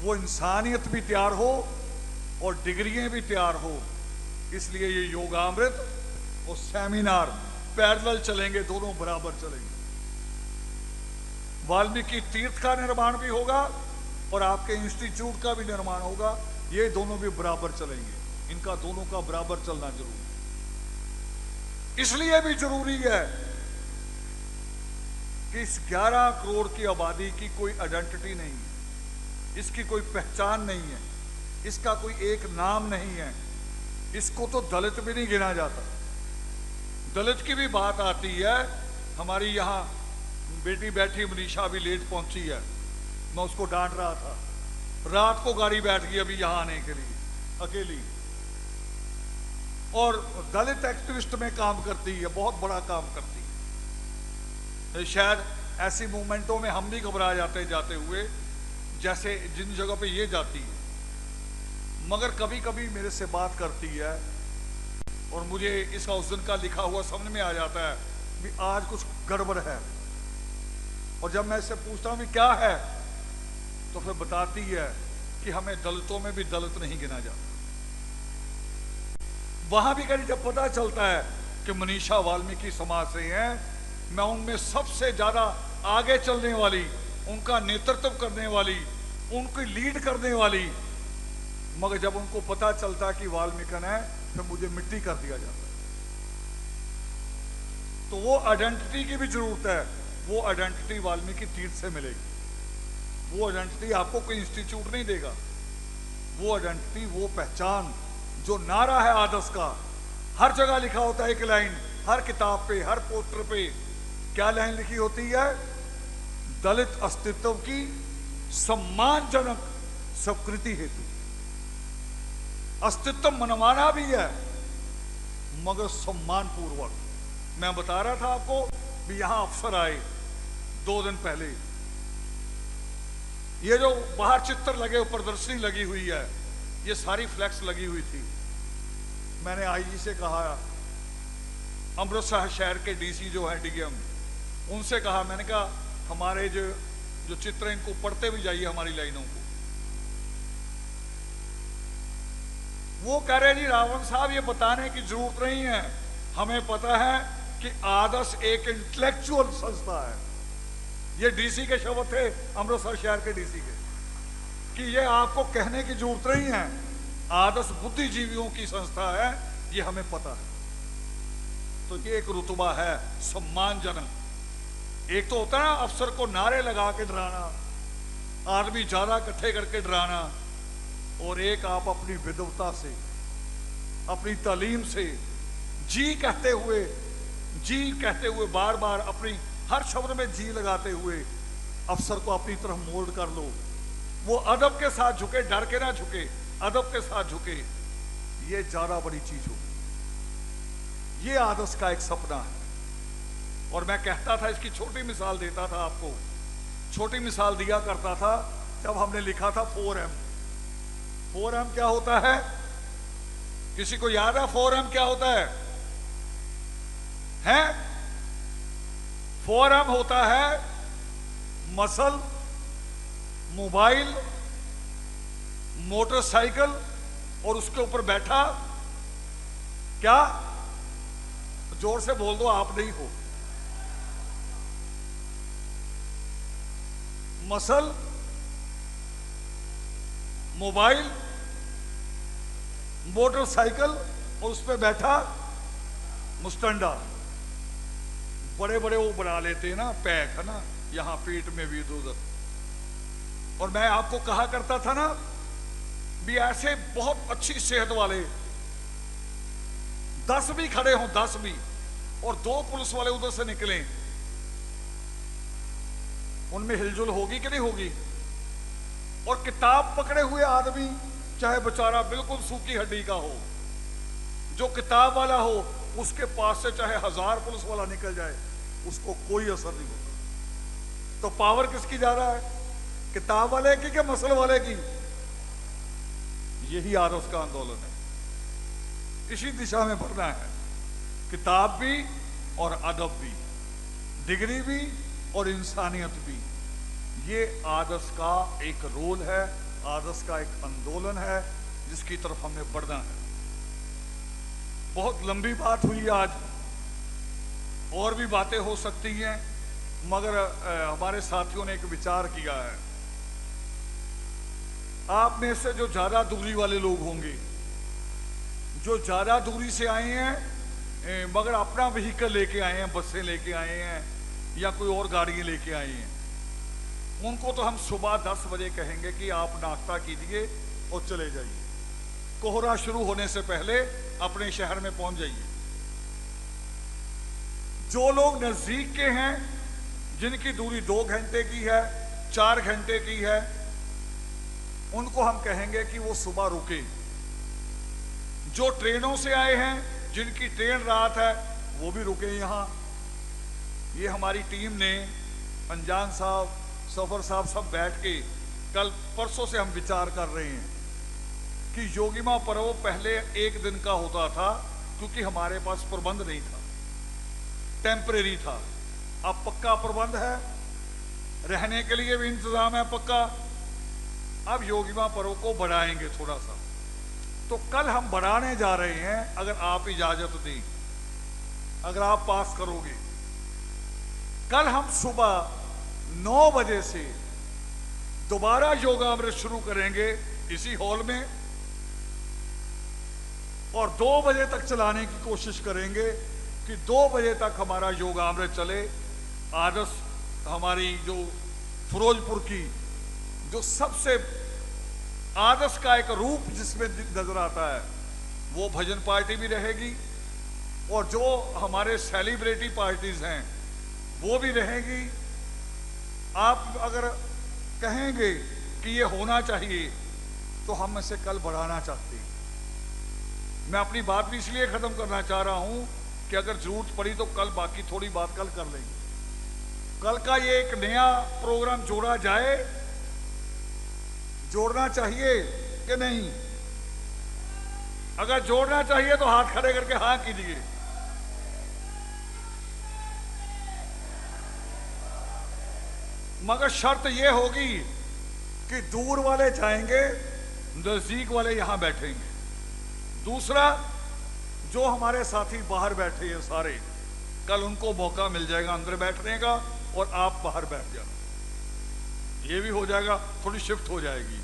[SPEAKER 1] वो इंसानियत भी तैयार हो और डिग्रियां भी तैयार हो। इसलिए ये योगामृत और सेमिनार पैरेलल चलेंगे, दोनों बराबर चलेंगे। वाल्मीकि तीर्थ का निर्माण भी होगा और आपके इंस्टीट्यूट का भी निर्माण होगा, ये दोनों भी बराबर चलेंगे। इनका दोनों का बराबर चलना जरूरी है। इसलिए भी जरूरी है कि इस 11 करोड़ की आबादी की कोई आइडेंटिटी नहीं है, इसकी कोई पहचान नहीं है, इसका कोई एक नाम नहीं है। इसको तो दलित भी नहीं गिना जाता। दलित की भी बात आती है। हमारी यहाँ बेटी बैठी मनीषा भी लेट पहुंची है, मैं उसको डांट रहा था, रात को गाड़ी बैठ गई अभी यहाँ आने के लिए अकेली, और दलित एक्टिविस्ट में काम करती है, बहुत बड़ा काम करती है। शायद ऐसी मूवमेंटों में हम भी घबरा जाते जाते हुए, जैसे जिन जगह पे ये जाती है, मगर कभी कभी मेरे से बात करती है और मुझे इसका उस दिन का लिखा हुआ समझ में आ जाता है कि आज कुछ गड़बड़ है। और जब मैं इससे पूछता हूं कि क्या है, तो फिर बताती है कि हमें दलितों में भी दलित नहीं गिना जाता। वहां भी कहीं जब पता चलता है कि मनीषा वाल्मीकि समाज से हैं, मैं उनमें सबसे ज्यादा आगे चलने वाली, उनका नेतृत्व करने वाली, उनकी लीड करने वाली, मगर जब उनको पता चलता कि वाल्मीकि है, फिर मुझे मिट्टी कर दिया जाता है। तो वो आइडेंटिटी की भी जरूरत है। वो आइडेंटिटी वाल्मीकि तीर्थ से मिलेगी। वो आइडेंटिटी आपको कोई इंस्टीट्यूट नहीं देगा। वो आइडेंटिटी, वो पहचान, जो नारा है आदर्श का, हर जगह लिखा होता है एक लाइन, हर किताब पे, हर पोस्टर पे क्या लाइन लिखी होती है? दलित अस्तित्व की सम्मानजनक स्वीकृति हेतु। अस्तित्व मनमाना भी है मगर सम्मान पूर्वक। मैं बता रहा था आपको भी, यहां अफसर आए 2 दिन पहले, ये जो बाहर चित्र लगे, प्रदर्शनी लगी हुई है, ये सारी फ्लैक्स लगी हुई थी। मैंने आईजी से कहा, अमृतसर शहर के डीसी जो है डीएम, उनसे कहा, मैंने कहा हमारे जो चित्र हैं इनको पढ़ते भी जाइए हमारी लाइनों को। वो कह रहे जी रावण साहब ये बताने की जरूरत नहीं है, हमें पता है कि आदर्श एक इंटेलेक्चुअल संस्था है। ये डीसी के शब्द थे, अमृतसर शहर के डीसी के, कि ये आपको कहने की जरूरत नहीं है, आदर्श बुद्धिजीवियों की संस्था है, ये हमें पता है। तो ये एक रुतबा है सम्मानजनक। एक तो होता है ना अफसर को नारे लगा के डराना, आदमी ज्यादा इकट्ठे करके डराना, और एक आप अपनी विद्वता से, अपनी तालीम से, जी कहते हुए बार बार अपनी हर शब्द में जी लगाते हुए अफसर को अपनी तरफ मोल्ड कर लो। वो अदब के साथ झुके, डर के ना झुके, अदब के साथ झुके, ये ज्यादा बड़ी चीज होगी। ये आदर्श का एक सपना है। और मैं कहता था, इसकी छोटी मिसाल देता था आपको, छोटी मिसाल दिया करता था जब हमने लिखा था 4M। 4M क्या होता है? किसी को याद है 4M क्या होता है? 4M होता है मसल, मोबाइल, मोटरसाइकिल और उसके ऊपर बैठा, क्या? जोर से बोल दो, आप नहीं हो। मसल, मोबाइल, मोटरसाइकिल और उस पर बैठा मुस्टंडा। बड़े बड़े वो बना लेते हैं ना पैक, है ना, यहां पेट में भी इधर। और मैं आपको कहा करता था ना भी ऐसे बहुत अच्छी सेहत वाले 10 भी खड़े हों, 10 भी, और 2 पुलिस वाले उधर से निकले, उनमें हिलजुल होगी कि नहीं होगी? और किताब पकड़े हुए आदमी, चाहे बेचारा बिल्कुल सूखी हड्डी का हो, जो किताब वाला हो, उसके पास से चाहे 1000 पुलिस वाला निकल जाए, उसको कोई असर नहीं होता। तो पावर किसकी जा रहा है? किताब वाले की कि मसल वाले की? यही आदर्श का आंदोलन है। इसी दिशा में बढ़ना है। किताब भी और अदब भी, डिग्री भी और इंसानियत भी, ये आदर्श का एक रोल है आदर्श का एक आंदोलन है जिसकी तरफ हमने बढ़ना है। बहुत लंबी बात हुई आज, और भी बातें हो सकती हैं, मगर हमारे साथियों ने एक विचार किया है। आप में से जो ज्यादा दूरी वाले लोग होंगे, जो ज्यादा दूरी से आए हैं मगर अपना व्हीकल लेके आए हैं, बसें लेके आए हैं या कोई और गाड़ियां लेके आए हैं, उनको तो हम सुबह 10 बजे कहेंगे कि आप नाश्ता कीजिए और चले जाइए। कोहरा शुरू होने से पहले अपने शहर में पहुंच जाइए। जो लोग नजदीक के हैं, जिनकी दूरी 2 घंटे की है, 4 घंटे की है, उनको हम कहेंगे कि वो सुबह रुके। जो ट्रेनों से आए हैं, जिनकी ट्रेन रात है, वो भी रुके यहां। ये हमारी टीम ने, अनजान साहब, सफर साहब, सब बैठ के कल परसों से हम विचार कर रहे हैं कि योगिमा पर्व पहले 1 दिन का होता था क्योंकि हमारे पास प्रबंध नहीं था, टेम्परेरी था। अब पक्का प्रबंध है, रहने के लिए भी इंतजाम है पक्का। अब योगिमा पर्व को बढ़ाएंगे थोड़ा सा, तो कल हम बढ़ाने जा रहे हैं, अगर आप इजाजत दें, अगर आप पास करोगे। कल हम सुबह 9 बजे से दोबारा योगामृत शुरू करेंगे इसी हॉल में, और 2 बजे तक चलाने की कोशिश करेंगे कि 2 बजे तक हमारा योगामृत चले। आदर्श हमारी जो फिरोजपुर की जो सबसे आदर्श का एक रूप जिसमें नजर आता है, वो भजन पार्टी भी रहेगी, और जो हमारे सेलिब्रिटी पार्टीज हैं वो भी रहेगी। आप अगर कहेंगे कि ये होना चाहिए तो हम इसे कल बढ़ाना चाहते हैं। मैं अपनी बात भी इसलिए खत्म करना चाह रहा हूं कि अगर जरूरत पड़ी तो कल बाकी थोड़ी बात कल कर लेंगे। कल का ये एक नया प्रोग्राम जोड़ा जाए, जोड़ना चाहिए कि नहीं? अगर जोड़ना चाहिए तो हाथ खड़े करके हाँ कीजिए। मगर शर्त यह होगी कि दूर वाले जाएंगे, नजदीक वाले यहां बैठेंगे। दूसरा, जो हमारे साथी बाहर बैठे हैं सारे, कल उनको मौका मिल जाएगा अंदर बैठने का और आप बाहर बैठ जाना। ये भी हो जाएगा, थोड़ी शिफ्ट हो जाएगी।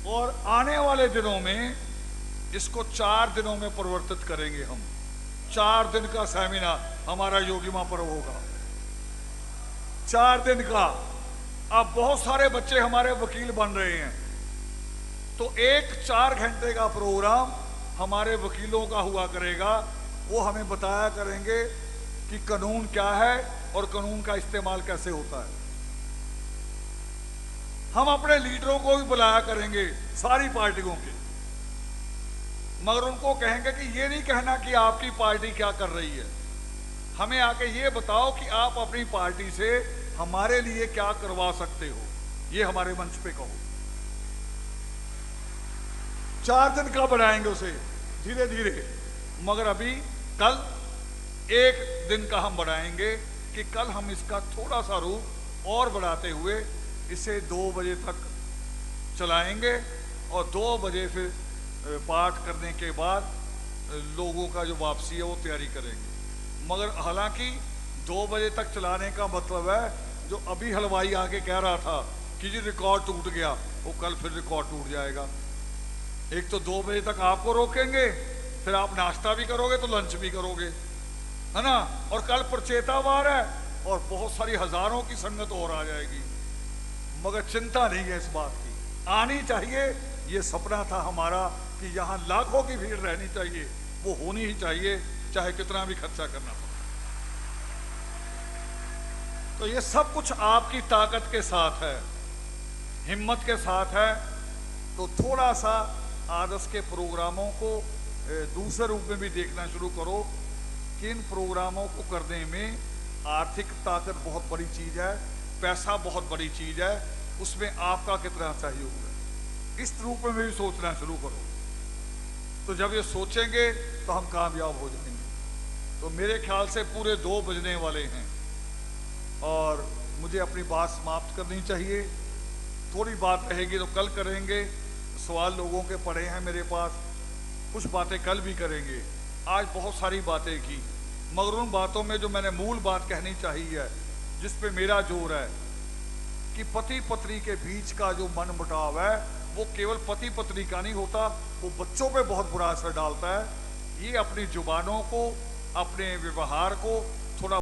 [SPEAKER 1] और आने वाले दिनों में इसको 4 दिनों में परिवर्तित करेंगे हम। 4 दिन का सेमिनार हमारा योगिमा पर्व होगा, 4 दिन का। अब बहुत सारे बच्चे हमारे वकील बन रहे हैं, तो एक 4 घंटे का प्रोग्राम हमारे वकीलों का हुआ करेगा। वो हमें बताया करेंगे कि कानून क्या है और कानून का इस्तेमाल कैसे होता है। हम अपने लीडरों को भी बुलाया करेंगे, सारी पार्टियों के, मगर उनको कहेंगे कि ये नहीं कहना कि आपकी पार्टी क्या कर रही है, हमें आके ये बताओ कि आप अपनी पार्टी से हमारे लिए क्या करवा सकते हो, ये हमारे मंच पे कहो। 4 दिन का बढ़ाएंगे उसे धीरे धीरे, मगर अभी कल 1 दिन का हम बढ़ाएंगे कि कल हम इसका थोड़ा सा रूप और बढ़ाते हुए इसे 2 बजे तक चलाएंगे, और 2 बजे फिर पाठ करने के बाद लोगों का जो वापसी है वो तैयारी करेंगे। मगर हालांकि 2 बजे तक चलाने का मतलब है, जो अभी हलवाई आके कह रहा था कि जी रिकॉर्ड टूट गया, वो कल फिर रिकॉर्ड टूट जाएगा। एक तो 2 बजे तक आपको रोकेंगे, फिर आप नाश्ता भी करोगे तो लंच भी करोगे, है ना। और कल प्रचेतावार है और बहुत सारी हजारों की संगत और आ जाएगी, मगर चिंता नहीं है इस बात की, आनी चाहिए। ये सपना था हमारा कि यहाँ लाखों की भीड़ रहनी चाहिए, वो होनी ही चाहिए, चाहे कितना भी खर्चा करना पड़े। तो ये सब कुछ आपकी ताकत के साथ है, हिम्मत के साथ है। तो थोड़ा सा आदर्श के प्रोग्रामों को दूसरे रूप में भी देखना शुरू करो कि इन प्रोग्रामों को करने में आर्थिक ताकत बहुत बड़ी चीज है, पैसा बहुत बड़ी चीज है, उसमें आपका कितना सहयोग है, इस रूप में भी सोचना शुरू करो। तो जब ये सोचेंगे तो हम कामयाब हो जाएंगे। तो मेरे ख्याल से पूरे 2 बजने वाले हैं और मुझे अपनी बात समाप्त करनी चाहिए। थोड़ी बात रहेगी तो कल करेंगे। सवाल लोगों के पड़े हैं मेरे पास, कुछ बातें कल भी करेंगे। आज बहुत सारी बातें की, मगर उन बातों में जो मैंने मूल बात कहनी चाहिए, जिस पे मेरा जोर है कि पति पत्नी के बीच का जो मन मुटाव है वो केवल पति पत्नी का नहीं होता, वो बच्चों पे बहुत बुरा असर डालता है। ये अपनी जुबानों को, अपने व्यवहार को